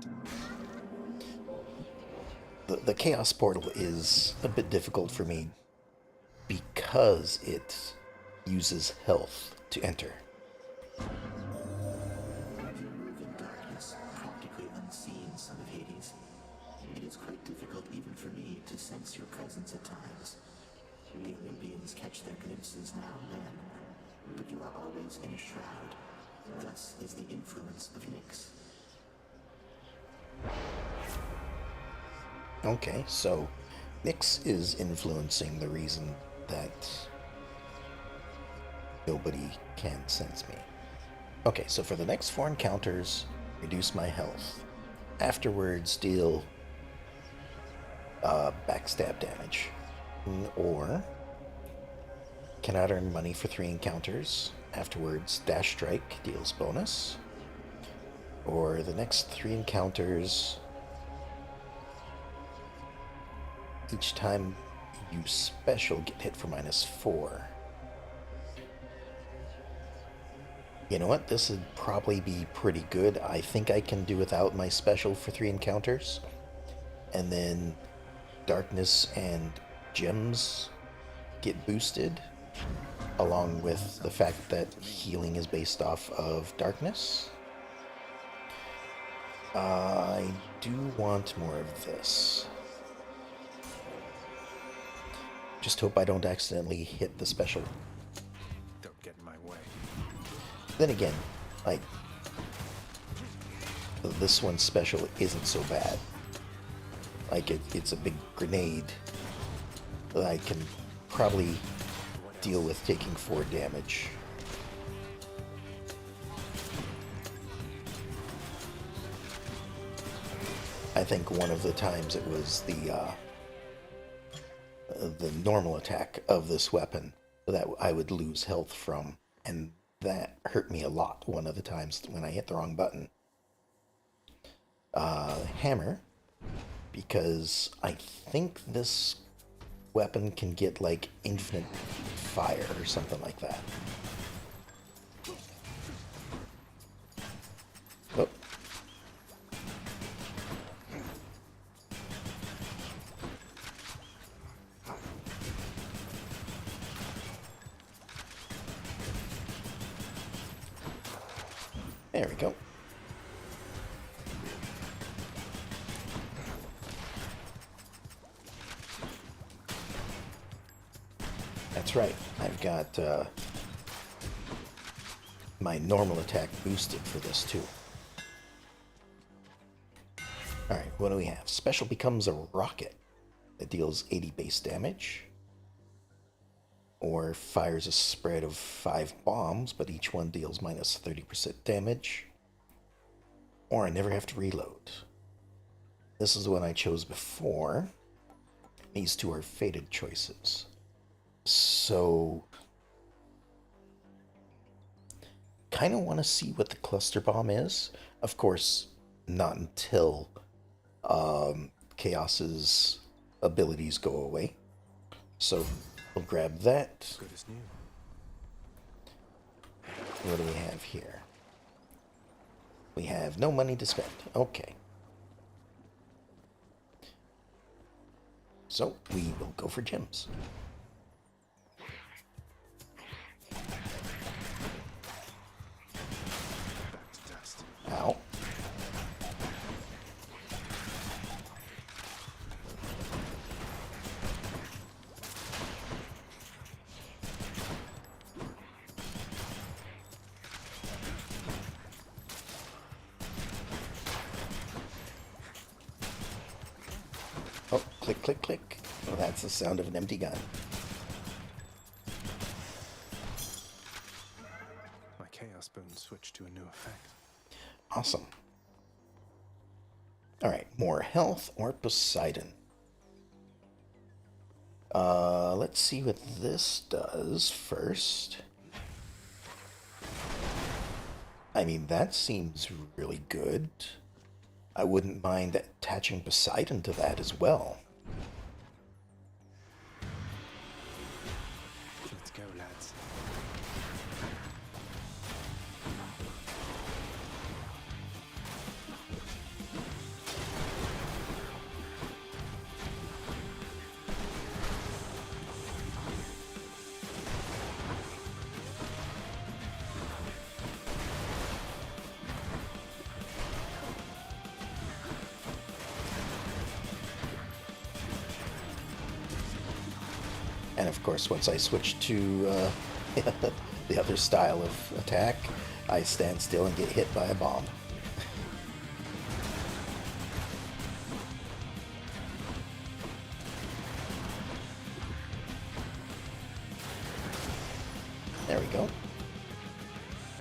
it. The Chaos Portal is a bit difficult for me because it uses health to enter. You move in darkness, practically unseen, son of Hades. It is quite difficult even for me to sense your presence at times. We Olympians catch their glimpses now and then, but you are always in a shroud. Thus is the influence of Nyx. Okay, so Nyx is influencing the reason that nobody can sense me. Okay, so for the next 4 encounters, reduce my health. Afterwards, deal backstab damage. Or cannot earn money for 3 encounters. Afterwards, dash strike deals bonus. Or the next 3 encounters, each time you special, get hit for -4. You know what? This would probably be pretty good. I think I can do without my special for 3 encounters. And then darkness and gems get boosted, along with the fact that healing is based off of darkness. I do want more of this. Just hope I don't accidentally hit the special. Don't get in my way. Then again, like, this one's special isn't so bad. Like, it's a big grenade that I can probably deal with taking 4 damage. I think one of the times it was the normal attack of this weapon that I would lose health from, and that hurt me a lot one of the times when I hit the wrong button. Hammer, because I think this weapon can get like infinite fire or something like that. There we go. That's right. I've got my normal attack boosted for this too. Alright, what do we have? Special becomes a rocket that deals 80 base damage. Or fires a spread of 5 bombs, but each one deals minus 30% damage. Or I never have to reload. This is the one I chose before. These two are fated choices. So, kind of want to see what the cluster bomb is. Of course, not until Chaos's abilities go away. So, we'll grab that. Good as new. What do we have here? We have no money to spend. Okay. So, we will go for gems. Ow. Oh, click, click, click. Well, that's the sound of an empty gun. My Chaos Bone switched to a new effect. Awesome. Alright, more health or Poseidon. Let's see what this does first. I mean, that seems really good. I wouldn't mind attaching Poseidon to that as well. Let's go, lads. And of course, once I switch to the other style of attack, I stand still and get hit by a bomb. There we go.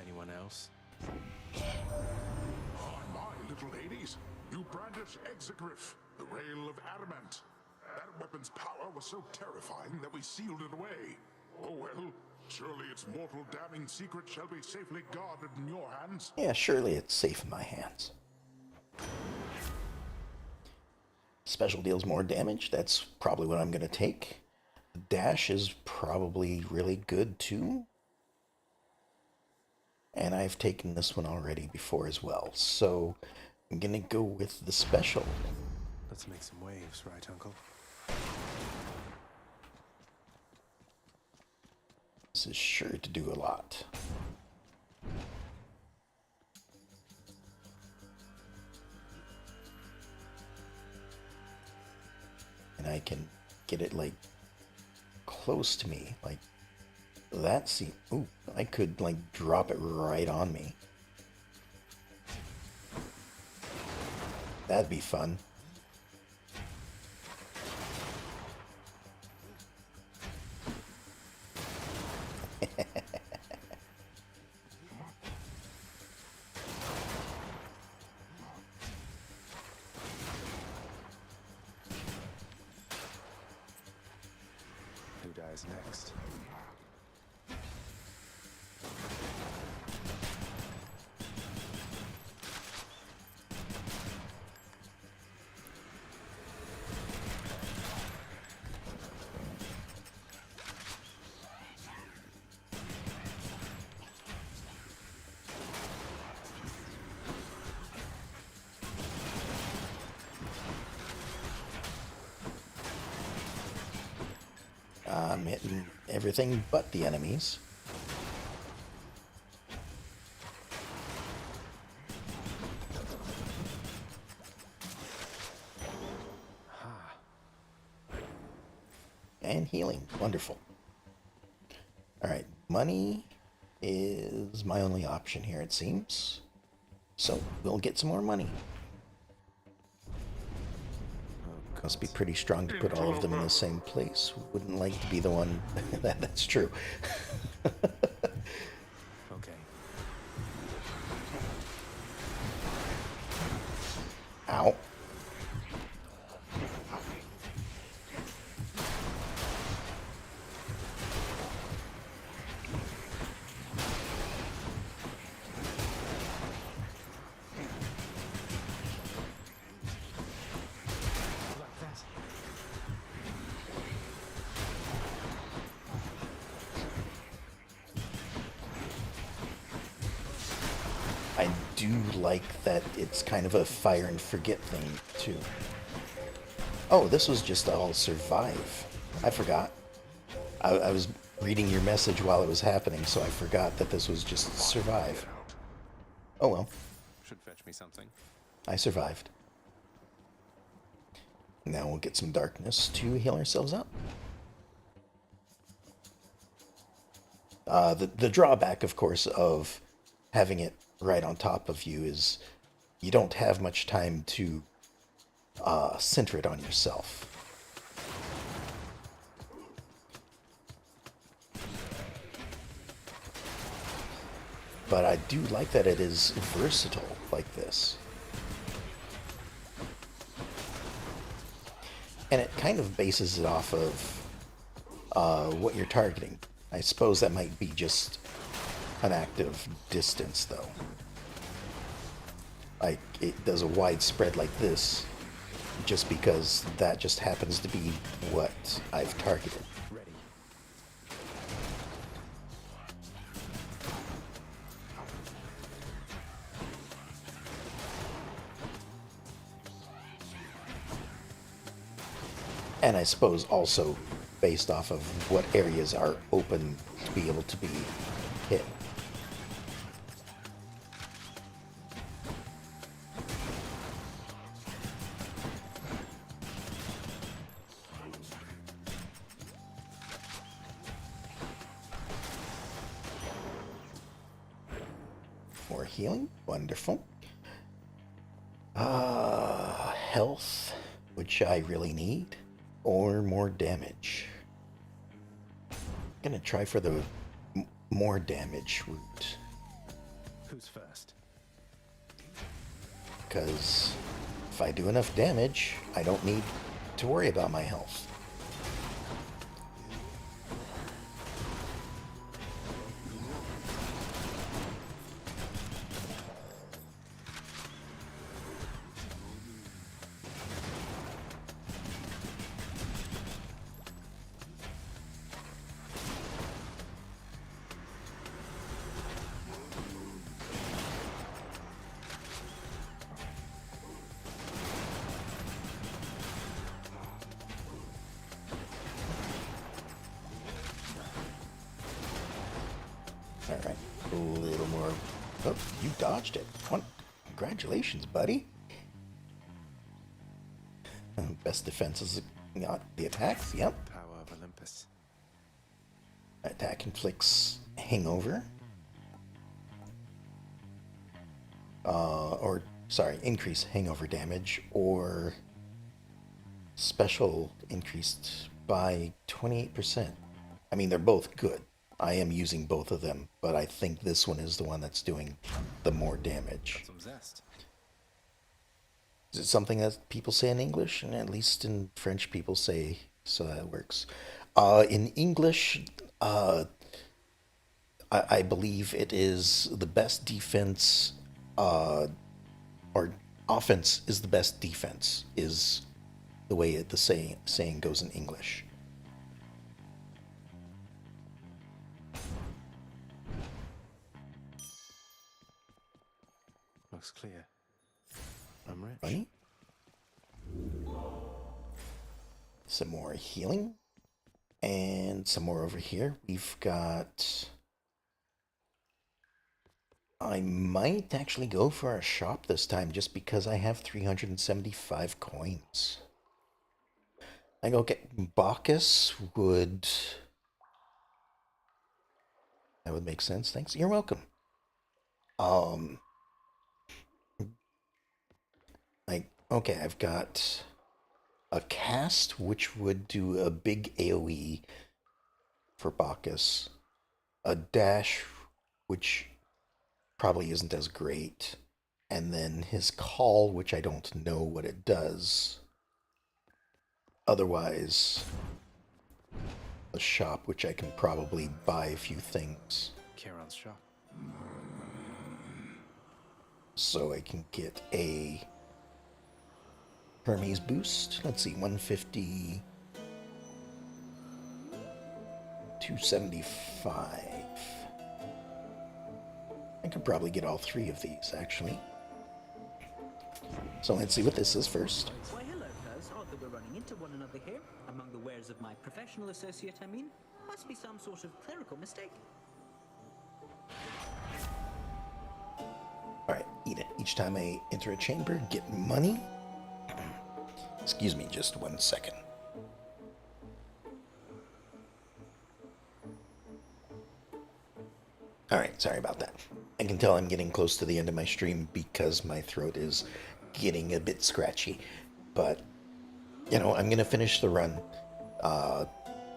Anyone else? Oh, my little ladies, you brandish Exegriff, the rail of adamant. That weapon's power was so terrifying that we sealed it away. Oh well, surely its mortal damning secret shall be safely guarded in your hands. Yeah, surely it's safe in my hands. Special deals more damage. That's probably what I'm going to take. The dash is probably really good too. And I've taken this one already before as well. So I'm going to go with the special. Let's make some waves, right, Uncle? This is sure to do a lot. And I can get it like close to me, like that. See, ooh, I could like drop it right on me. That'd be fun. Who dies next? I'm hitting everything but the enemies. And healing. Wonderful. Alright, money is my only option here, it seems. So, we'll get some more money. Must be pretty strong to put all of them in the same place. Wouldn't like to be the one... That's true. Okay. Ow. I do like that it's kind of a fire and forget thing, too. Oh, this was just all survive. I forgot. I was reading your message while it was happening, so I forgot that this was just survive. Oh well. Should fetch me something. I survived. Now we'll get some darkness to heal ourselves up. The drawback, of course, of having it right on top of you is you don't have much time to center it on yourself. But I do like that it is versatile like this. And it kind of bases it off of what you're targeting. I suppose that might be just an active distance, though. Like, it does a wide spread like this, just because that just happens to be what I've targeted. Ready. And I suppose also based off of what areas are open to be able to be hit. More healing, wonderful. Health, which I really need, or more damage. Gonna try for the more damage route. Who's first? Because if I do enough damage, I don't need to worry about my health. Alright, a little more. Oh, you dodged it. Congratulations, buddy. Best defense is not the attacks, yep. Power of Olympus. Attack inflicts hangover. Increase hangover damage, or special increased by 28%. I mean, they're both good. I am using both of them, but I think this one is the one that's doing the more damage. Got some zest. Is it something that people say in English? And at least in French people say, so that works. In English, I believe it is the best defense, or offense is the best defense, is the way the saying goes in English. Looks clear. I'm rich. Money? Some more healing. And some more over here. We've got... I might actually go for a shop this time just because I have 375 coins. I go get Bacchus would... That would make sense. Thanks. You're welcome. Okay, I've got a cast, which would do a big AoE for Bacchus. A dash, which probably isn't as great. And then his call, which I don't know what it does. Otherwise, a shop, which I can probably buy a few things. Charon's shop. So I can get a Hermes boost. Let's see, 150, 275. I could probably get all three of these, actually. So let's see what this is first. Why, hello, Cuz. Odd that we're running into one another here. Among the wares of my professional associate, I mean. Must be some sort of clerical mistake. Alright, eat it. Each time I enter a chamber, get money. Excuse me just 1 second. Alright, sorry about that. I can tell I'm getting close to the end of my stream because my throat is getting a bit scratchy. But, you know, I'm going to finish the run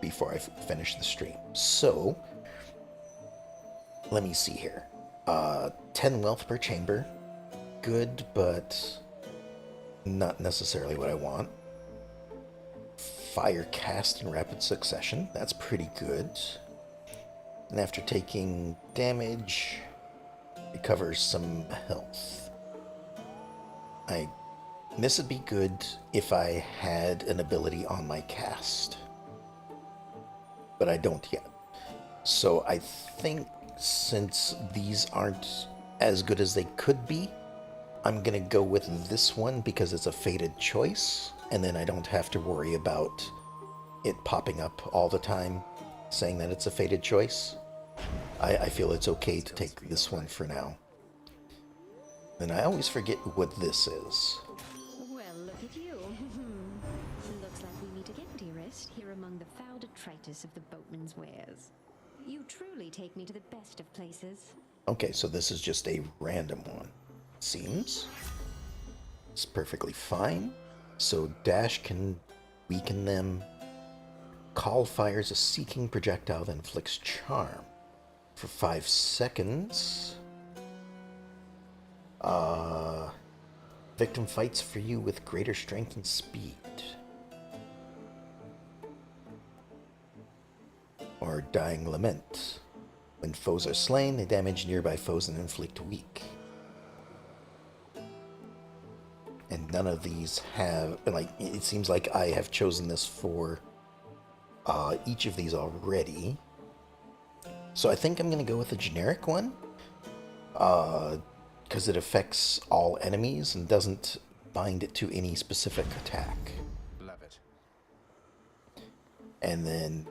before I finish the stream. So, let me see here. 10 wealth per chamber. Good, but not necessarily what I want. Fire cast in rapid succession. That's pretty good. And after taking damage, recovers some health. This would be good if I had an ability on my cast. But I don't yet. So I think since these aren't as good as they could be, I'm gonna go with this one because it's a fated choice, and then I don't have to worry about it popping up all the time saying that it's a fated choice. I feel it's okay to take this one for now. And I always forget what this is. Well, look at you. Looks like we meet again, dearest, here among the foul detritus of the boatman's wares. You truly take me to the best of places. Okay, so this is just a random one. Seems. It's perfectly fine. So dash can weaken them. Call fires a seeking projectile that inflicts charm for 5 seconds. Victim fights for you with greater strength and speed. Or Dying Lament. When foes are slain, they damage nearby foes and inflict weak. And none of these have, like, it seems like I have chosen this for each of these already. So I think I'm going to go with the generic one. Because it affects all enemies and doesn't bind it to any specific attack. Love it. And then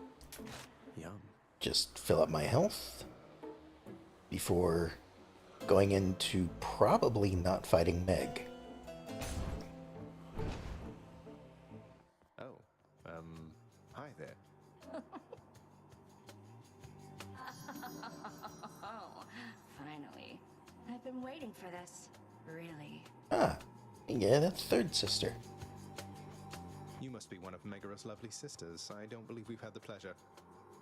Yum. Just fill up my health before going into probably not fighting Meg. Oh, hi there. Oh, finally. I've been waiting for this. Really. Ah, yeah, that's third sister. You must be one of Megaros' lovely sisters. I don't believe we've had the pleasure.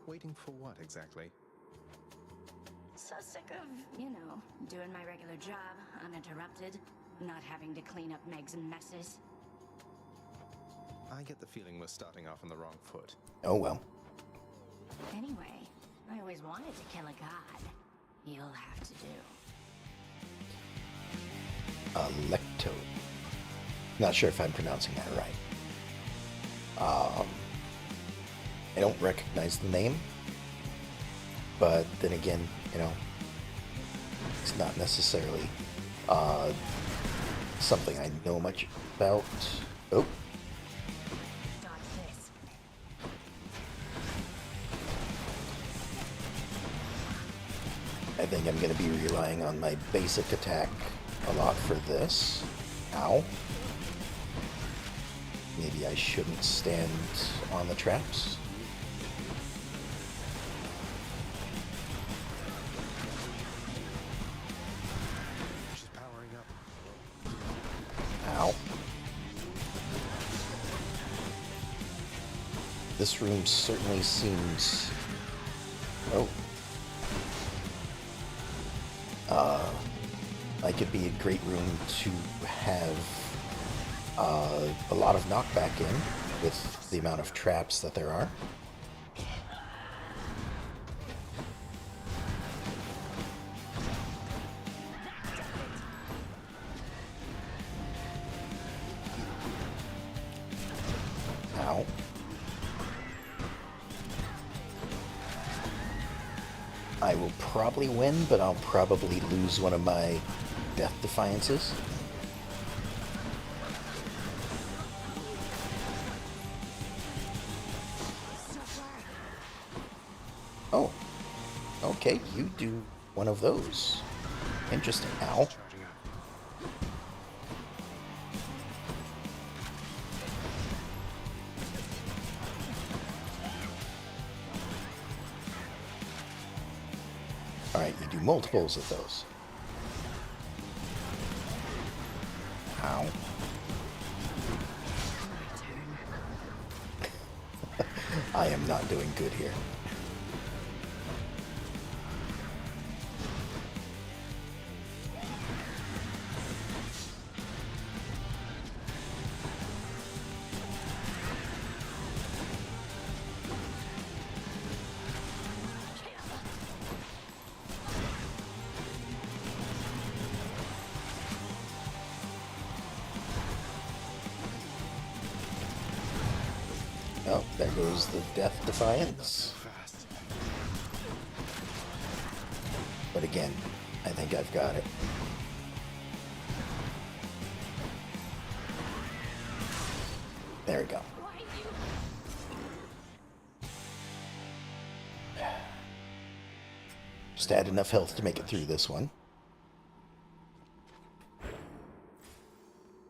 Waiting for what exactly? So sick of, you know, doing my regular job, uninterrupted, not having to clean up Meg's messes. I get the feeling we're starting off on the wrong foot. Oh well. Anyway, I always wanted to kill a god. You'll have to do. Electo. Not sure if I'm pronouncing that right. I don't recognize the name, but then again, you know, it's not necessarily something I know much about. Oh. I think I'm going to be relying on my basic attack a lot for this. Ow. Maybe I shouldn't stand on the traps. She's powering up. Ow. This room certainly seems... Oh. Like it'd be a great room to have a lot of knockback in with the amount of traps that there are. Ow. I will probably win, but I'll probably lose one of my Death Defiances. Oh. Okay, you do one of those. Interesting. Ow. Alright, you do multiples of those. Ow. I am not doing good here. Oh, there goes the Death Defiance. But again, I think I've got it. There we go. Just add enough health to make it through this one.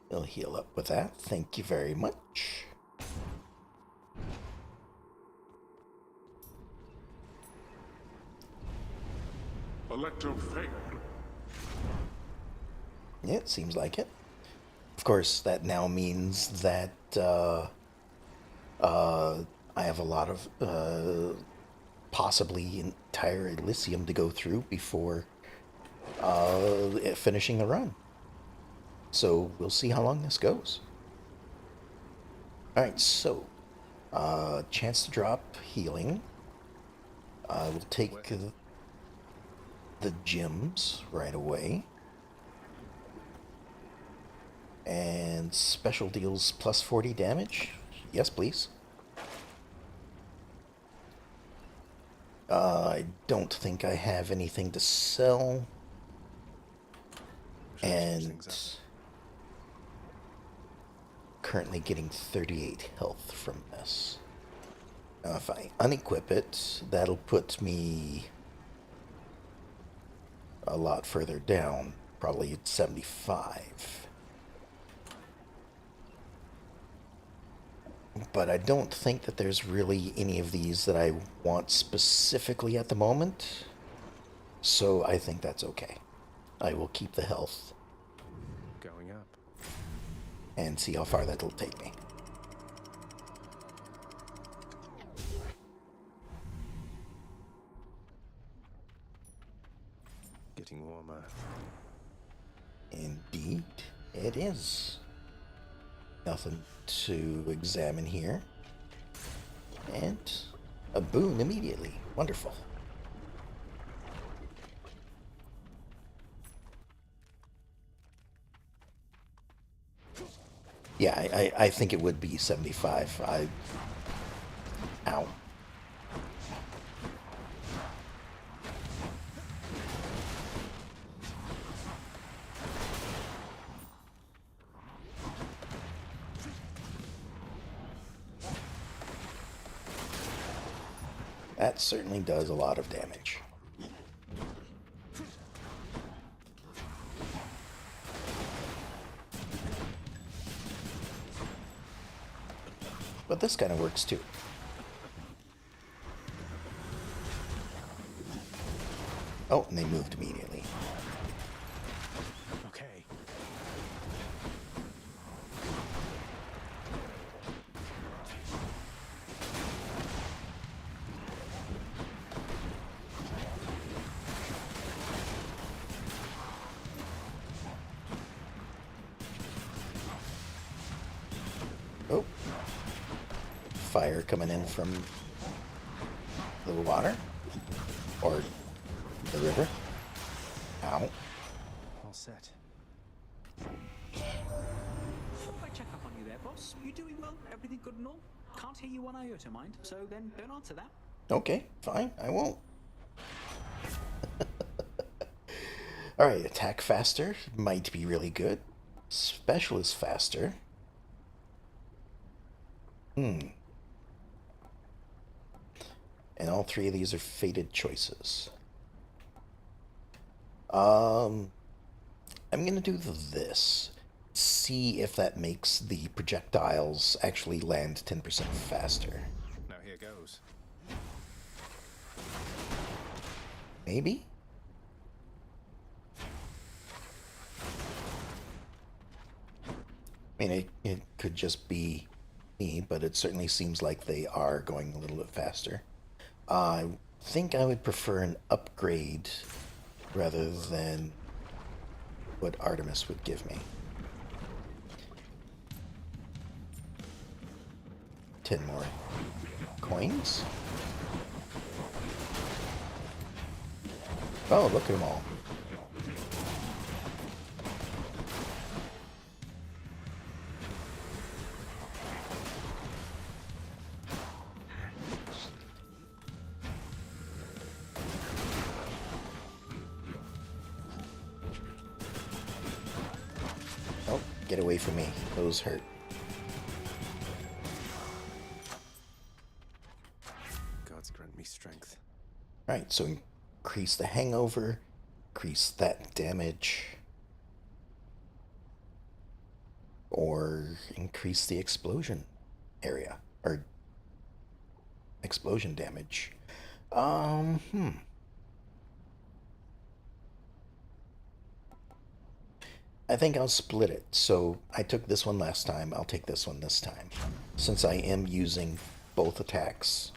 We'll heal up with that. Thank you very much. Electro Fang. Yeah, it seems like it. Of course, that now means that I have a lot of possibly entire Elysium to go through before finishing the run. So we'll see how long this goes. Alright, so chance to drop healing. We'll take the gems right away. And special deals plus 40 damage. Yes, please. I don't think I have anything to sell. And currently getting 38 health from this. Now if I unequip it, that'll put me a lot further down, probably at 75. But I don't think that there's really any of these that I want specifically at the moment, so I think that's okay. I will keep the health. Going up. And see how far that'll take me. Getting warmer. Indeed, it is. Nothing to examine here. And a boon immediately. Wonderful. Yeah, I think it would be 75. Ow. That certainly does a lot of damage. But this kind of works too. Oh, and they moved immediately. Okay. Oh. Fire coming in from the water. Or the river. Ow. All set. Thought I'd check up on you there, boss. You doing well? Everything good and all? Can't hear you one iota, mind. So then don't answer that. Okay, fine. I won't. Alright, attack faster might be really good. Specialist faster. And all three of these are fated choices. I'm gonna do this. See if that makes the projectiles actually land 10% faster. Now here goes. Maybe? I mean, it could just be me, but it certainly seems like they are going a little bit faster. I think I would prefer an upgrade rather than what Artemis would give me. 10 more coins? Oh, look at them all. Oh, get away from me. Those hurt. Gods grant me strength. Right, so increase the hangover, increase that damage, or increase the explosion area, or explosion damage. I think I'll split it. So I took this one last time, I'll take this one this time. Since I am using both attacks.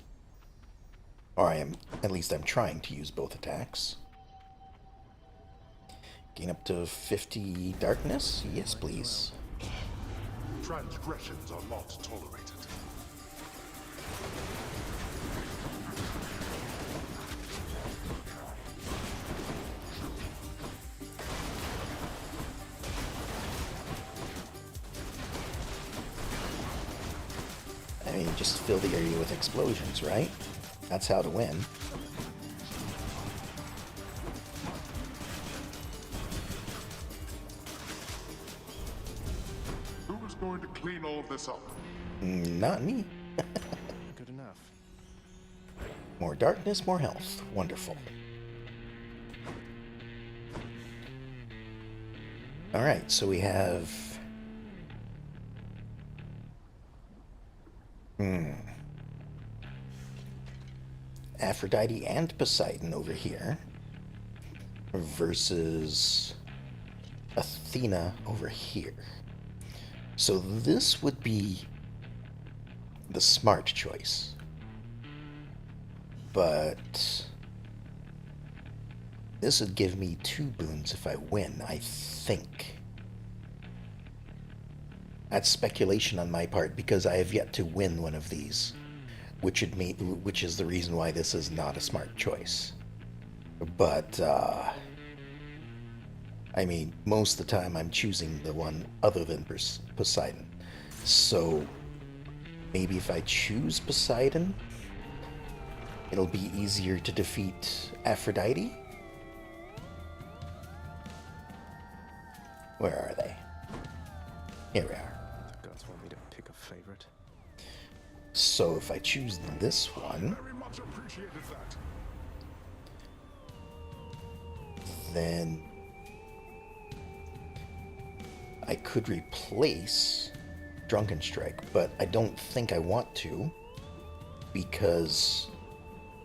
Or at least I'm trying to use both attacks. Gain up to 50 darkness? Yes, please. Transgressions are not tolerated. I mean, just fill the area with explosions, right? That's how to win. Who is going to clean all this up? Not me. Good enough. More darkness, more health. Wonderful. Alright, so we have... Aphrodite and Poseidon over here versus Athena over here. So this would be the smart choice. But this would give me 2 boons if I win, I think. That's speculation on my part because I have yet to win one of these. Which is the reason why this is not a smart choice. But, I mean, most of the time I'm choosing the one other than Poseidon. So, maybe if I choose Poseidon, it'll be easier to defeat Aphrodite? Where are they? Here we are. The gods want me to pick a favorite. So if I choose this one, Very much appreciated that. then I could replace Drunken Strike, but I don't think I want to, because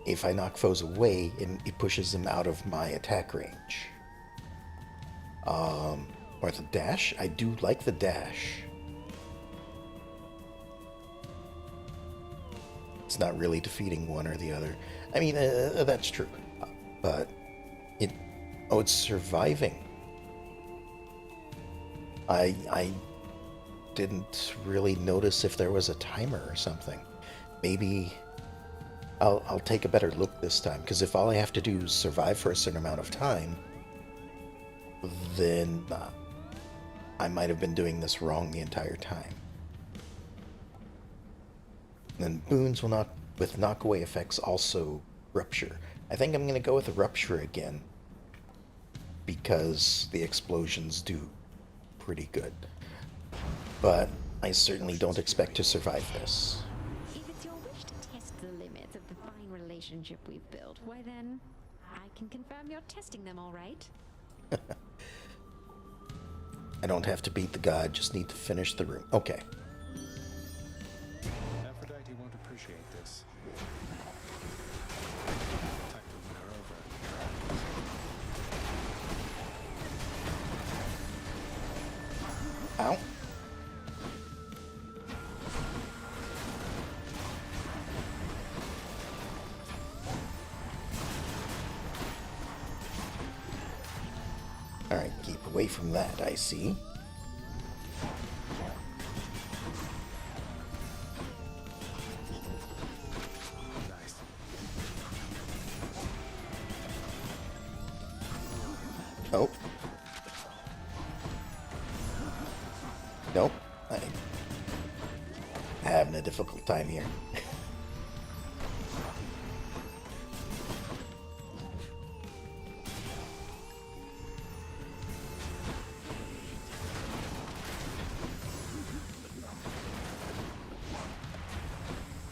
if I knock foes away, it pushes them out of my attack range. Or the dash. I do like the dash. It's not really defeating one or the other. I mean, that's true. But it's surviving. I didn't really notice if there was a timer or something. Maybe I'll take a better look this time, because if all I have to do is survive for a certain amount of time, then I might have been doing this wrong the entire time. And then boons will not, with knockaway effects, also rupture. I think I'm going to go with a rupture again, because the explosions do pretty good. But I certainly don't expect to survive this. If it's your wish to test the limits of the fine relationship we've built, why then, I can confirm you're testing them all right. I don't have to beat the god, just need to finish the room. Okay. Aphrodite won't appreciate this. Time to win her over. Ow. Alright, keep away from that, I see. Nice. Oh. Nope. I'm having a difficult time here.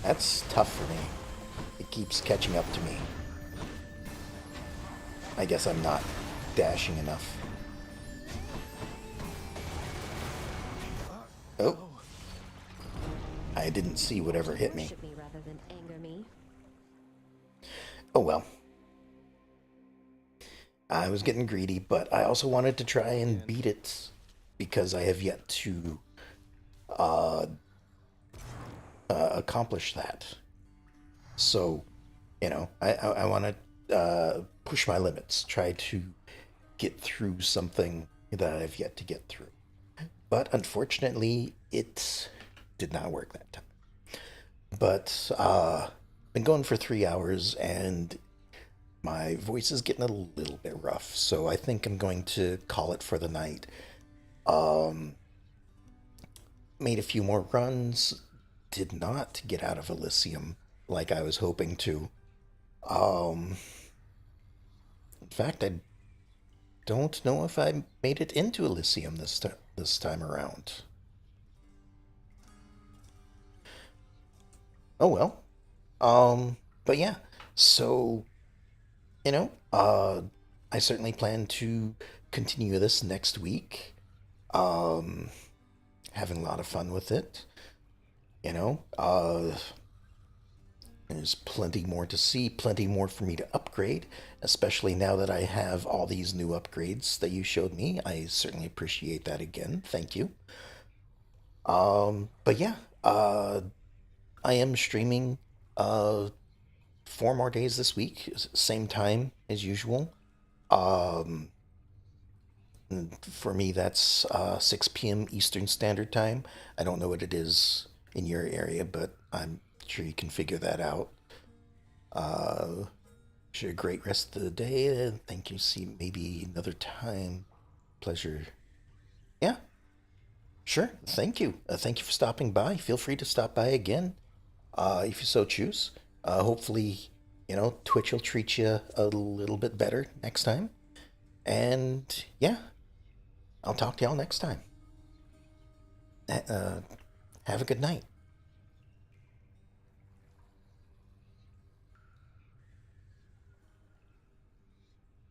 That's tough for me. It keeps catching up to me. I guess I'm not dashing enough. Oh. I didn't see whatever hit me. Worship me rather than anger me. Oh well. I was getting greedy, but I also wanted to try and beat it because I have yet to accomplish that. So, you know, I want to push my limits, try to get through something that I've yet to get through. But unfortunately, it did not work that time. But been going for 3 hours and my voice is getting a little bit rough, so I think I'm going to call it for the night. Made a few more runs, did not get out of Elysium like I was hoping to. In fact, I don't know if I made it into Elysium this time around. Oh well. But yeah, so, you know, I certainly plan to continue this next week. Having a lot of fun with it. You know, there's plenty more to see, plenty more for me to upgrade, especially now that I have all these new upgrades that you showed me. I certainly appreciate that again. Thank you. But yeah, I am streaming 4 more days this week, same time as usual. For me, that's 6 p.m. Eastern Standard Time. I don't know what it is in your area, but I'm sure you can figure that out. Wish you a great rest of the day. Thank you. See maybe another time. Pleasure. Yeah. Sure. Thank you. Thank you for stopping by. Feel free to stop by again, if you so choose. Hopefully, you know, Twitch will treat you a little bit better next time. And yeah, I'll talk to y'all next time. Have a good night.